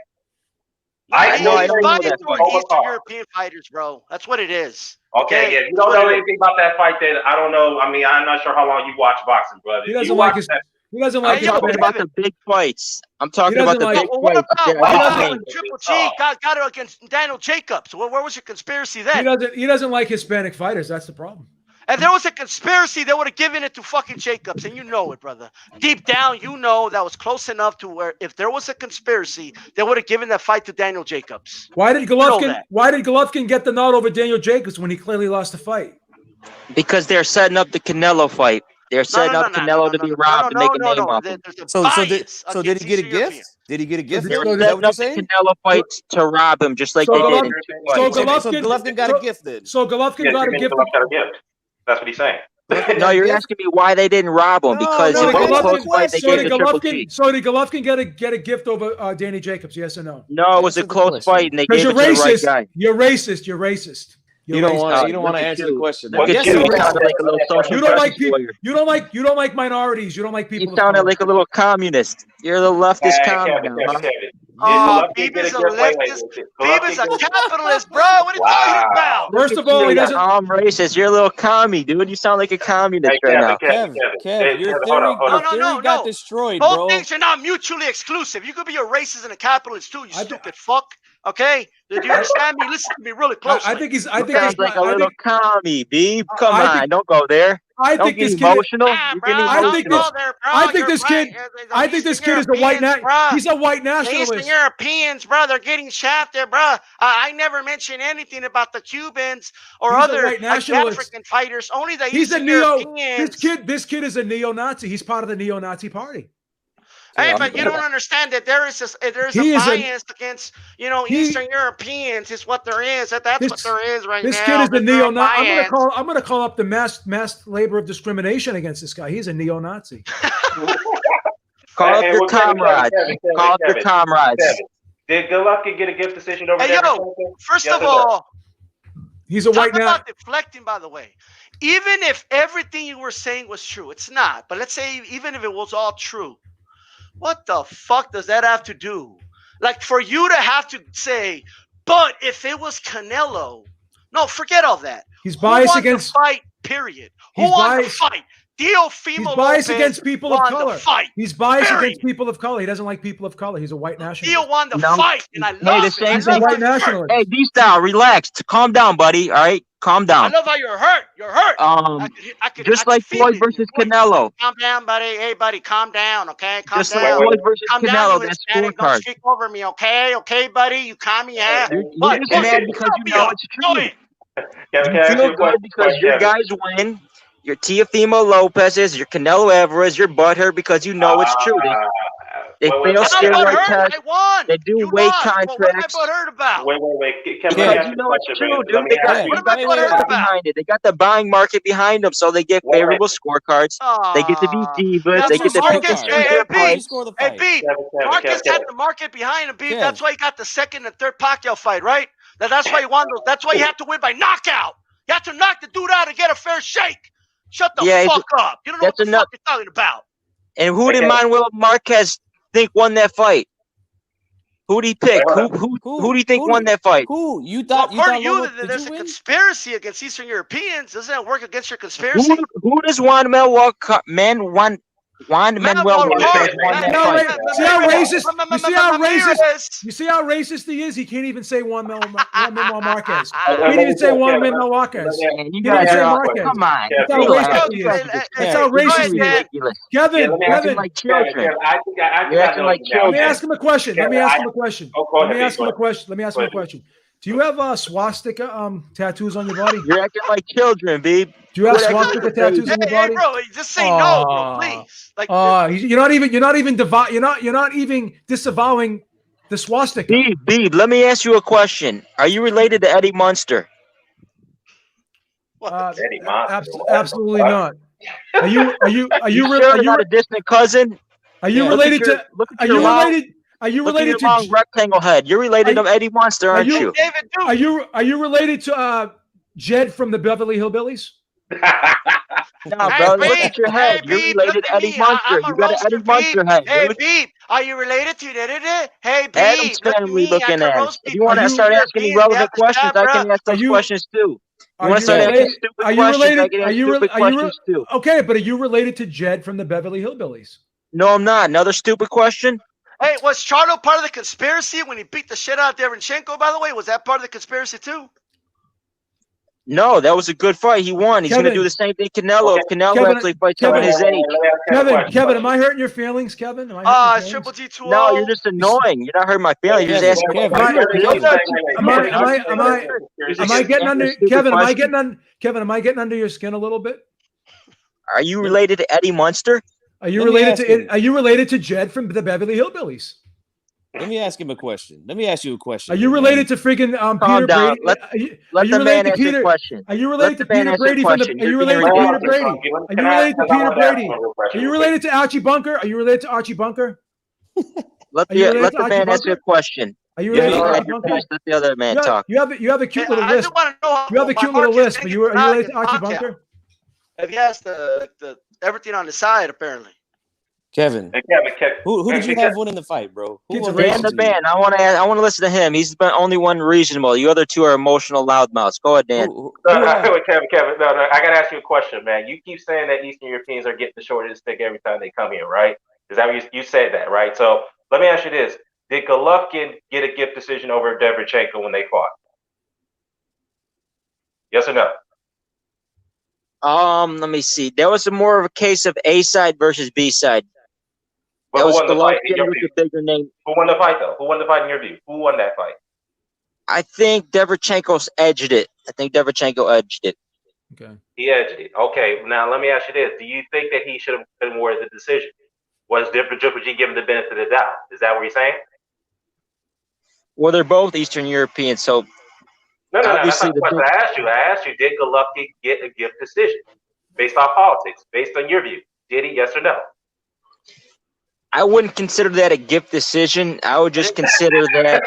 He's know, I don't know fighting that for fight. Eastern European fighters, bro. That's what it is. Okay, yeah. If you don't know anything about that fight, then I don't know. I mean, I'm not sure how long you watch boxing, brother. He If doesn't you like watch his. that, He doesn't I'm like Hey, his. yo, talking about the big fights. I'm talking He about the doesn't big like- Well, what fights. about that what I about think. when Triple G got it against Daniel Jacobs? Where was your conspiracy He then? doesn't like Hispanic fighters. That's the problem. If there was a conspiracy, they would have given it to fucking Jacobs, and you know it, brother. Deep down, you know that was close enough to where if there was a conspiracy, they would have given that fight to Daniel Jacobs. Why did know Golovkin? that. Why did Golovkin get the nod over Daniel Jacobs when he clearly lost the fight? Because they're setting up the Canelo fight. They're setting up Canelo to be robbed to make a name off him. There's a So bias did he get a against Eastern Europeans. gift? Did he get a gift? So then? they're Is that Setting what you're up the saying? Canelo fight to rob him, just like So they did. Golovkin- in so two fights. So Golovkin got a gift then. So Golovkin Yeah, got a gift. got a gift. That's what he's saying. No, you're asking me why they didn't rob him, No, because no, it was no, a no, close no, fight. They So gave did the Triple G. Golovkin? So did Golovkin get a gift over Danny Jacobs? Yes or no? No, it was a Answer the close question. fight, and they Because gave you're it to the right racist. guy. You're racist. You're racist. You don't want Look to at answer you. the question. Look Yes, at you. you're You racist. sounded like a little social You don't like justice people. warrior. You don't like minorities. You don't like people. You of sounded color. like a little communist. You're a little leftist Hey, communist. Kevin. Oh, Did Golovkin Beeb get is a gift? Wait, leftist. did Beeb Golovkin is a get capitalist, bro. What are you talking about? First of all, he doesn't. I'm racist. You're a little commie, dude. You sound like a communist Hey, right now. Kev, Hey, your Kevin, hold theory, on, hold on. No, theory no, got no. destroyed, Both bro. things are not mutually exclusive. You could be a racist and a capitalist too, you I- stupid fuck. Okay? Do you understand me? Listen to me really closely. I think he's. I You think he's. sound like a I little think. commie, Beeb. Come I on, think- don't go there. I Don't think get this kid. emotional. Ah, You're bro, getting I don't think emotional. go there, bro. I think You're this right. kid. The I think this Eastern kid is a white Europeans, bruh. He's a white The Eastern nationalist. Europeans, bro, they're getting shafted, bro. I never mentioned anything about the Cubans or He's a other white nationalist. African fighters. Only the He's a Eastern neo. Europeans. This kid is a neo-Nazi. He's part of the neo-Nazi party. Hey, but you don't understand that there is a He is a- bias against Eastern Europeans. Is what there is. That's what there is right This now. kid is a There's neo-Nazi. bias. I'm gonna call up the mass labor of discrimination against this guy. He's a neo-Nazi. Call up your well, Kevin, comrades. Call up your Kevin. comrades. Did Golovkin get a gift decision over Hey, there? yo, first Yes of or no? all, He's a white talk Nazi. about deflecting, by the way. Even if everything you were saying was true, it's not. But let's say even if it was all true, what the fuck does that have to do? Like for you to have to say, but if it was Canelo, no, forget all that. He's Who biased won against. the fight, period. Who He's won biased- the fight? Teofimo He's biased Lopez against people of won color. the fight. He's biased Period. against people of color. He doesn't like people of color. He's a white Theo nationalist. won the No. fight, and I Hey, love the it. same I He's a love white how you're hurt. nationalist. Hey, D-Style, relax. Calm down, buddy. All right? Calm I down. love how you're hurt. You're hurt. I could Just I like could feel Floyd it in your versus voice. Canelo. Calm down, buddy. Hey, buddy, calm down, okay? Calm Just down. like Floyd versus Calm down, Canelo. you That's Hispanic. Don't scorecard. speak over me, okay? Okay, buddy? You calm your ass. You're What? just Bullshit. mad because you know it's Go true. ahead. Kevin, You can I ask feel you a question? good because your Kevin? guys win. Your Teofimo Lopez's, your Canelo Alvarez, your butthurt because you know it's true. They wait, fail wait, I'm not steroid hurt. tests. I won. They do You weight lost. Well, what am I contracts. butthurt about? Wait. Kevin, let me Because ask you you know a it's question, true, man. dude. Let me They ask got you. What am I the butthurt market about? behind it. They got the buying market behind them, so they get Wait. favorable scorecards. They get to be divas. That's They what get to pick and Marcus- choose hey, their B, fights. Score the Hey, fight. B, Marcus Kevin. had the market behind him, B. Kev. That's why he got the second and third Pacquiao fight, right? That's why he won those. That's why you have to win by knockout. You have to knock the dude out and get a fair shake. Shut the Yeah, fuck up. You don't know what that's the enough. fuck you're talking about. And who did Okay. Manuel Marquez think won that fight? Who did he pick? Wait, Who do you think won that fight? Who you Well, thought? according to you, Loma, that did there's you a win? conspiracy against Eastern Europeans. Doesn't that work against your conspiracy? Who does Juan Manuel Lopez won that No, fight? wait. See how racist? You see how racist? You see how racist he is? He can't even say Juan Manuel Marquez. He can't even say Juan Manuel Marquez. Man, you He didn't guys say are Marquez. come on. That's how Relax. racist he You guys is. are just That's how Go ahead, racist he is. Dan. ridiculous. Kevin, let me ask Acting Kevin, like children. I think You're I acting know like you now. let me children. ask him a question. Let me Kevin, ask him a question. Oh, go Let ahead, me ask go him a ahead. question. Let me ask him a question. Do you have swastika tattoos on your body? You're acting like children, babe. Do you have Quit acting swastika like a baby. tattoos on your Hey, body? bro, just say no, bro, please. Like, You're not even disavowing the swastika. Beeb, let me ask you a question. Are you related to Eddie Munster? Eddie Monster. Absolutely not. Are you Sure you're not a distant cousin? related to? Are you related? Are you Look at your related long to? rectangle head. You're related Are to Eddie Munster, aren't you? David Duke. Are you related to Jed from the Beverly Hillbillies? No, Hey, bro, Beep. look at your head. You're Beep, related look to at Eddie me. Munster. I'm a You got an roaster, Eddie Munster head, Hey, dude. Beep, are you related to that? Hey, Beep, Adam's look at family me. I looking can ass. roast If people. you want Are to you start asking me Europeans, relevant you have to questions, stop, I can ask Are those you- questions too. You Are want to you start asking related? stupid Are you questions, I related? can Are ask you stupid questions too. okay? But are you related to Jed from the Beverly Hillbillies? No, I'm not. Another stupid question? Hey, was Charlo part of the conspiracy when he beat the shit out of Lomachenko, by the way? Was that part of the conspiracy too? No, that was a good fight. He won. He's going to Kevin. do the same thing Canelo. Okay. If Canelo Kevin, actually fights Kevin, someone his age. Kevin, am I hurting your feelings, Kevin? Am I hurting your Triple feelings? G 2-0. No, you're just annoying. You're not hurting my feelings. You're just asking. Am I getting under Kevin? Am I getting under your skin a little bit? Are you related to Eddie Munster? Are you related to Jed from the Beverly Hillbillies? Let me ask him a question. Let me ask you a question. Are you related to freaking Peter down. Brady? Let the man answer the question. Are you related to Peter Brady from the? Are you related to Peter Brady? Are you related to Peter Brady? Are you related to Archie Bunker? Are you related to Archie Bunker? Let the man answer the question. Are you related to Archie Bunker? Let the other man talk. You have a cute little I list. just want to know. You have a cute little list. But are you related to Archie Bunker? Have you asked the everything on the side? Apparently. Kevin. Hey, Kevin. Who did you have winning the fight, bro? Who won Dan the man. I want to listen to him. He's the only one reasonable. The other two are emotional loudmouths. Go ahead, Dan. Kevin. No, I gotta ask you a question, man. You keep saying that Eastern Europeans are getting the short end stick every time they come here, right? Is that what you said that, right? So let me ask you this: did Golovkin get a gift decision over Lomachenko when they fought? Yes or no? Let me see. There was more of a case of A side versus B side. But who won the fight in your view? Bigger name. Who won the fight though? Who won the fight in your view? Who won that fight? I think Derevchenko's edged it. Okay. He edged it. Okay. Now let me ask you this: do you think that he should have been more of the decision? Was Triple G given the benefit of the doubt? Is that what you're saying? Well, they're both Eastern Europeans, so No. That's not the question I asked you, did Golovkin get a gift decision based on politics, based on your view? Did he? Yes or no? I wouldn't consider that a gift decision. I would just consider that.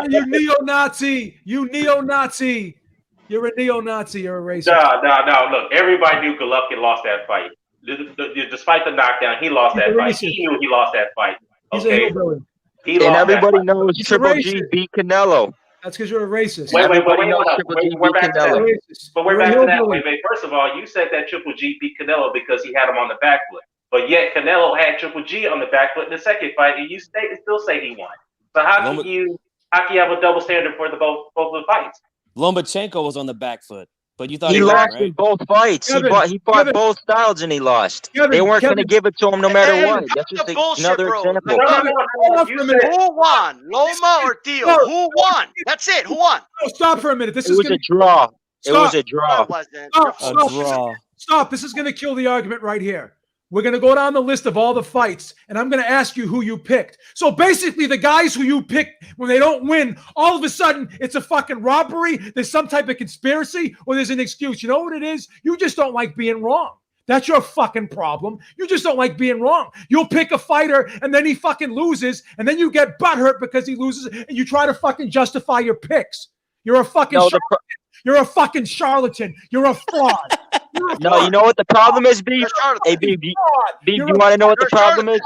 You neo-Nazi! You neo-Nazi! You're a neo-Nazi. You're a racist. No. Look, everybody knew Golovkin lost that fight. Despite the knockdown, he lost that fight. He knew he lost that fight. Okay. And everybody knows Triple G beat Canelo. That's because you're a racist. Wait, we're back to that. But we're back to that. Wait. First of all, you said that Triple G beat Canelo because he had him on the back foot. But yet Canelo had Triple G on the back foot in the second fight, and you still say he won. So how can you have a double standard for both of the fights? Lomachenko was on the back foot, but you thought he lost in both fights. He fought both styles and he lost. They weren't going to give it to him no matter what. That's just another example. Who won, Loma or Theo? Who won? That's it. Who won? No, stop for a minute. It was a draw. It was a draw. Stop. This is going to kill the argument right here. We're going to go down the list of all the fights, and I'm going to ask you who you picked. So basically, the guys who you picked, when they don't win, all of a sudden, it's a fucking robbery, there's some type of conspiracy, or there's an excuse. You know what it is? You just don't like being wrong. That's your fucking problem. You just don't like being wrong. You'll pick a fighter, and then he fucking loses, and then you get butthurt because he loses, and you try to fucking justify your picks. You're a fucking charlatan. You're a fucking charlatan. You're a fraud. No, you know what the problem is, B? Hey, B, you want to know what the problem is?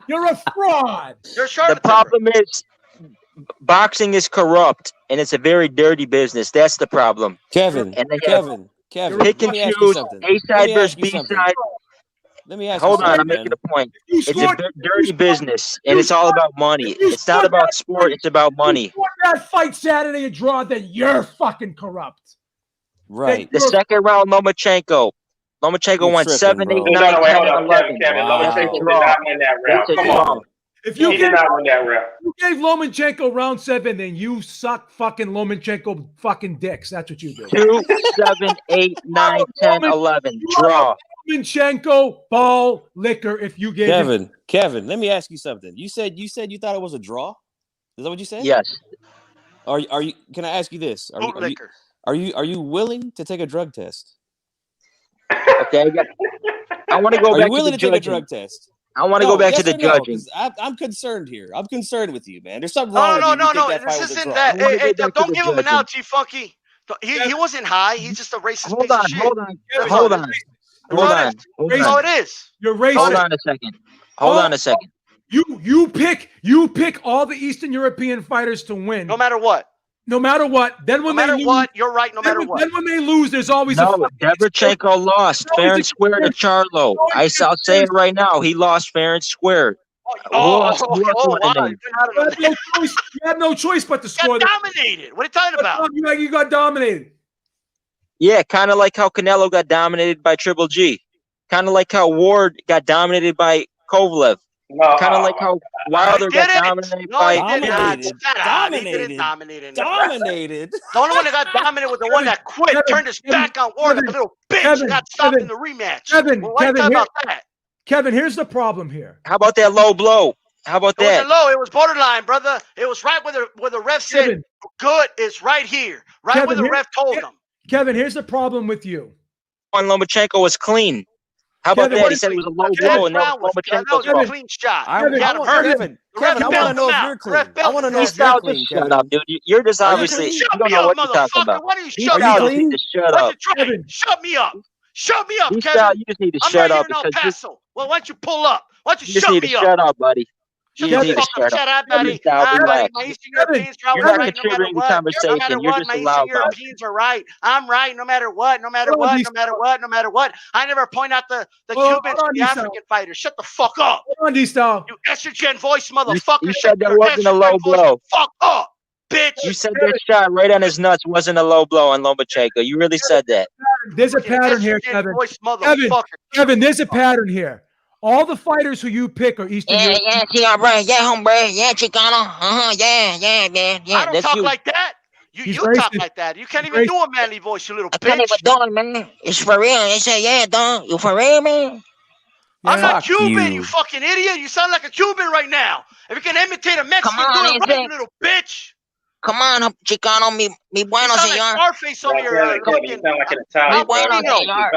You're a fraud. The problem is boxing is corrupt, and it's a very dirty business. That's the problem. Kevin, pick and choose A side versus B side. Let me ask Hold you on, something, I'm making a point. It's a dirty business, and it's all about money. It's not about sport. It's about money. If you want that fight Saturday a draw, then you're fucking corrupt. Right. The second round, Lomachenko won 7, 8, 9, 10, 11. Kevin, Lomachenko did not win that round. Come on. If you did not win that round. You gave Lomachenko round 7, then you suck fucking Lomachenko fucking dicks. That's what you do. 2, 7, 8, 9, 10, 11. Draw. Lomachenko ball liquor. If you gave Kevin, let me ask you something. You said you thought it was a draw. Is that what you said? Yes. Are you? Can I ask you this? Are you willing to take a drug test? Okay. I want to go back to the judging. Are you willing to take a drug test? I want to go back to the judging. I'm concerned here. I'm concerned with you, man. There's something wrong. No. This isn't that. Hey, don't give him an out, G-Funky. He wasn't high. He's just a racist piece of shit. Hold on. Oh, it is. You're racist. Hold on a second. You pick all the Eastern European fighters to win. No matter what. Then when they lose, you're right. No matter what. Then when they lose, there's always Derevchenko lost fair and square to Charlo. I'll say it right now. He lost fair and square. Who else would wow. have named? You had no choice but to Got score. dominated. What are you talking about? You got dominated. Yeah, kind of like how Canelo got dominated by Triple G. Kind of like how Ward got dominated by Kovalev. No, Kind of like how Wilder got dominated by. No, he did not. Dominated. Shut up. He didn't dominate anyone. Dominated. The only one that got dominated was the one that quit, Kevin, turned his back on Ward like a little bitch, Kevin, and got stopped in Kevin, the rematch. Kevin, Well, why are you Kevin, talking about that? Kevin, here's the problem here. How about that low blow? How about It wasn't that? low. It was borderline, brother. It was right where the ref said, Kevin, good, it's right here. Right Kevin, where the here- ref told him. Kevin, here's the problem with you. One Lomachenko was clean. How about Kevin, that? He said it was a low That blow, and that round was that Lomachenko's was a fault. clean shot. I Kevin, want hurt him. Kevin. The ref Kevin, I want bailed to know him if out. you're The clean. ref I bailed want to him know out. These if you're styles clean, just shut Kevin. up, dude. You're just Are you obviously clean? you Shut don't me know up, what you're talking about. motherfucker. Why don't you These shut me Are you styles up? need clean? to shut Why don't up. you try? Kevin. Shut me up. Shut me up, These Kevin. styles, you just need to I'm shut right here up in El because Paso. Well, why don't you pull up? Why don't you you just shut need to me up? shut up, buddy. Shut You the just need to fuck up. shut up. Shut up, Kevin, buddy. Style, Buddy. relax. My Eastern Kevin, Europeans are You're always not right no matter contributing to what. No conversation. matter You're what, just my a Eastern loud mouth. Europeans are right. I'm right no matter what. No matter Hold on, what. these- No matter what. No matter what. I never point out the Hold on, Cubans hold on, and the these African fighters. Shut the fuck up. Hold on, D-Style. You estrogen voice motherfucker. You Shut said that your wasn't a estrogen low voice blow. fuck up, bitch. You said that shot right on his nuts wasn't a low blow on Lomachenko. You really said that. There's a Fucking pattern here, estrogen Kevin. voice motherfucker. Kevin, there's a pattern here. All the fighters who you pick are Eastern Yeah, European. yeah, hombre. Yeah, hombre. Yeah, Chicano. Yeah, man. I Yeah, don't that's talk you. like that. You He's talk racist. like that. You can't He's even do a manly voice, you little I can't bitch. even do it, man. It's for real. They say, yeah, dog. You for real, man? I'm not Fuck Cuban, you. you fucking idiot. You sound like a Cuban right now. If you can imitate a Mexican, on, do it right, AJ. you little bitch. Come on, Chicano. Mi You bueno, sound like señor. Scarface over here. Kevin, you sound like an Italian, bro. bueno, Albino. señor.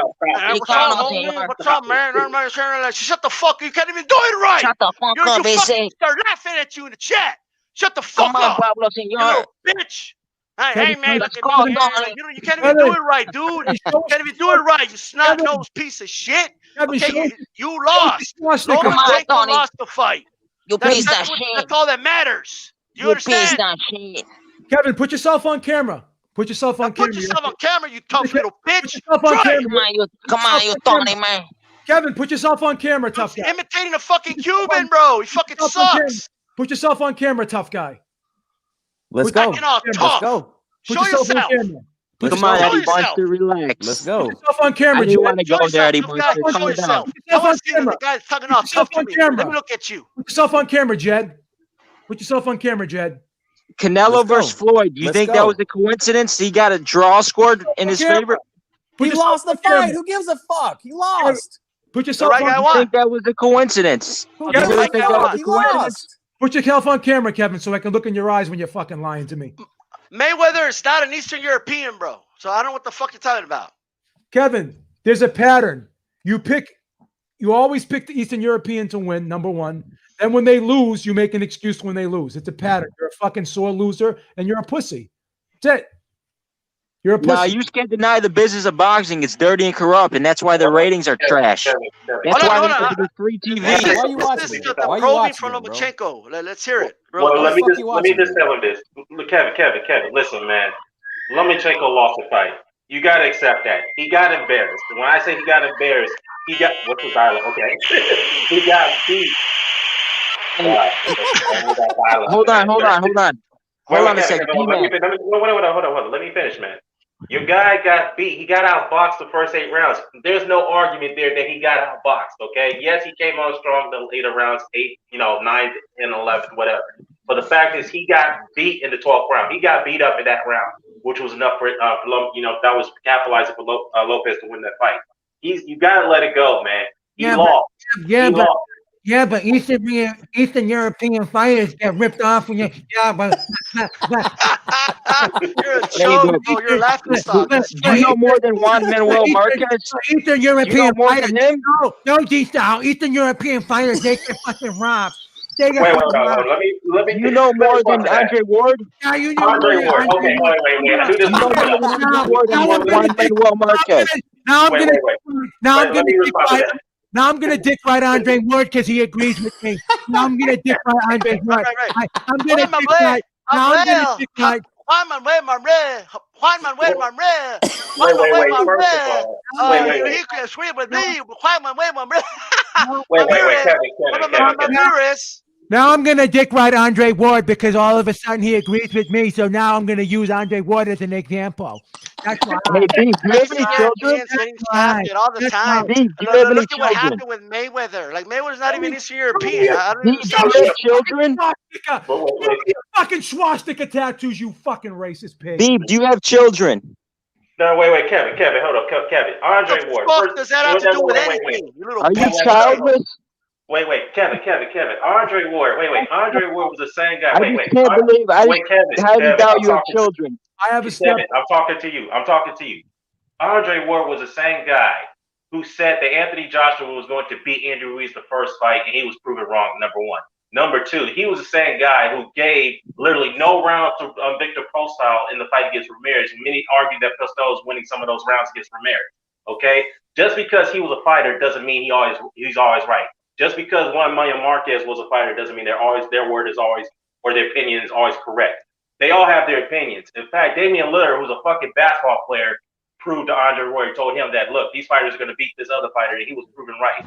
What's up, homie? What's up, man? Shut the fuck up. You can't even do it right. Shut the fuck You up, fucking ese. start laughing at you in the chat. Shut the fuck Come on, up. Pablo, You señor. little bitch. Hey, man, let's look go, at me. dog. You can't even do it right, dude. You can't even do it right, you snot-nosed piece of shit. Kevin, Okay, you lost. Swastika. Come on, Lomachenko Tony. lost the fight. You That's, piece of shit. that's all that matters. You You piece understand? of shit. Kevin, put yourself on camera. Put yourself on camera. Put yourself on camera, you tough little bitch. yourself on Try it. camera. Come on, you Tony, man. Kevin, put yourself on camera, tough guy. Imitating a fucking Cuban, bro. He fucking Put yourself on camera. sucks. Put yourself on camera, tough guy. Let's Put go. Fucking all Let's tough. Go. Put Show yourself yourself. on camera. Put Come on, yourself, Eddie wants yourself. to relax. Let's put go. yourself on camera, I didn't Jed. want to Show go there, yourself, Eddie tough wants guy. to Show calm yourself. down. I want to see camera. the guy talking all Put yourself tough to on me. camera. Let me look at you. Put yourself on camera, Jed. Put yourself on camera, Jed. Canelo Let's go. versus Floyd. You Let's think go. that was a coincidence? He got a draw scored in his Camera. favor? Put He yourself lost the on camera. fight. Who gives a fuck? He lost. Put The yourself right guy on. You won. think that was a coincidence? Who Okay, gives the a right guy fuck? won. He coincidence? lost. Put yourself on camera, Kevin, so I can look in your eyes when you're fucking lying to me. Mayweather is not an Eastern European, bro. So I don't know what the fuck you're talking about. Kevin, there's a pattern. You always pick the Eastern European to win, number one. Then when they lose, you make an excuse when they lose. It's a pattern. You're a fucking sore loser and you're a pussy. That's it. You're a pussy. No, you can't deny the business of boxing. It's dirty and corrupt, and that's why the ratings are trash. That's why Hold they on. have to do free This TV. is Why are you watching it? the Why are you probing watching from it, bro? Lomachenko. Let's hear it. Well, Why let me the fuck just you let me watching just it? tell him this. Look, Kevin, listen, man. Lomachenko lost the fight. You gotta accept that. He got embarrassed. When I say he got embarrassed, he got what's the dialogue? Okay, he got beat. Hold on. Hold on a second. Hold on. Let me finish, man. Your guy got beat. He got outboxed the first 8 rounds. There's no argument there that he got outboxed. Okay. Yes, he came on strong the later rounds, 8, 9, 10, 11, whatever. But the fact is, he got beat in the 12th round. He got beat up in that round, which was enough for that was capitalizing for Lopez to win that fight. You gotta let it go, man. He lost. Yeah, but Eastern European fighters get ripped off when you. Yeah, but You're a joke, bro. You're a laughing stock. You know more than Juan Manuel Marquez? Eastern You know European more fighters. than him? No, D-style. Eastern European fighters, they get fucking robbed. They get Wait, fucking robbed. let me. You know more than Andre Ward? Yeah, you know Andre more Ward. Okay, wait. I do this. You know more than Andre Ward and Juan Manuel Marquez? Now I'm gonna Let me respond to that. Now I'm gonna dick right Andre Ward because he agrees with me. Now I'm gonna dick right Andre Ward. Right. I'm gonna Juan dick right. Now I'm gonna dick right. Juan Manuel Marquez. Juan Manuel Marquez. Juan Wait. Manuel First Marquez. of all, wait. He can swear with me. Juan Manuel Marquez. Ramirez. Now I'm gonna dick ride Andre Ward because all of a sudden he agrees with me. So now I'm gonna use Andre Ward as an example. That's why. Hey, Beef, do you have any children? ESPN's getting shafted all the time. Beef, do you have any Look at what children? happened with Mayweather. Like Mayweather's not even Eastern European. I don't Beef, even do you have children? You fucking swastika tattoos, you fucking racist pig. Beef, do you have children? No, wait, Kevin, hold up, Kevin. Andre Ward. What does that have to do with anything? You little Are you bitch. childless? Wait, Kevin. Andre Ward. Wait. Andre Ward was the same guy. I just can't believe. Kevin. How doubt you have children? I have a Kevin, I'm talking to you. Andre Ward was the same guy who said that Anthony Joshua was going to beat Andy Ruiz the first fight, and he was proven wrong, number one. Number two, he was the same guy who gave literally no rounds to Victor Postol in the fight against Ramirez. Many argue that Postol was winning some of those rounds against Ramirez. Okay? Just because he was a fighter doesn't mean he's always right. Just because Juan Manuel Marquez was a fighter doesn't mean their word is always, or their opinion is always correct. They all have their opinions. In fact, Damian Lillard, who's a fucking basketball player, proved to Andre Ward, told him that, look, these fighters are going to beat this other fighter, and he was proven right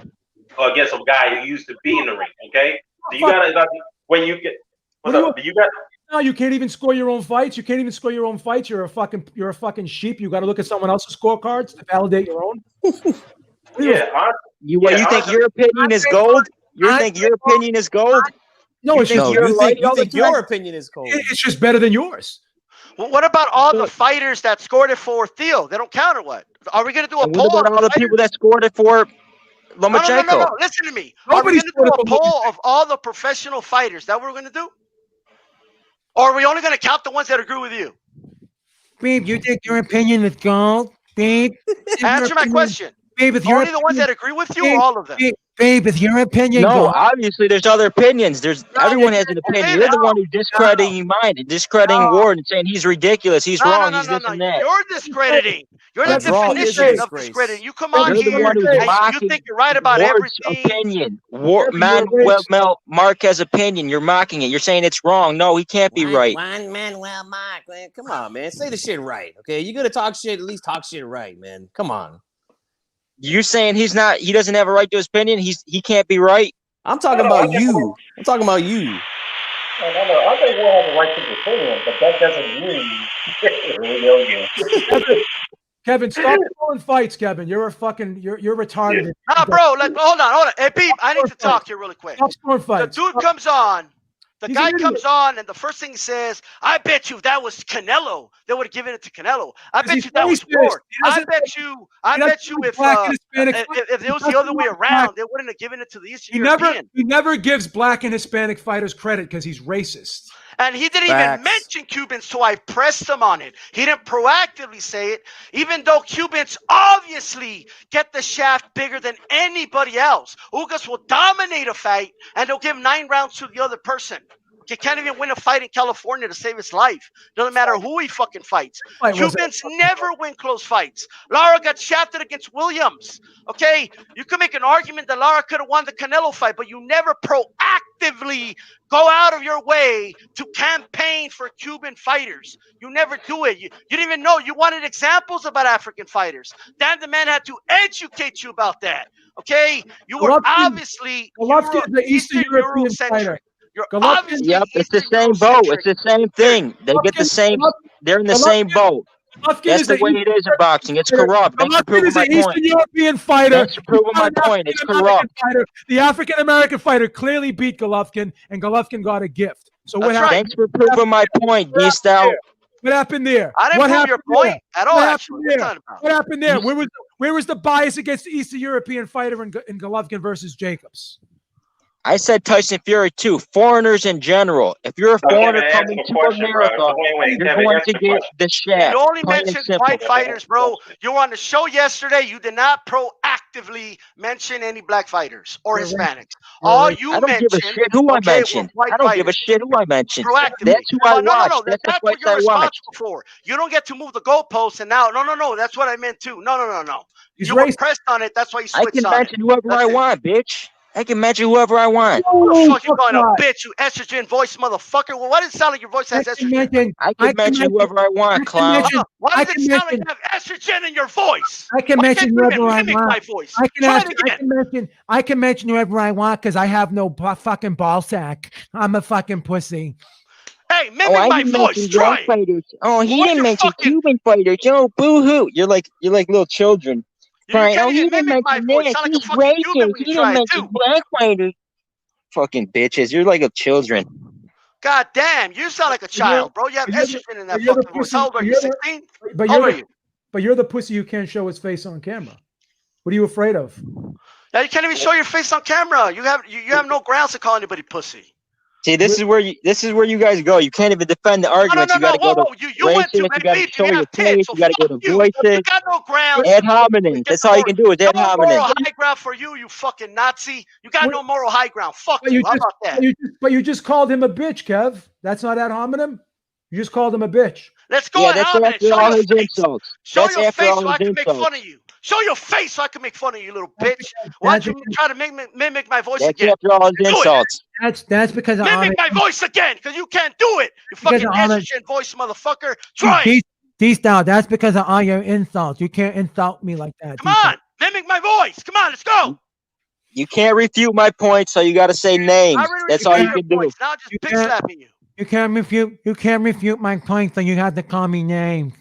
against a guy who used to be in the ring. Okay, so you gotta when you get No, you can't even score your own fights. You can't even score your own fights. You're a fucking sheep. You got to look at someone else's scorecards to validate your own. You think your opinion is gold? You think your opinion is gold? No, it's just you think your opinion is gold. It's just better than yours. Well, what about all the fighters that scored it for Theo? They don't count or what? Are we going to do a poll? What about all the people that scored it for Lomachenko? No. Listen to me. Are we going to do a poll of all the professional fighters? That what we're going to do? Or are we only going to count the ones that agree with you? Babe, you think your opinion is gold? Babe? Answer my question. Babe, is only the ones that agree with you or all of them? Babe, is your opinion No, gold? obviously there's other opinions. Everyone has an opinion. You're the one who's discrediting mine, discrediting Ward and saying he's ridiculous, he's wrong, he's this and that. You're discrediting. You're the definition of discrediting. You come on here and you think you're right about Ward's everything. Manuel Marquez opinion. You're mocking it. You're saying it's wrong. No, he can't be right. Manuel Mark, man. Come on, man. Say the shit right. Okay. You're gonna talk shit, at least talk shit right, man. Come on. You're saying he doesn't have a right to his opinion? He can't be right? I'm talking about you. I'm talking about you. No. I think we'll have a right to his opinion, but that doesn't mean Kevin, stop throwing fights, Kevin. You're retarded. Nah, bro, hold on. Hey, Beep, I need to talk here really quick. Stop throwing fights. The dude comes on. The guy comes on, and the first thing he says, I bet you if that was Canelo, they would have given it to Canelo. I bet you that was Ward. I bet you if it was the other way around, they wouldn't have given it to the Eastern European. He never gives black and Hispanic fighters credit because he's racist. And he didn't even mention Cubans, so I pressed him on it. He didn't proactively say it, even though Cubans obviously get the shaft bigger than anybody else. Ugas will dominate a fight, and they'll give 9 rounds to the other person. You can't even win a fight in California to save his life. Doesn't matter who he fucking fights. Cubans never win close fights. Lara got shafted against Williams. Okay? You can make an argument that Lara could have won the Canelo fight, but you never proactively go out of your way to campaign for Cuban fighters. You never do it. You didn't even know. You wanted examples about African fighters. Dan the man had to educate you about that. Okay? You were obviously the Eastern European fighter. Yep, it's the same boat. It's the same thing. They get the same. They're in the same boat. That's the way it is in boxing. It's corrupt. Thanks for proving my point. Eastern European fighter. Thanks for proving my point. It's corrupt. The African American fighter clearly beat Golovkin, and Golovkin got a gift. So what happened? Thanks for proving my point, D-Style. What happened there? I didn't prove your point at all. What happened there? Where was the bias against the Eastern European fighter in Golovkin versus Jacobs? I said Tyson Fury too. Foreigners in general. If you're a foreigner coming to America, you're going to get the shaft. You only mentioned white fighters, bro. You were on the show yesterday. You did not proactively mention any black fighters or Hispanics. All you mentioned. I don't give a shit who I mentioned. I don't give a shit who I mentioned. That's who I watched. That's what you're responsible for. You don't get to move the goalposts. And now, no. That's what I meant too. No. You were pressed on it. That's why you switched on it. I can mention whoever I want, bitch. I can mention whoever I want. What the fuck you fuck calling a that. bitch, you estrogen voice motherfucker? Well, why does it sound like your voice has estrogen? I can mention whoever I want, clown. Why does it sound like you have estrogen in your voice? I can Why mention can't you even whoever I mimic want. my voice? I can Try ask, it again. I can mention whoever I want because I have no fucking ball sack. I'm a fucking pussy. Hey, mimic Oh, I my didn't voice. mention Try black it. fighters. Oh, he What's didn't your mention fucking- Cuban fighters. Oh, boo-hoo. You're like little children. You Crying. can't Oh, he even didn't mimic my mention voice. this. Sound like a He's fucking Cuban racist. when you He try didn't it mention too. black fighters. Fucking bitches. You're like a children. God damn, you sound like a child, bro. You have estrogen in that you're the fucking voice. pussy- How old are you? you're the- 16? But How old you're are the, you? but you're the pussy who can't show his face on camera. What are you afraid of? Yeah, you can't even show your face on camera. You have no grounds to call anybody pussy. See, this is where you guys go. You can't even defend the No, arguments. You got to go whoa. to You went to racist. You got to maybe show you your have face. tits, so You got to go fuck to you. voices. You got no grounds. Ad hominem. That's all you can do is ad No hominem. moral high ground for you, you fucking Nazi. You got no moral high ground. Fuck But you. you How just, about that? but you just called him a bitch, Kev. That's not ad hominem. You just called him a bitch. Let's go Yeah, ad that's hominem. after Show all your his face. insults. Show That's your after face all so I his can make insults. fun of you. Show your face so I can make fun of you, little bitch. Why don't you try to mimic my voice That's again? after all his Do it. insults. That's because of Mimic my voice again, because you can't do it. You Because fucking of honor- estrogen voice, motherfucker. Try it. D-Style, that's because of all your insults. You can't insult me like that. Come on. Mimic my voice. Come on, let's go. You can't refute my point, so you got to say names. I already That's all you refuted can your do. points. Now I'm just You bitch can't- slapping you. You can't refute my point, so you have to call me names.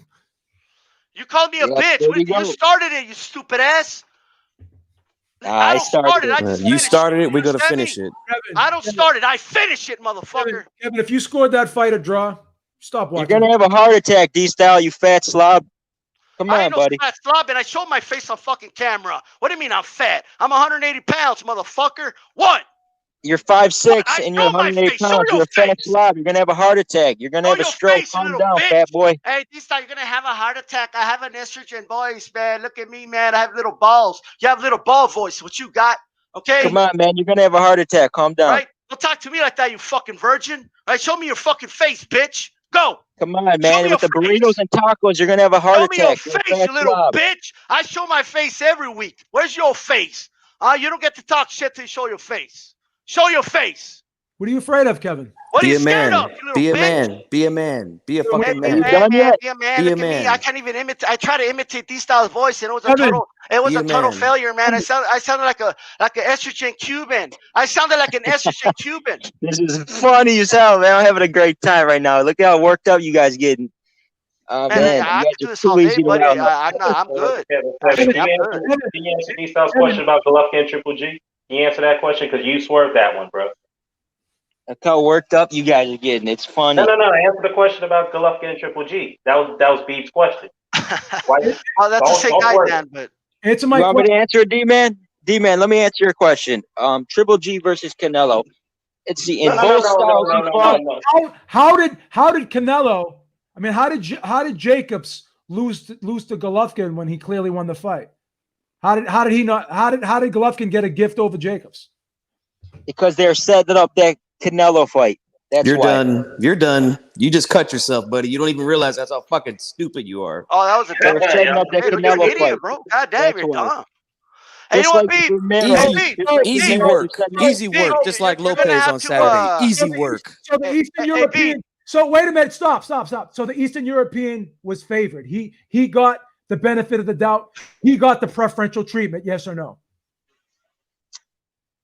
You called me a Yeah, bitch. there you You go. started it, you stupid ass. I don't started start it. it. I just You finish started it. We're You gonna understand finish me? it. Kevin, I don't start it. I finish it, motherfucker. Kevin, if you scored that fight a draw, stop You're watching. gonna have a heart attack, D-Style, you fat slob. Come I on, ain't no buddy. fat slob, and I showed my face on fucking camera. What do you mean I'm fat? I'm 180 pounds, motherfucker. What? You're 5'6" I and you're show my 180 face. Show pounds. your You're a fat face. slob. You're gonna have a heart attack. You're gonna Show have a your stroke. face, you Calm little down, bitch. fat boy. Hey, this time you're gonna have a heart attack. I have an estrogen voice, man. Look at me, man. I have little balls. You have little ball voice. What you got? Okay. Come on, man. You're gonna have a heart attack. Calm down. Right? Don't talk to me like that, you fucking virgin. All right? Show me your fucking face, bitch. Go. Come on, Show man. me With the your burritos face. and tacos, you're gonna have a heart Show me your attack. You're a face, fat you little slob. bitch. I show my face every week. Where's your face? You don't get to talk shit till you show your face. Show your face. What are you afraid of, Kevin? What are Be you a scared man. of, you little Be a bitch? man. Be a man. Be a Hey, fucking Are you man. done yet? Be a man. Be a Look at me. man. I can't even imitate. I try to imitate these styles' voice, and it was a Kevin, total be a man. failure, man. I sounded like an estrogen Cuban. I sounded like an estrogen Cuban. This is funny as hell, man. I'm having a great time right now. Look how worked up you guys getting. Man, Man, I you can guys do are this all too day, easy to buddy. round up. I'm good. Kevin, Actually, can I'm you good. answer D-Style's question about Golovkin and Triple G? Can you answer that question? Because you swerved that one, bro. Look how worked up you guys are getting. It's funny. No. Answer the question about Golovkin and Triple G. That was Beeb's question. Why? Well, that's the same Don't guy, worry. Dan, but Answer You my want me question. to answer it, D-Man? D-Man, let me answer your question. Triple G versus Canelo. It's the in both styles he fought. No. How did Canelo? I mean, how did Jacobs lose to Golovkin when he clearly won the fight? How did Golovkin get a gift over Jacobs? Because they're setting up that Canelo fight. That's You're why. done. You're done. You just cut yourself, buddy. You don't even realize that's how fucking stupid you are. oh, that was a They're dumb setting shit. up that Hey, you're an Canelo idiot, fight. bro. God damn, That's you're why. dumb. Hey, you Just know like what, Beeb? Romero. Hey, Easy, Beeb, Just like easy Romero, work. they're setting up- Easy Beeb, work. Just like you're gonna Lopez have on to, Saturday. Easy work. So the Eastern European. So wait a minute. Stop. So the Eastern European was favored. He got the benefit of the doubt. He got the preferential treatment. Yes or no?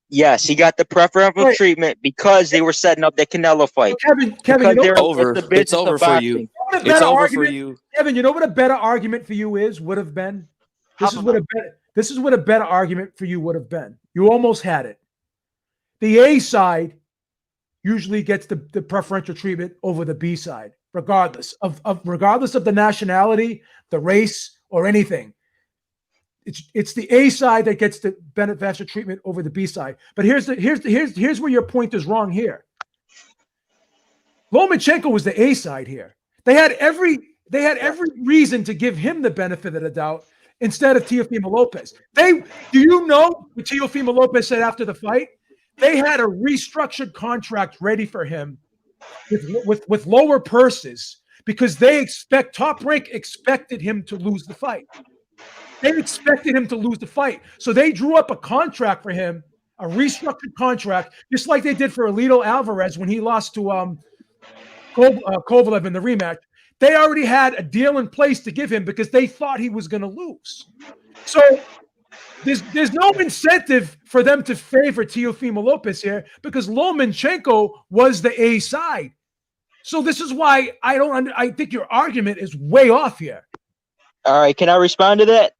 Yes, he got the preferential Right. treatment because they were setting up that Canelo fight. Kevin, Because you know, they're Over. it's the business It's over of for boxing. you. what a It's better over argument, for you. Kevin. You know what a better argument for you would have been. This is what a better argument for you would have been. You almost had it. The A side usually gets the preferential treatment over the B side, regardless of the nationality, the race, or anything. It's the A side that gets the beneficial treatment over the B side. But here's where your point is wrong here. Lomachenko was the A side here. They had every reason to give him the benefit of the doubt instead of Teofimo Lopez. Do you know what Teofimo Lopez said after the fight? They had a restructured contract ready for him with lower purses because Top Rank expected him to lose the fight. They expected him to lose the fight. So they drew up a contract for him a restructured contract, just like they did for Alito Alvarez when he lost to Kovalev in the rematch. They already had a deal in place to give him because they thought he was going to lose. So there's no incentive for them to favor Teofimo Lopez here because Lomachenko was the A side. So this is why I think your argument is way off here. All right, can I respond to that?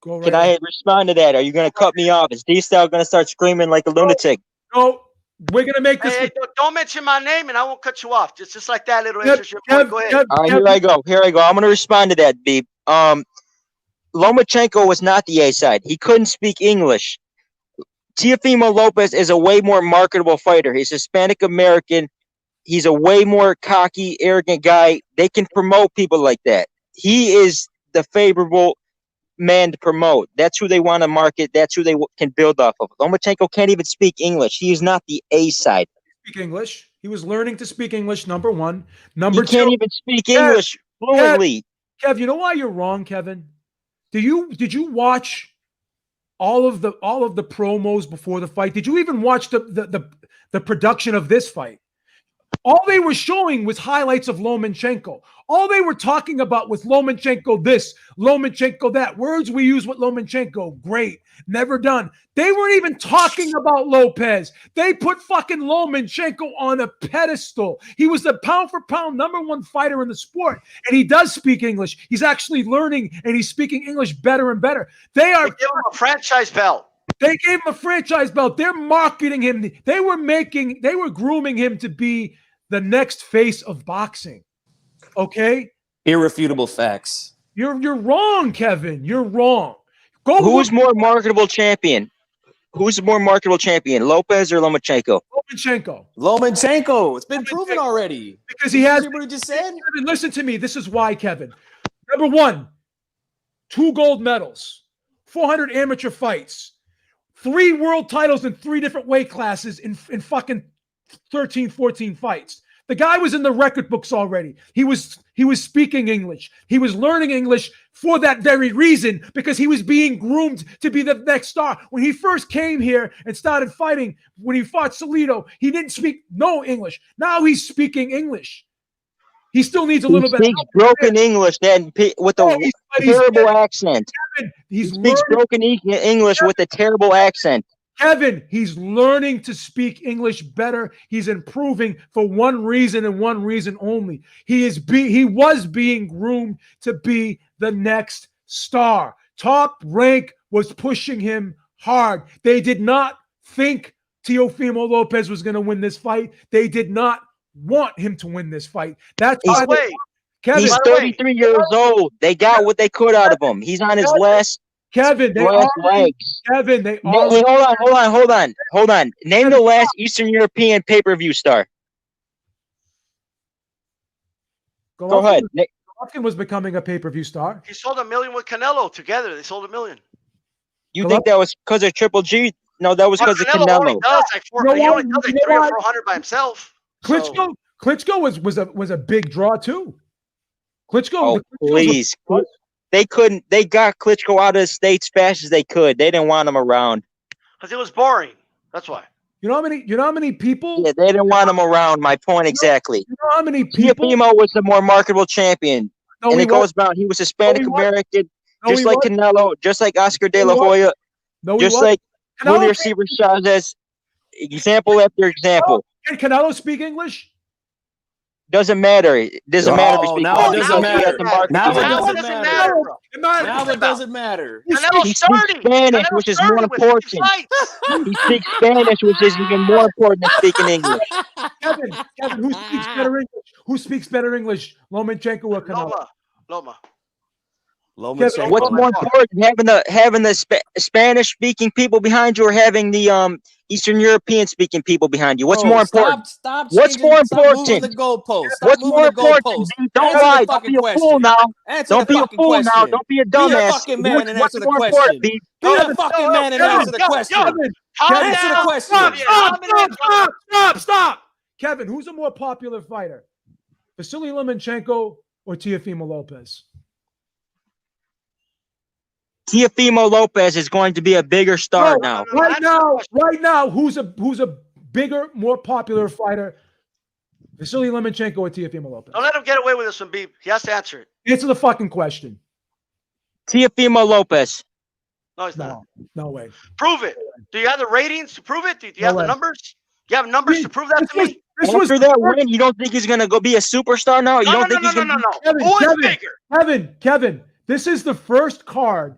Go right Can I respond to that? Are you going to cut me off? Is D-Style going to start screaming like a lunatic? No, we're going to make this. Hey, don't mention my name, and I won't cut you off. Just like that, little extra. Go ahead. All right, here I go. I'm going to respond to that, Beep. Lomachenko was not the A side. He couldn't speak English. Teofimo Lopez is a way more marketable fighter. He's Hispanic American. He's a way more cocky, arrogant guy. They can promote people like that. He is the favorable man to promote. That's who they want to market. That's who they can build off of. Lomachenko can't even speak English. He is not the A side. Speak English. He was learning to speak English. Number one. Number two. He can't even speak English fluently. Kev, you know why you're wrong, Kevin? Did you watch all of the promos before the fight? Did you even watch the production of this fight? All they were showing was highlights of Lomachenko. All they were talking about was Lomachenko this, Lomachenko that. Words we use with Lomachenko, great, never done. They weren't even talking about Lopez. They put fucking Lomachenko on a pedestal. He was the pound for pound #1 fighter in the sport, and he does speak English. He's actually learning, and he's speaking English better and better. They give him a franchise belt. They gave him a franchise belt. They're marketing him. They were grooming him to be the next face of boxing. Okay? Irrefutable facts. You're wrong, Kevin. You're wrong. Who's more marketable champion? Who's the more marketable champion, Lopez or Lomachenko? Lomachenko. It's been proven already. Because he has. What he just said. Kevin, listen to me. This is why, Kevin. Number one, 2 gold medals, 400 amateur fights, 3 world titles in 3 different weight classes in fucking 13, 14 fights. The guy was in the record books already. He was speaking English. He was learning English for that very reason because he was being groomed to be the next star. When he first came here and started fighting, when he fought Salido, he didn't speak no English. Now he's speaking English. He still needs a little bit. He speaks broken English then with a terrible accent. Kevin, he speaks broken English with a terrible accent. Kevin, he's learning to speak English better. He's improving for one reason and one reason only. He was being groomed to be the next star. Top Rank was pushing him hard. They did not think Teofimo Lopez was going to win this fight. They did not want him to win this fight. That's why Kevin, he's 33 years old. They got what they could out of him. He's on his last legs. Kevin, hold on. Name the last Eastern European pay-per-view star. Go ahead. Golovkin was becoming a pay-per-view star. He sold $1 million with Canelo together. They sold $1 million. You think that was because of Triple G? No, that was because of Canelo. He only does like 300 or 400 by himself. Klitschko was a big draw too. Klitschko. Oh, please. They got Klitschko out of the States fast as they could. They didn't want him around. Because it was boring. That's why. You know how many people? Yeah, they didn't want him around. My point exactly. You know how many people? Teofimo was the more marketable champion. And it goes about, he was Hispanic American, just like Canelo, just like Oscar De La Hoya, just like Julio Cesar Chavez. Example after example. Can Canelo speak English? Doesn't matter. It doesn't matter if you speak now it doesn't matter. Now it doesn't matter. He speaks Spanish, which is more important. He speaks Spanish, which is even more important than speaking English. Kevin, who speaks better English? Who speaks better English, Lomachenko or Canelo? Loma. Kevin, what's more important, having the Spanish-speaking people behind you, or having the Eastern European-speaking people behind you? What's more important? What's more important? What's more important? Don't lie. Don't be a fool now. Don't be a fool now. Don't be a dumbass. Be a fucking man and answer the question. Be a fucking man and answer the question. Answer the question. Stop. Kevin, who's a more popular fighter? Vasily Lomachenko or Teofimo Lopez? Teofimo Lopez is going to be a bigger star No, now. Right now, who's a bigger, more popular fighter? Vasily Lomachenko or Teofimo Lopez? Don't let him get away with this one, Beeb. He has to answer it. Answer the fucking question. Teofimo Lopez. No, he's not. No way. Prove it. Do you have the ratings to prove it? Do you have way. the numbers? Do you have numbers to prove that to me? After that win, you don't think he's going to go be a superstar now? You don't think he's going to no. Who is bigger? Kevin, this is the first card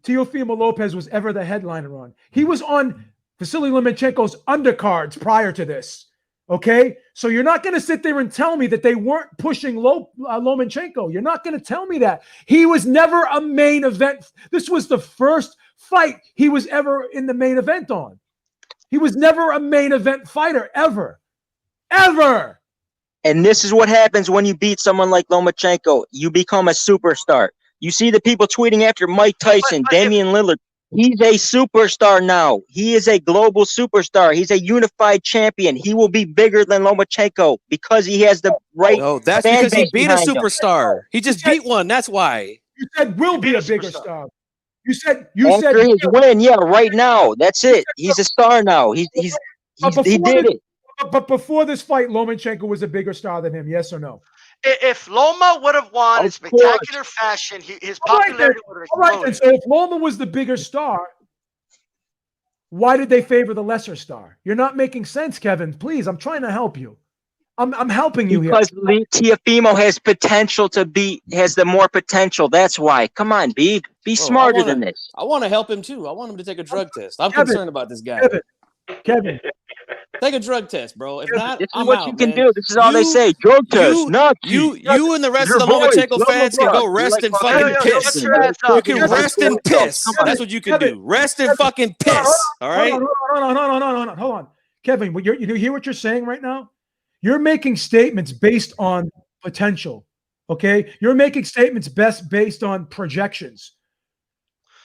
Teofimo Lopez was ever the headliner on. He was on Vasily Lomachenko's undercards prior to this. Okay? So you're not going to sit there and tell me that they weren't pushing Lomachenko. You're not going to tell me that. He was never a main event. This was the first fight he was ever in the main event on. He was never a main event fighter, ever. Ever. And this is what happens when you beat someone like Lomachenko. You become a superstar. You see the people tweeting after Mike Tyson, Damian Lillard. He's a superstar now. He is a global superstar. He's a unified champion. He will be bigger than Lomachenko because he has the right. No, that's fan because he base beat a behind him. superstar. He just beat one. That's why. You said will be a bigger star. You said After his win, yeah, right now. That's it. He's a star now. He did it. But before this fight, Lomachenko was a bigger star than him. Yes or no? If Loma would have won in spectacular fashion, his popularity would have exploded. All right, then. So if Loma was the bigger star, why did they favor the lesser star? You're not making sense, Kevin. Please, I'm trying to help you. I'm helping you because here. Teofimo has potential has the more potential. That's why. Come on, be smarter than this. I want to help him too. I want him to take a drug test. I'm concerned about this guy. Kevin. Take a drug test, bro. If not, this is I'm what out, you can man. do. This is all they say. Drug test. You and the rest of the Lomachenko fans can go rest and fucking piss. You can rest and piss. That's what you can do. Rest and fucking piss. All right? Hold on. Kevin, you hear what you're saying right now? You're making statements based on potential. Okay? You're making statements based on projections.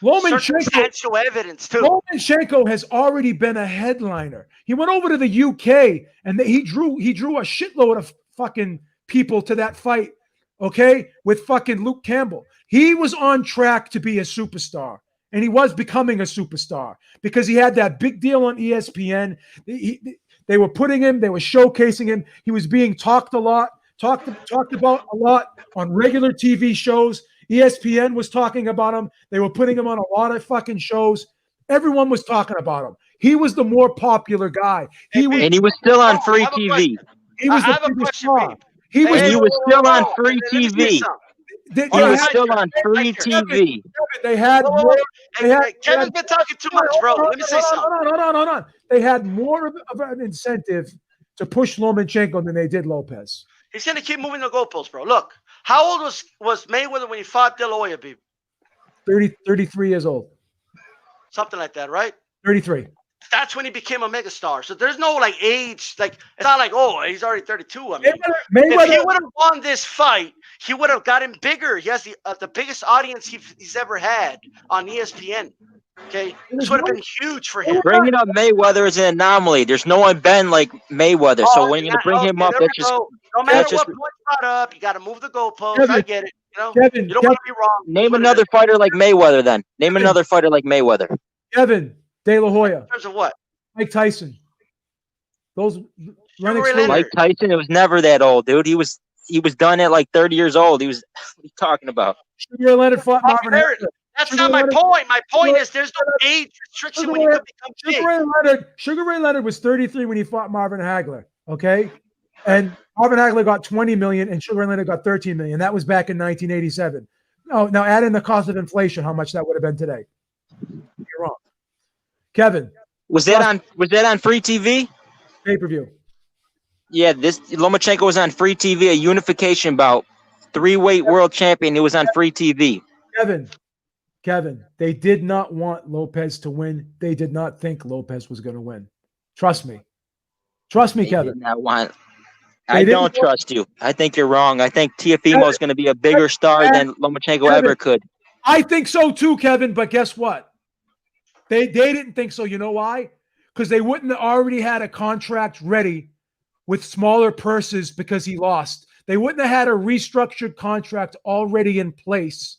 Circumstantial evidence too. Lomachenko has already been a headliner. He went over to the UK and he drew a shitload of fucking people to that fight, okay, with fucking Luke Campbell. He was on track to be a superstar, and he was becoming a superstar because he had that big deal on ESPN. They were putting him, they were showcasing him. He was being talked about a lot on regular TV shows. ESPN was talking about him. They were putting him on a lot of fucking shows. Everyone was talking about him. He was the more popular guy. He was still on free TV. He was the biggest star. He was still on free TV. He was still on free TV. They had Kevin's been talking too much, bro. Let me say something. Hold on. They had more of an incentive to push Lomachenko than they did Lopez. He's going to keep moving the goalposts, bro. Look, how old was Mayweather when he fought De La Hoya, Beeb? 33 years old. Something like that, right? 33. That's when he became a megastar. So there's no like age, like it's not like, oh, he's already 32. I mean, if he would have won this fight, he would have gotten bigger. He has the biggest audience he's ever had on ESPN. Okay, this would have been huge for him. Bringing up Mayweather is an anomaly. There's no one been like Mayweather. So when you're gonna bring him up, that's just no matter what point brought up, you got to move the goalposts. I get it. You know, you don't want to be wrong. Name another fighter like Mayweather. Then name another fighter like Mayweather. Kevin De La Hoya. In terms of what? Mike Tyson. Those Mike Tyson. It was never that old, dude. He was done at like 30 years old. He was. What are you talking about? Sugar Leonard fought Marvin Hagler. That's not my point. My point is there's no age restriction when you can become big. Sugar Ray Leonard was 33 when he fought Marvin Hagler. Okay, and Marvin Hagler got 20 million, and Sugar Ray Leonard got 13 million. That was back in 1987. No, now add in the cost of inflation, how much that would have been today. You're wrong, Kevin. Was that on free TV? Pay-per-view. Yeah, this Lomachenko was on free TV, a unification bout, 3-weight world champion. It was on free TV. Kevin, they did not want Lopez to win. They did not think Lopez was going to win. Trust me, Kevin. I don't trust you. I think you're wrong. I think Teofimo is going to be a bigger star than Lomachenko ever could. I think so too, Kevin. But guess what? They didn't think so. You know why? Because they wouldn't have already had a contract ready with smaller purses because he lost. They wouldn't have had a restructured contract already in place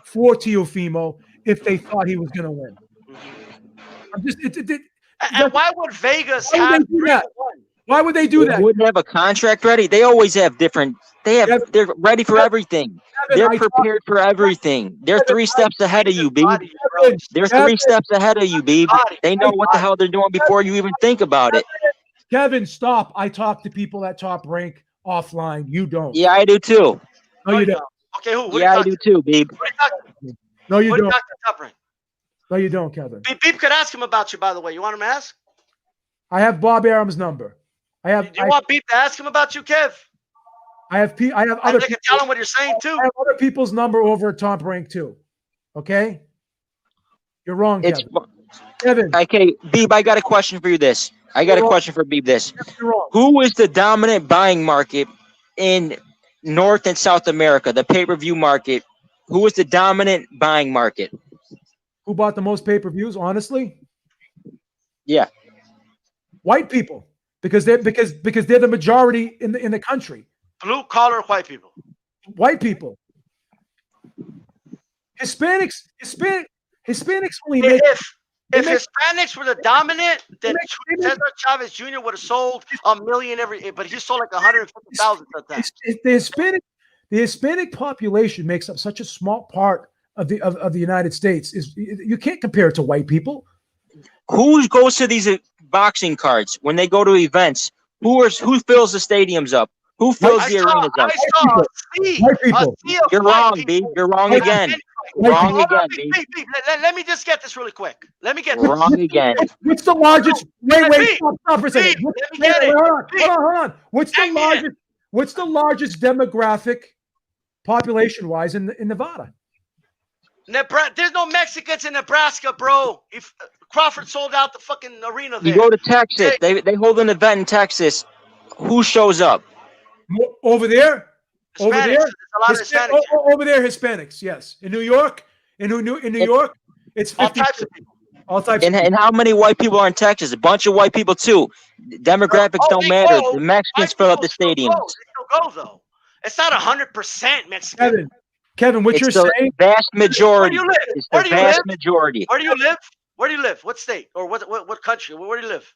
for Teofimo, if they thought he was going to win. I'm just. And why would Vegas Why would have they do that? 3-1? Why would they do They that? wouldn't have a contract ready. They always have different. They're ready for everything. They're prepared for everything. They're 3 steps ahead of you, B. They're 3 steps ahead of you, B. They know what the hell they're doing before you even think about it. Kevin, stop. I talk to people at Top Rank offline. You don't. Yeah, I do too. No, you don't. Okay, who? What Yeah, are I you do too, B. talking? No, you What are don't. you talking to Top Rank? No, you don't, Kevin. Beep could ask him about you, by the way. You want him to ask? I have Bob Arum's number. Do you want Beep to ask him about you, Kev? I have other And they can people. tell him what you're saying too. I have other people's number over at Top Rank too. Okay? You're wrong, It's Kevin. okay, Beeb. I got a question for you. I got a question for Beeb. You're wrong. Who is the dominant buying market in North and South America? The pay-per-view market. Who is the dominant buying market? Who bought the most pay-per-views? Honestly, Yeah. white people, because they're the majority in the country. Blue collar white people. White people. Hispanics only make. If Hispanics were the dominant, then Cesar Chavez Jr. would have sold $1 million but he sold like 150,000 at that. The Hispanic population makes up such a small part of the United States. You can't compare it to white people. Who goes to these boxing cards when they go to events? Who fills the stadiums up? Who fills the arenas up? White people. You're wrong, B. You're wrong again. Wrong again, B. Let me just get this really quick. Let me get wrong this. again. What's the largest? Wait, stop for a second. Let me get it. Hold on. What's the largest demographic, population-wise, in Nevada? There's no Mexicans in Nebraska, bro. If Crawford sold out the fucking arena there. You go to Texas. They hold an event in Texas. Who shows up? Over there? Hispanics. Over there? There's a lot of Hispanics. Over there, Hispanics, yes. In New York, York, it's 50. All types of people. All types. And how many white people are in Texas? A bunch of white people too. Demographics don't matter. The Mexicans fill up the stadiums. They still go though. It's not 100% Mexican. Kevin, what you're saying? Vast majority. Where do you live? It's the vast majority. Where do you live? Where do you live? What state or what country? Where do you live?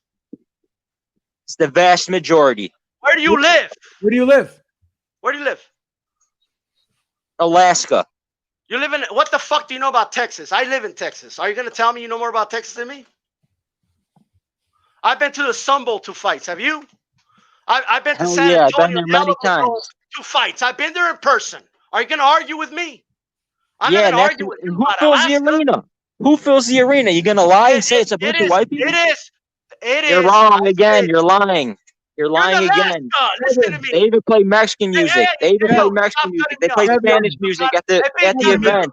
It's the vast majority. Where do you live? Where do you live? Where do you live? Alaska. You live in what the fuck do you know about Texas? I live in Texas. Are you gonna tell me you know more about Texas than me? I've been to the Sun Bowl 2 fights. Have you? I've been to San Antonio. I've been there many times. 2 fights. I've been there in person. Are you gonna argue with me? I'm not gonna argue with you. Who fills the arena? Who fills the arena? You gonna lie and say it's a bunch of white people? It is. You're wrong again. You're lying. You're lying again. Listen to me. They even play Mexican music. They even play Mexican music. They play Spanish music at the event.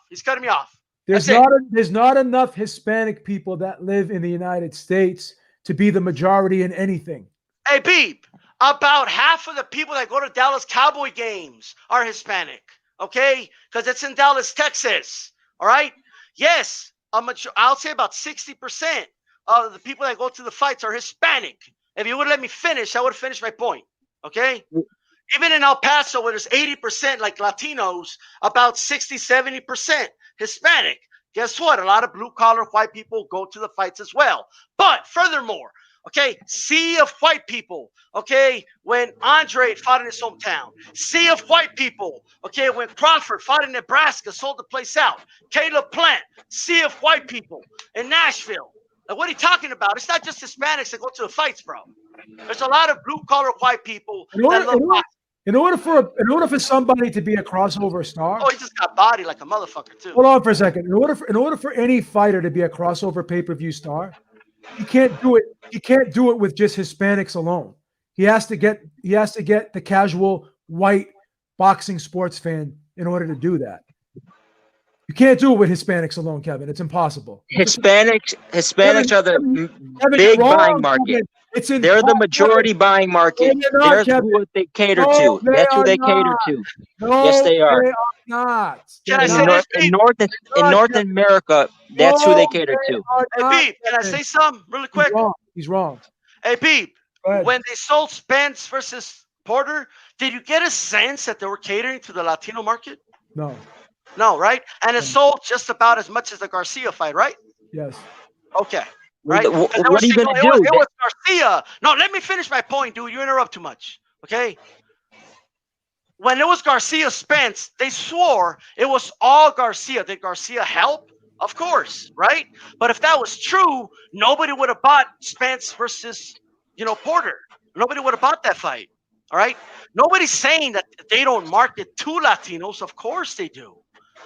He's cutting me off. There's not enough Hispanic people that live in the United States to be the majority in anything. Hey, Beep, about half of the people that go to Dallas Cowboy games are Hispanic, okay? Because it's in Dallas, Texas, all right? Yes, I'll say about 60% of the people that go to the fights are Hispanic. If you would let me finish, I would have finished my point, okay? Even in El Paso, where there's 80% like Latinos, about 60, 70% Hispanic. Guess what? A lot of blue-collar white people go to the fights as well. But furthermore, okay, sea of white people, okay, when Andre fought in his hometown. Sea of white people, okay, when Crawford fought in Nebraska, sold the place out. Caleb Plant, sea of white people in Nashville. Like, what are you talking about? It's not just Hispanics that go to the fights, bro. There's a lot of blue-collar white people that love boxing. In order for somebody to be a crossover star, he just got body like a motherfucker too. Hold on for a second. In order for any fighter to be a crossover pay-per-view star, he can't do it. He can't do it with just Hispanics alone. He has to get the casual white boxing sports fan in order to do that. You can't do it with Hispanics alone, Kevin. It's impossible. Hispanics are the big buying market. They're the majority buying market. They're who they cater to. That's who they cater to. Yes, they are. They are not. Can I say this? In North America, that's who they cater to. Hey, Beep, can I say something really quick? He's wrong. Hey, Beep, when they sold Spence versus Porter, did you get a sense that they were catering to the Latino market? No. No, right? And it sold just about as much as the Garcia fight, right? Yes. Okay. Right? What 'Cause they were are you saying, gonna "No, do? it was Garcia." No, let me finish my point, dude. You interrupt too much. Okay. When it was Garcia Spence, they swore it was all Garcia. Did Garcia help? Of course, right? But if that was true, nobody would have bought Spence versus, Porter. Nobody would have bought that fight. All right. Nobody's saying that they don't market to Latinos. Of course they do.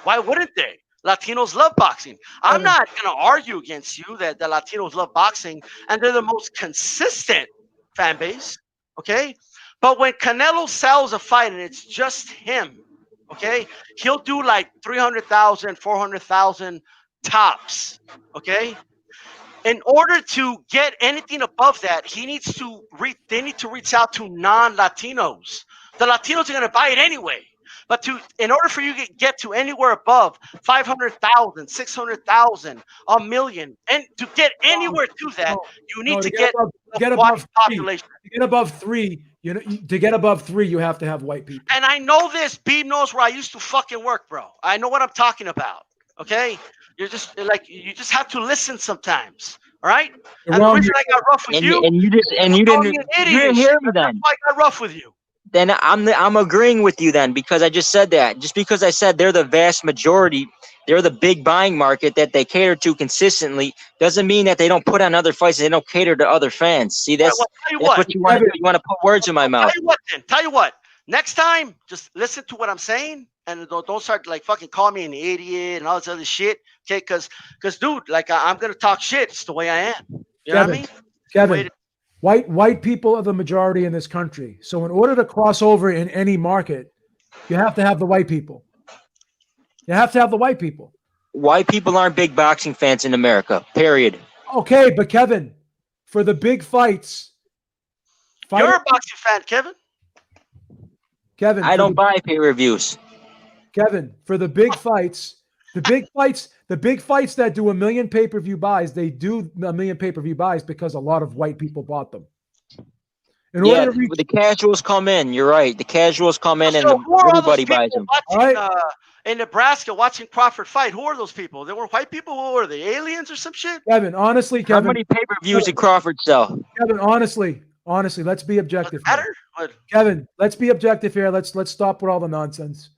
Why wouldn't they? Latinos love boxing. I'm not going to argue against you that the Latinos love boxing and they're the most consistent fan base. Okay. But when Canelo sells a fight and it's just him, okay, he'll do like 300,000, 400,000 tops, okay? In order to get anything above that, they need to reach out to non-Latinos. The Latinos are going to buy it anyway. But in order for you to get to anywhere above 500,000, 600,000, a million, and to get anywhere to that, you need to get above population. To get above 3, to get above 3, you have to have white people. And I know this. Beeb knows where I used to fucking work, bro. I know what I'm talking about. Okay, you just have to listen sometimes. All right. And the reason I got rough with you, you didn't hear me then. That's why I got rough with you. Then I'm agreeing with you then, because I just said that. Just because I said they're the vast majority, they're the big buying market that they cater to consistently, doesn't mean that they don't put on other fights and they don't cater to other fans. See, that's what you want to do. You want to put words in my mouth. Tell you what. Next time, just listen to what I'm saying and don't start like fucking calling me an idiot and all this other shit. Okay, because dude, like I'm gonna talk shit. It's the way I am. You know what I mean? Kevin, white people are the majority in this country. So in order to cross over in any market, you have to have the white people. You have to have the white people. White people aren't big boxing fans in America, period. Okay, but Kevin, for the big fights. You're a boxing fan, Kevin. Kevin, I don't buy pay-per-views. Kevin, for the big fights, the big fights that do 1 million pay-per-view buys, they do 1 million pay-per-view buys because a lot of white people bought them. The casuals come in. You're right. The casuals come in, and everybody buys them. In Nebraska, watching Crawford fight, who are those people? They were white people. Who were they? Aliens or some shit? Kevin, honestly, how many pay-per-views did Crawford sell? Kevin, honestly, let's be objective. Kevin, let's be objective here. Let's stop with all the nonsense.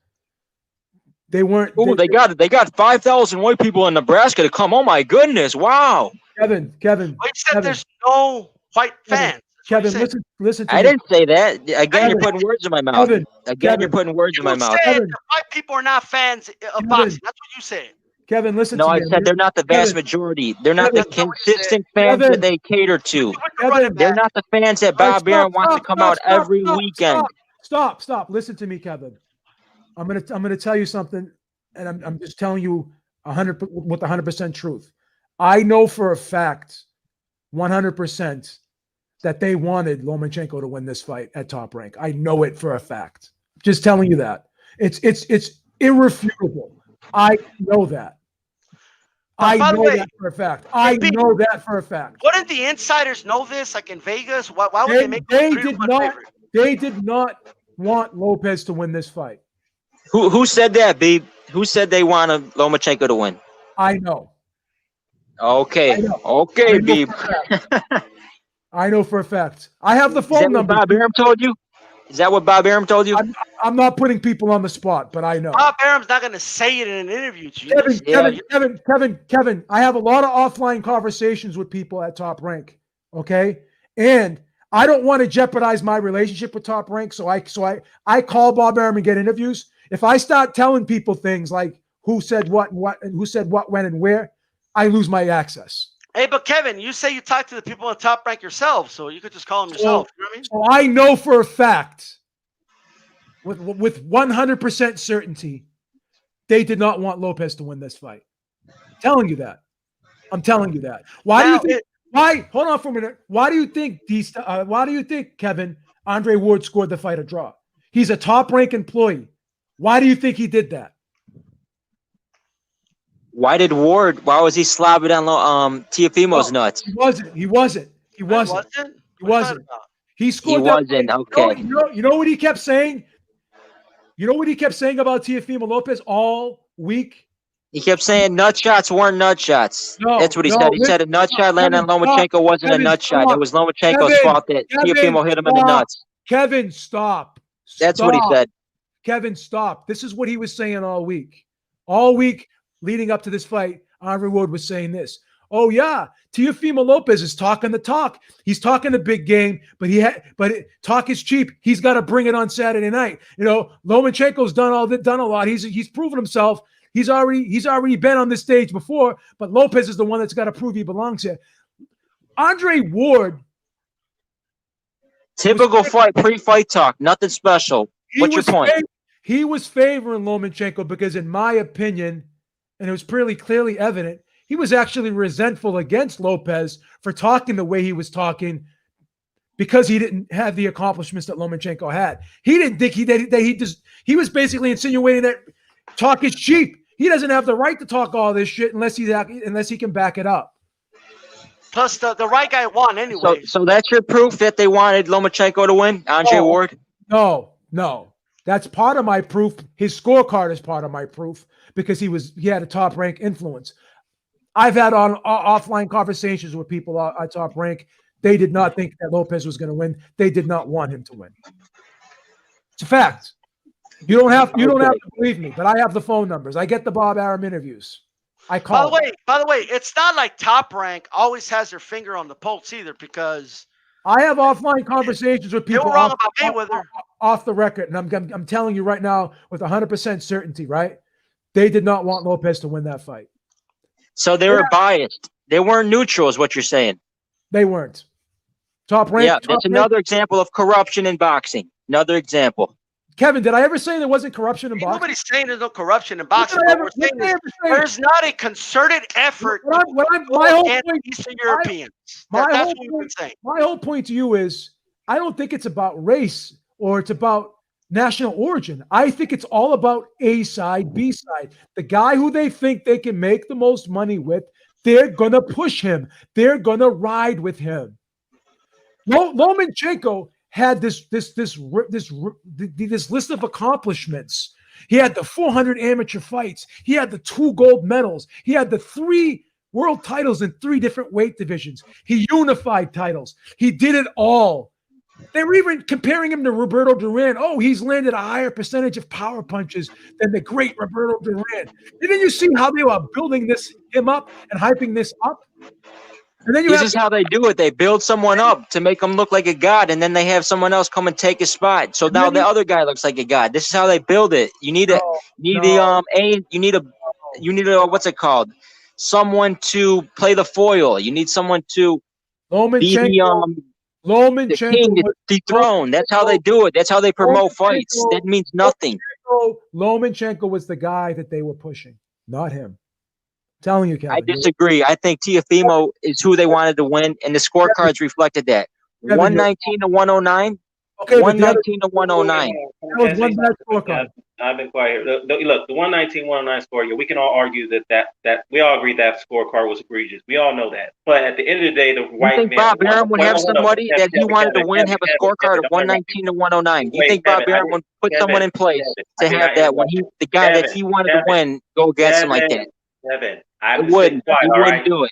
They weren't. Oh, they got 5,000 white people in Nebraska to come. Oh my goodness! Wow. Kevin. Well, you said there's no white fans. Kevin, listen to me. I didn't say that. Again, you're putting words in my mouth. You're putting words in my mouth. You said that white people are not fans of boxing. That's what you said. Kevin, listen to me. No, I said they're not the vast majority. They're not the consistent fans that they cater to. They're not the fans that Bob Arum wants to come out every weekend. Stop. Listen to me, Kevin. I'm gonna tell you something, and I'm just telling you 100% truth. I know for a fact, 100%, that they wanted Lomachenko to win this fight at Top Rank. I know it for a fact. Just telling you that. It's irrefutable. I know that. I know that for a fact. Wouldn't the insiders know this? Like in Vegas, why would they make? They did not want Lopez to win this fight. Who said that, Beeb? Who said they wanted Lomachenko to win? I know. Okay, Beeb. I know for a fact. I have the phone number. Bob Arum told you? Is that what Bob Arum told you? I'm not putting people on the spot, but I know. Bob Arum's not going to say it in an interview. Kevin, I have a lot of offline conversations with people at Top Rank, okay? And I don't want to jeopardize my relationship with Top Rank, so I call Bob Arum and get interviews. If I start telling people things like who said what and who said what, when, and where, I lose my access. Hey, but Kevin, you say you talk to the people on Top Rank yourself, so you could just call them yourself. You know what I mean? So I know for a fact, with 100% certainty, they did not want Lopez to win this fight. I'm telling you that. Why do you think? Why? Hold on for a minute. Why do you think Kevin Andre Ward scored the fight a draw? He's a Top Rank employee. Why do you think he did that? Why was he slobbing on Teofimo's nuts? He wasn't. He scored. He wasn't. Okay. You know what he kept saying? You know what he kept saying about Teofimo Lopez all week. He kept saying nut shots weren't nut shots. No, That's what he no, said. He said a nut shot landing on Lomachenko wasn't a nut shot. It was Lomachenko's fault that Teofimo hit him in the nuts. Kevin, stop. That's what he said. Kevin, stop. This is what he was saying all week. All week leading up to this fight, Andre Ward was saying this. Oh yeah, Teofimo Lopez is talking the talk. He's talking the big game, but talk is cheap. He's got to bring it on Saturday night. You know, Lomachenko's done a lot. He's proven himself. He's already been on this stage before, but Lopez is the one that's got to prove he belongs here. Andre Ward. Typical fight, pre-fight talk, nothing special. What's your point? He was favoring Lomachenko because, in my opinion, and it was pretty clearly evident, he was actually resentful against Lopez for talking the way he was talking because he didn't have the accomplishments that Lomachenko had. He didn't think he was basically insinuating that talk is cheap. He doesn't have the right to talk all this shit unless he can back it up. Plus, the right guy won anyway. So that's your proof that they wanted Lomachenko to win, Andre Ward? No. That's part of my proof. His scorecard is part of my proof because he had a top rank influence. I've had offline conversations with people at top rank. They did not think that Lopez was going to win. They did not want him to win. It's a fact. You don't have to believe me, but I have the phone numbers. I get the Bob Arum interviews. I call. By the way, it's not like Top Rank always has their finger on the pulse either, because I have offline conversations with people. They were wrong about Mayweather off the record, and I'm telling you right now with 100% certainty, right? They did not want Lopez to win that fight. So they were biased. They weren't neutral, is what you're saying. They weren't. Top Rank. Yeah, that's another example of corruption in boxing. Another example. Kevin, did I ever say there wasn't corruption in boxing? Nobody's saying there's no corruption in boxing. What we're saying is there's not a concerted effort against Eastern Europeans. That's what we've been saying. My whole point to you is I don't think it's about race or it's about national origin. I think it's all about A side, B side. The guy who they think they can make the most money with, they're going to push him. They're going to ride with him. Lomachenko had this list of accomplishments. He had the 400 amateur fights. He had the 2 gold medals. He had the 3 world titles in 3 different weight divisions. He unified titles. He did it all. They were even comparing him to Roberto Duran. Oh, he's landed a higher percentage of power punches than the great Roberto Duran. Didn't you see how they were building him up and hyping this up? And then this is how they do it. They build someone up to make him look like a god, and then they have someone else come and take his spot. So now the other guy looks like a god. This is how they build it. You need what's it called? Someone to play the foil. You need someone to be the king to dethrone. That's how they do it. That's how they promote fights. That means nothing. Lomachenko was the guy that they were pushing, not him. Telling you, Kevin. I disagree. I think Teofimo is who they wanted to win, and the scorecards reflected that. 119 to 109. Okay, 119 to 109. That was one bad scorecard. I've been quiet here. Look, the 119-109 score, we can all argue that we all agree that scorecard was egregious. We all know that. But at the end of the day, the white man. You think Bob Arum would have somebody that he wanted to win have a scorecard of 119 to 109? You think Bob Arum would put someone in place to have that when the guy that he wanted to win go against him like that? Kevin, he wouldn't do it.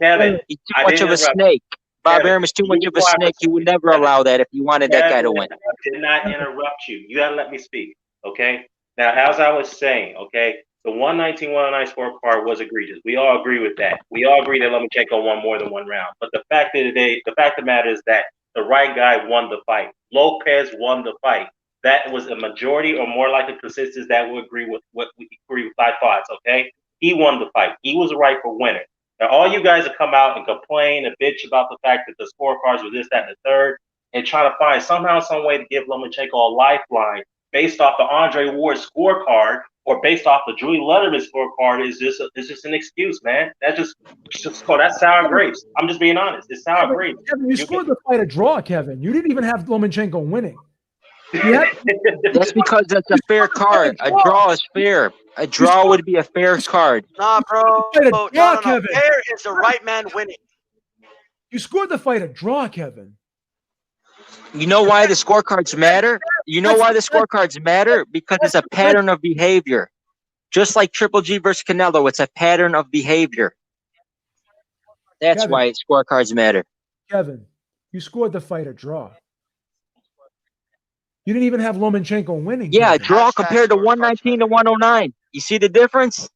Kevin, he's too much of a snake. Bob Arum is too much of a snake. He would never allow that if he wanted that guy to win. I did not interrupt you. You gotta let me speak, okay? Now, as I was saying, okay, the 119-109 scorecard was egregious. We all agree with that. We all agree that Lomachenko won more than 1 round. But the fact of the matter is that the right guy won the fight. Lopez won the fight. That was a majority, or more like a consensus that would agree with my thoughts, okay? He won the fight. He was the rightful winner. Now, all you guys have come out and complain and bitch about the fact that the scorecards were this, that, and the third, and try to find somehow, some way to give Lomachenko a lifeline based off the Andre Ward scorecard or based off the Julie Letterman scorecard is just an excuse, man. That's sour grapes. I'm just being honest. It's sour grapes. Kevin, you scored the fight a draw, Kevin. You didn't even have Lomachenko winning. That's because that's a fair card. A draw is fair. A draw would be a fair card. Nah, bro. No. Fair is the right man winning. You scored the fight a draw, Kevin. You know why the scorecards matter? You know why the scorecards matter? Because it's a pattern of behavior. Just like Triple G versus Canelo, it's a pattern of behavior. That's Kevin. why scorecards matter. Kevin, you scored the fight a draw. You didn't even have Lomachenko winning. Yeah, Kevin. draw Hashtag compared to scorecards 119 to matter. 109. You see the difference?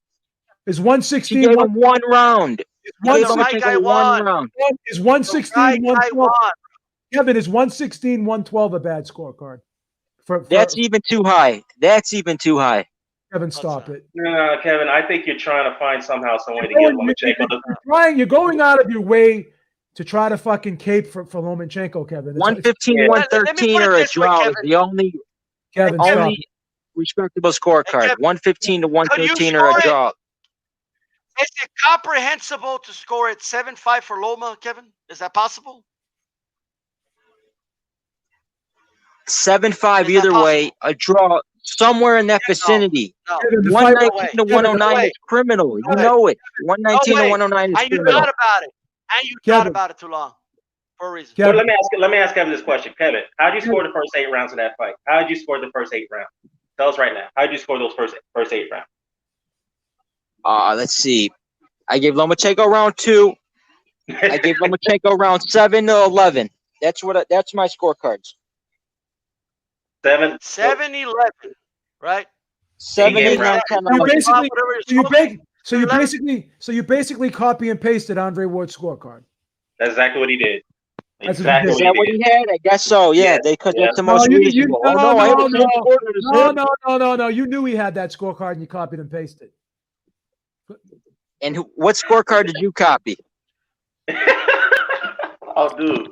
Is She 116 gave him one round. Because Gave the right guy Lomachenko one won. round. is The 116 right guy 112? won. Kevin, is 116 112 a bad scorecard? For That's even too high. That's even too high. Kevin, stop it. No, Kevin, I think you're trying to find somehow some way to get Lomachenko. You're going out of your way to try to fucking cape for Lomachenko, Kevin. 115, yeah. 113 Let me put it or a this way, draw is Kevin. the only Kevin, stop only it. respectable scorecard. Kevin, 115 to could you 113 or a score it? draw. Is it comprehensible to score at 7-5 for Loma, Kevin? Is that possible? 7-5 Is that either way, possible? a draw somewhere in that vicinity. No. Kevin, the fight, 119 to Kevin, 109 no is criminal. You way. know it. 119 to way. 109 is And you criminal. thought about it. And you Kevin. thought about it too long. For a reason. Kevin, Well, let me ask Kevin this question. Kevin, how did you score the first 8 rounds of that fight? How did you score the first 8 rounds? Tell us right now. How did you score those first 8 rounds? Let's see. I gave Lomachenko round 2. I gave Lomachenko round 7 to 11. That's my scorecards. 7-11, right? 7, game 8, 9, round. 10, you 11. basically copy and pasted Andre Ward's scorecard. That's exactly what he did. That's Exactly what Is that what he had? I guess so. Yeah, because that's the most reasonable. I have the same scorecard as him. No. You knew he had that scorecard and you copied and pasted. And what scorecard did you copy? Oh, dude.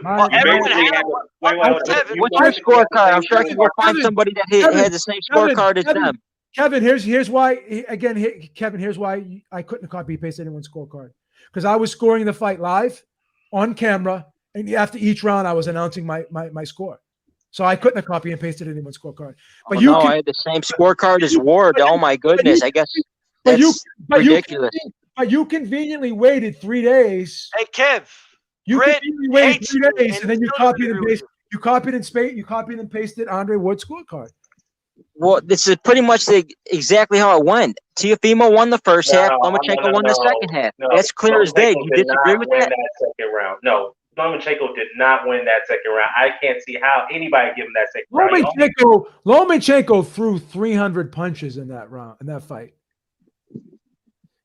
Well, everyone had What's your scorecard? I'm sure I can go find somebody that had the same scorecard as them. Kevin, here's why. Kevin, here's why I couldn't copy and paste anyone's scorecard, because I was scoring the fight live on camera, and after each round, I was announcing my score. So I couldn't have copy and pasted anyone's scorecard. But I had the same scorecard as Ward. Oh my goodness! I guess that's ridiculous. But you conveniently waited 3 days. Hey, Kev. You conveniently waited 3 days, and then you copied and pasted. You copied and pasted Andre Ward's scorecard. Well, this is pretty much exactly how it went. Teofimo won the first half. Lomachenko won the second half. That's clear as day. You disagree with that? Second round. No, Lomachenko did not win that second round. I can't see how anybody give him that second round. Lomachenko threw 300 punches in that round, in that fight.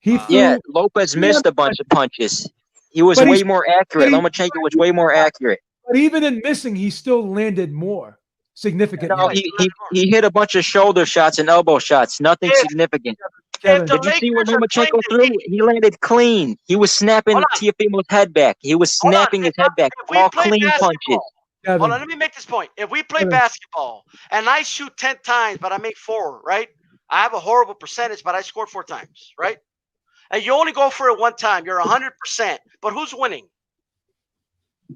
Lopez missed a bunch of punches. He was way more accurate. Lomachenko was way more accurate. But even in missing, he still landed more significant. No, he hit a bunch of shoulder shots and elbow shots. Nothing significant. Kevin, did you see what Lomachenko threw? He landed clean. He was snapping Teofimo's head back. He was snapping his head back. All clean punches. Hold on, let me make this point. If we play basketball and I shoot 10 times, but I make 4, right? I have a horrible percentage, but I scored 4 times, right? And you only go for it 1 time. You're 100%. But who's winning?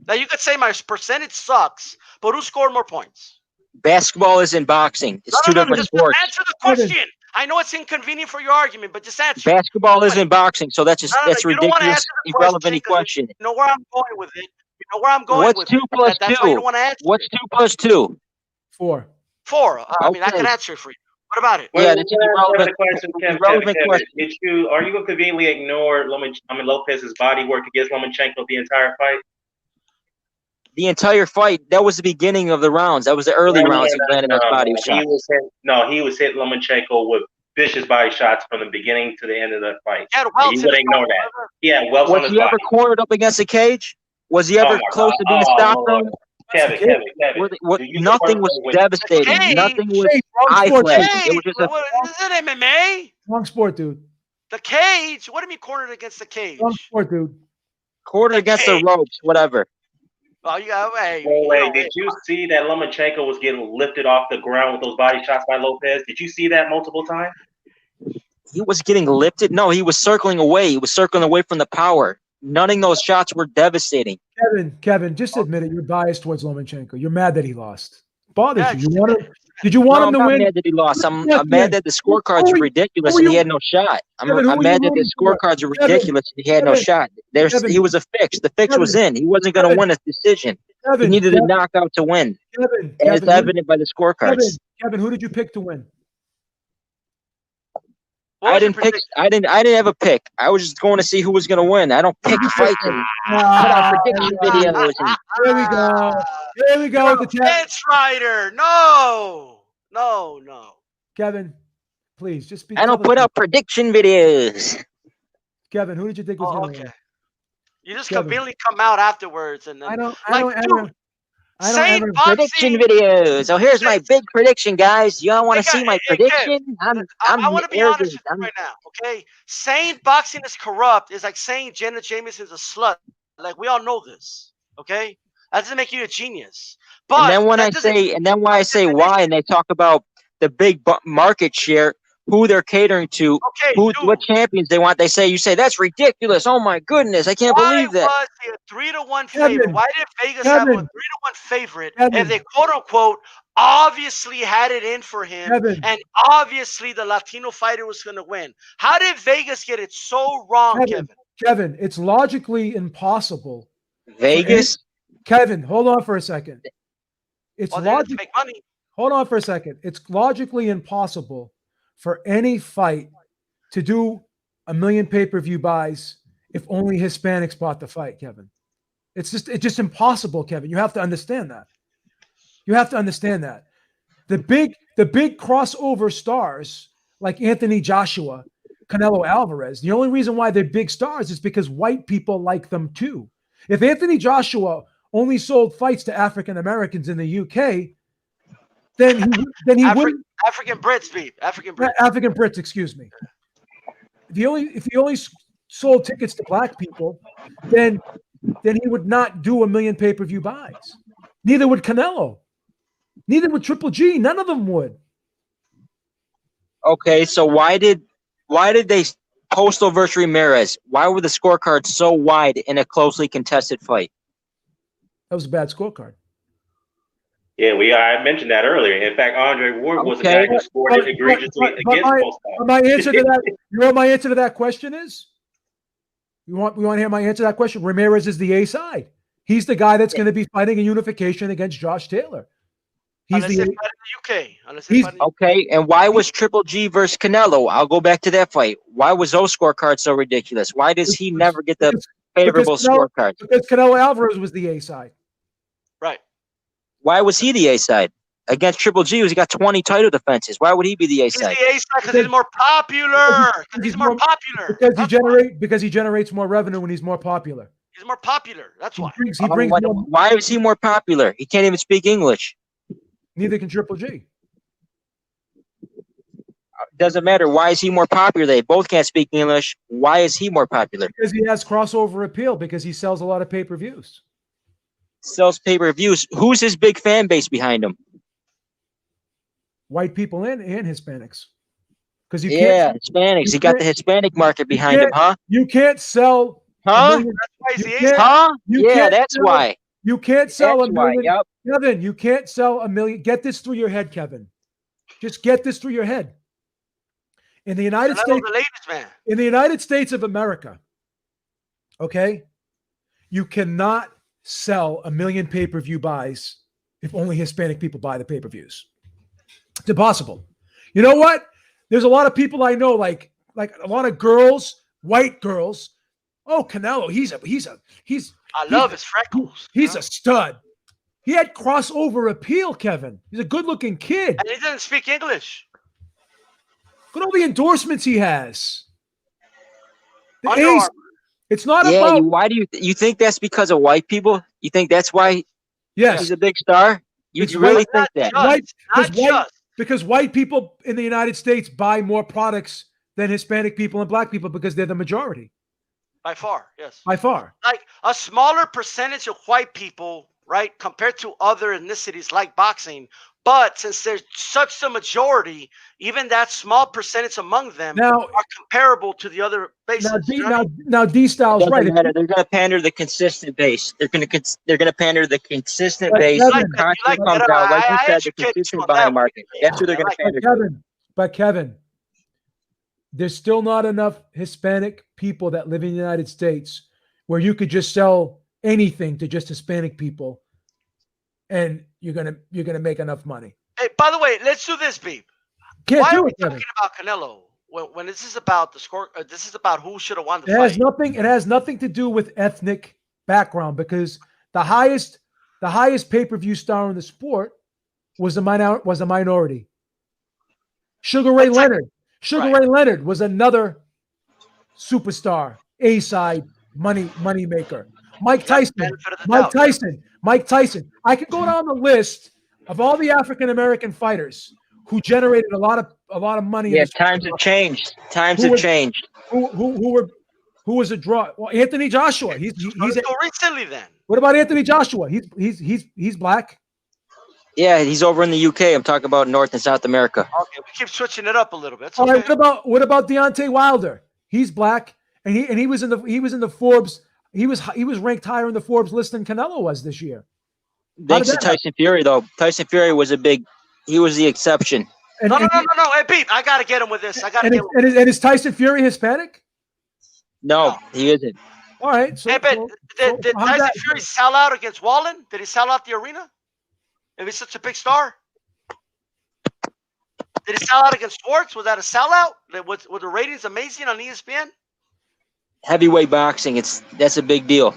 Now, you could say my percentage sucks, but who scored more points? Basketball isn't boxing. It's two different sports. Answer the question. I know it's inconvenient for your argument, but just answer. Basketball isn't boxing, so that's ridiculous, irrelevant question. You know where I'm going with it. You know where I'm going with it. What's 2 plus 2? That's why you don't want to answer. What's 2 plus 2? 4. 4. I mean, I can answer it for you. What about it? Yeah, that's irrelevant question. Kevin. Are you going to conveniently ignore Lopez's body work against Lomachenko the entire fight? The entire fight. That was the beginning of the rounds. That was the early rounds. He landed his body shots. He was hitting Lomachenko with vicious body shots from the beginning to the end of the fight. You would ignore that. Yeah, welts on his body. Was he ever cornered up against a cage? Was he ever close to being stopped? Kevin. Nothing was devastating. Nothing was eye-flashing. It was just Is it MMA? Wrong sport, dude. The cage? What do you mean cornered against the cage? Wrong sport, dude. Cornered against the ropes, whatever. Oh, you got did you see that Lomachenko was getting lifted off the ground with those body shots by Lopez? Did you see that multiple times? He was getting lifted? No, he was circling away. He was circling away from the power. None of those shots were devastating. Kevin, just admit it. You're biased towards Lomachenko. You're mad that he lost. Bothers you. Did you want him to win? I'm not mad that he lost. I'm mad that the scorecards are ridiculous and he had no shot. I'm mad that the scorecards are ridiculous and he had no shot. He was a fix. The fix was in. He wasn't going to win a decision. He needed a knockout to win. And it's evident by the scorecards. Kevin, who did you pick to win? What I was your didn't pick. prediction? I didn't have a pick. I was just going to see who was going to win. I don't pick fights and put out prediction videos. And Here we go. Here we go You're with the a chat. fence rider. No. Kevin, please just speak. I don't put out prediction videos. Kevin, who did you think was Oh, going to okay. win? You just Kevin. conveniently come out afterwards and then I don't dude, I don't Saint ever. Prediction boxing. videos. So here's my big prediction, guys. Y'all want to see my Hey, Kev, prediction? I I'm want to be arrogant. honest with you right now, okay? Saying boxing is corrupt is like saying Jenna Jameson's a slut. Like, we all know this, okay? That doesn't make you a genius. But And then when that I doesn't- say, and then when I say why, and they talk about the big market share, who they're catering to, okay, what dude, champions they want. You say that's ridiculous. Oh my goodness, I can't why believe that. was he a 3-1 Kevin, favorite? Why did Vegas have him a Kevin, 3-1 favorite Kevin. if they quote unquote obviously had it in for him Kevin. and obviously the Latino fighter was going to win? How did Vegas get it so wrong, Kevin? Kevin, it's logically impossible. Vegas. Kevin, hold on for a second. It's Well, they have to make money. Hold on for a second. It's logically impossible for any fight to do 1 million pay-per-view buys if only Hispanics bought the fight, Kevin. It's just impossible, Kevin. You have to understand that. You have to understand that. The big crossover stars like Anthony Joshua, Canelo Alvarez, the only reason why they're big stars is because white people like them too. If Anthony Joshua only sold fights to African Americans in the UK, then he wouldn't. African Brits, beat African Brits. African Brits, excuse me. If he only sold tickets to black people, then he would not do 1 million pay-per-view buys. Neither would Canelo. Neither would Triple G. None of them would. Okay, so why did they Postal versus Ramirez? Why were the scorecards so wide in a closely contested fight? That was a bad scorecard. Yeah, I mentioned that earlier. In fact, Andre Ward was the guy who scored it egregiously against Postal. My answer to that, you know what my answer to that question is? You want to hear my answer to that question? Ramirez is the A side. He's the guy that's going to be fighting a unification against Josh Taylor. He's Unless the they fight in the UK. Unless they fight in the Okay, and why was Triple G versus Canelo? I'll go back to that fight. Why was those scorecards so ridiculous? Why does he never get the favorable scorecards? Because Canelo Alvarez was the A side. Right. Why was he the A side? Against Triple G, he got 20 title defenses. Why would he be the A He's side? the A side because he's more popular. He's more popular. Because he generates more revenue when he's more popular. He's more popular. That's why. He brings more, why is he more popular? He can't even speak English. neither can Triple G. Doesn't matter. Why is he more popular? They both can't speak English. Why is he more popular? Because he has crossover appeal, because he sells a lot of pay-per-views. Sells pay-per-views. Who's his big fan base behind him? White people and Hispanics. Because Hispanics. He got the Hispanic market behind him, huh? You can't sell. Huh? That's why he's the A side. Huh? You Yeah, can't that's sell- why. You can't sell That's a why. million. Yep. Kevin, you can't sell 1 million. Get this through your head, Kevin. Just get this through your head. In the United Canelo's States, the latest man. in the United States of America, okay, you cannot sell 1 million pay-per-view buys if only Hispanic people buy the pay-per-views. It's impossible. You know what? There's a lot of people I know, like a lot of girls, white girls. Oh, Canelo, he's I love his freckles. He's a stud. He had crossover appeal, Kevin. He's a good-looking kid. And he doesn't speak English. Look at all the endorsements he has. The Under A's, Armour. it's not Yeah, about. why do you think that's because of white people? You think that's why Yes, he's a big star? You It's really right. think that? White- Not because white- just. because white people in the United States buy more products than Hispanic people and black people because they're the majority By far, yes. by far. Like a smaller percentage of white people, right, compared to other ethnicities like boxing. But since there's such a majority, even that small percentage among them Now, are comparable to the other bases. now D Styles Doesn't right. matter. They're gonna pander the consistent base. They're gonna pander the consistent But base. Kevin- The constantly You like comes that. out. Like you I said, the educated you consistent on that buying one. market. That's who they're Yeah, gonna I like pander to. But Kevin, there's still not enough Hispanic people that live in the United States where you could just sell anything to just Hispanic people, and you're gonna make enough money. Hey, by the way, let's do this, Beep. Can't Why do are we it, Kevin. talking about Canelo? when this is about the score, this is about who should have won the It has fight. nothing. It has nothing to do with ethnic background because the highest pay-per-view star in the sport was a minority. Sugar Ray That's like- Leonard. Sugar right. Ray Leonard was another superstar, A-side money maker. Mike Got the Tyson. benefit of the Mike doubt. Tyson. Mike Tyson. I could go down the list of all the African American fighters who generated a lot of money. in Yeah, this times have changed. Times Who have was- changed. who was a draw? Well, Anthony Joshua. He's So recently, then. what about Anthony Joshua? He's black. Yeah, he's over in the UK. I'm talking about North and South America. Okay, we keep switching it up a little bit. It's All right, okay. what about Deontay Wilder? He's black, and he was in the Forbes. He was ranked higher in the Forbes list than Canelo was this year. Thanks to that happen? Tyson Fury, though. Tyson Fury was he was the exception. And, No. and, Hey, Pete, I got to get him with this. I got to and, get is, him. and is Tyson Fury Hispanic? No, he isn't. All right. So, Hey, but so did how's Tyson that- Fury sell out against Wallen? Did he sell out the arena? If he's such a big star? Did he sell out against Schwartz? Was that a sellout? Were the ratings amazing on ESPN? Heavyweight boxing, that's a big deal.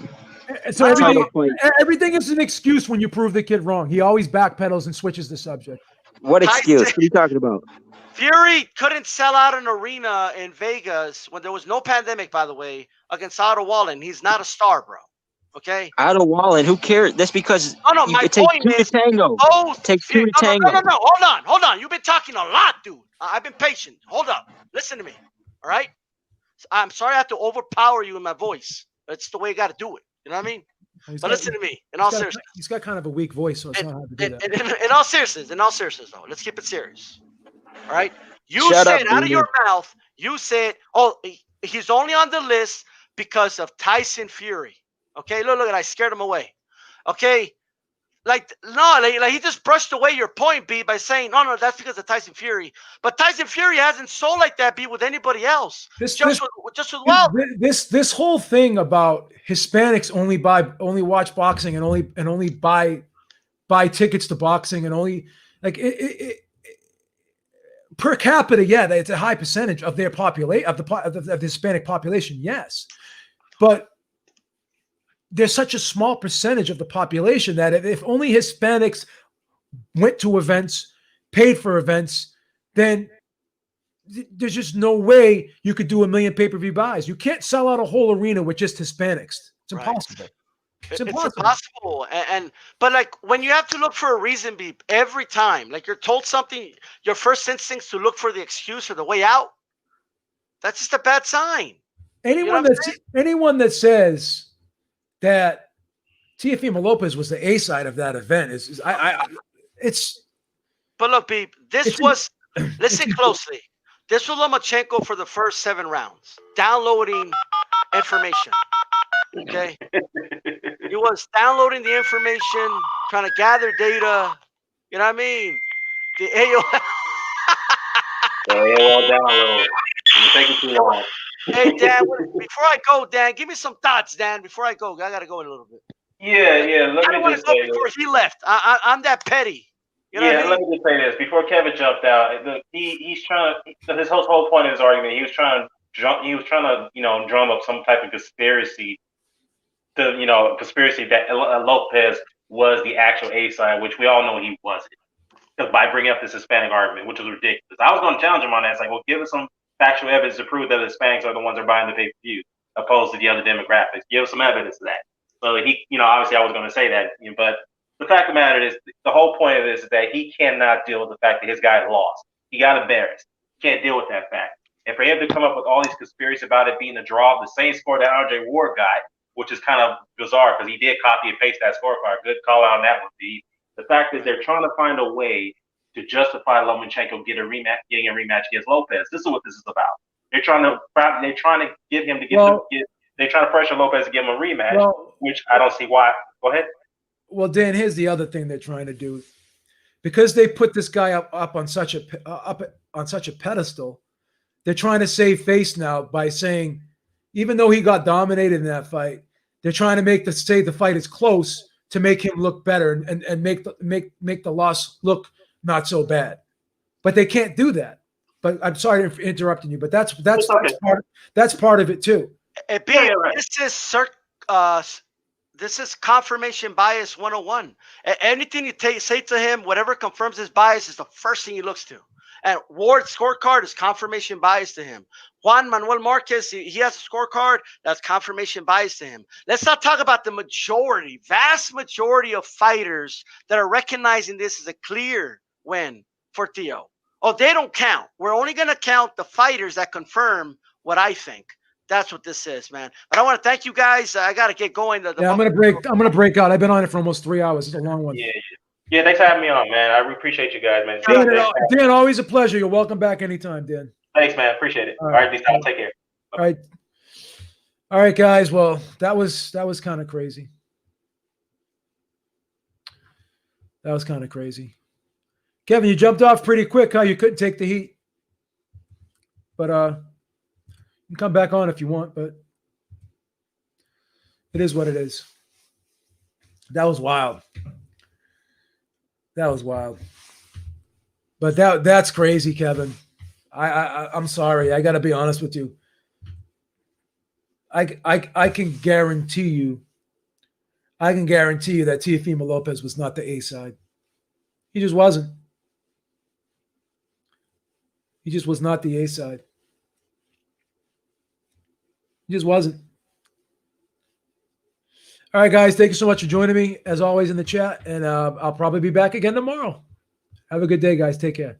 So I don't everything is an excuse when you prove the kid wrong. He always backpedals and switches the subject. What Tyson- excuse? What are you talking about? Fury couldn't sell out an arena in Vegas when there was no pandemic, by the way, against Otto Wallen. He's not a star, bro. Okay? Otto Wallen, who cares? That's because No, you my could take point two to is tango. both. Take two to No, tango. no. Hold on. You've been talking a lot, dude. I've been patient. Hold up. Listen to me. All right? I'm sorry I have to overpower you in my voice. That's the way you got to do it. You know what I mean? But listen to me. In all seriousness. He's got kind of a weak voice, so it's not hard to do that. In all seriousness, though, let's keep it serious. All right? You Shut said up, out of Rudy. your mouth, you said, oh, he's only on the list because of Tyson Fury. Okay? Look, I scared him away. Okay? Like he just brushed away your point, B, by saying, no, that's because of Tyson Fury. But Tyson Fury hasn't sold like that, B, with anybody else. Just with Wilder. This whole thing about Hispanics only watch boxing and only buy tickets to boxing and only like it per capita, yeah, it's a high percentage of their population of the Hispanic population, yes, but there's such a small percentage of the population that if only Hispanics went to events, paid for events, then there's just no way you could do 1 million pay-per-view buys. You can't sell out a whole arena with just Hispanics. It's Right. impossible. It's It's impossible. impossible. But like when you have to look for a reason, B, every time, like you're told something, your first instinct is to look for the excuse or the way out. That's just a bad sign. Anyone that says that Teofimo Lopez was the A side of that event it's. But look, B, It's- listen closely. This was Lomachenko for the first 7 rounds, downloading information. Okay, he was downloading the information, trying to gather data. You know what I mean? The AOL. AOL download. It's taking too long. Hey Dan, before I go, Dan, give me some thoughts, Dan. Before I go, I gotta go in a little bit. Yeah. Let I me don't want just to go say before this. he left. I'm that petty. You know Yeah, what I let mean? me just say this. Before Kevin jumped out, he's trying to. His whole point of his argument, he was trying to drum up some type of conspiracy. Conspiracy that Lopez was the actual A side, which we all know he wasn't. Because by bringing up this Hispanic argument, which was ridiculous. I was going to challenge him on that. It's like, well, give us some factual evidence to prove that the Hispanics are the ones that are buying the pay-per-view, opposed to the other demographics. Give us some evidence of that. So he, obviously I was going to say that, but the fact of the matter is, the whole point of this is that he cannot deal with the fact that his guy lost. He got embarrassed. He can't deal with that fact. And for him to come up with all these conspiracies about it being a draw, the same score that Andre Ward got, which is kind of bizarre because he did copy and paste that scorecard. Good call out on that one, B. The fact is they're trying to find a way to justify Lomachenko getting a rematch against Lopez. This is what this is about. They're trying to get him to they're trying to pressure Lopez to give him a rematch, which I don't see why. Go ahead. Well, Dan, here's the other thing they're trying to do, because they put this guy up on such a pedestal. They're trying to save face now by saying, even though he got dominated in that fight, they're trying to say the fight is close to make him look better and make the loss look not so bad. But they can't do that But I'm sorry for interrupting you. But that's okay. that's part of it too. Hey, B, Yeah, right. this is confirmation bias 101. Anything you say to him, whatever confirms his bias is the first thing he looks to. And Ward's scorecard is confirmation bias to him. Juan Manuel Marquez, he has a scorecard that's confirmation bias to him. Let's not talk about the majority, vast majority of fighters that are recognizing this as a clear win for Theo. Oh, they don't count. We're only going to count the fighters that confirm what I think. That's what this is, man. But I want to thank you guys. I got to get going. I'm gonna break out. I've been on it for almost 3 hours. It's a long one. Yeah. Thanks for having me on, man. I appreciate you guys, man. Dan, always a pleasure. You're welcome back anytime, Dan. Thanks, man. Appreciate it. All right, D-Style, take care. All right, guys. Well, that was kind of crazy. That was kind of crazy. Kevin, you jumped off pretty quick, huh? You couldn't take the heat. But you can come back on if you want, but it is what it is. That was wild. That was wild. But that's crazy, Kevin. I'm sorry. I got to be honest with you. I can guarantee you. I can guarantee you that Teofimo Lopez was not the A side. He just wasn't. He just was not the A side. He just wasn't. All right, guys. Thank you so much for joining me, as always, in the chat. And I'll probably be back again tomorrow. Have a good day, guys. Take care.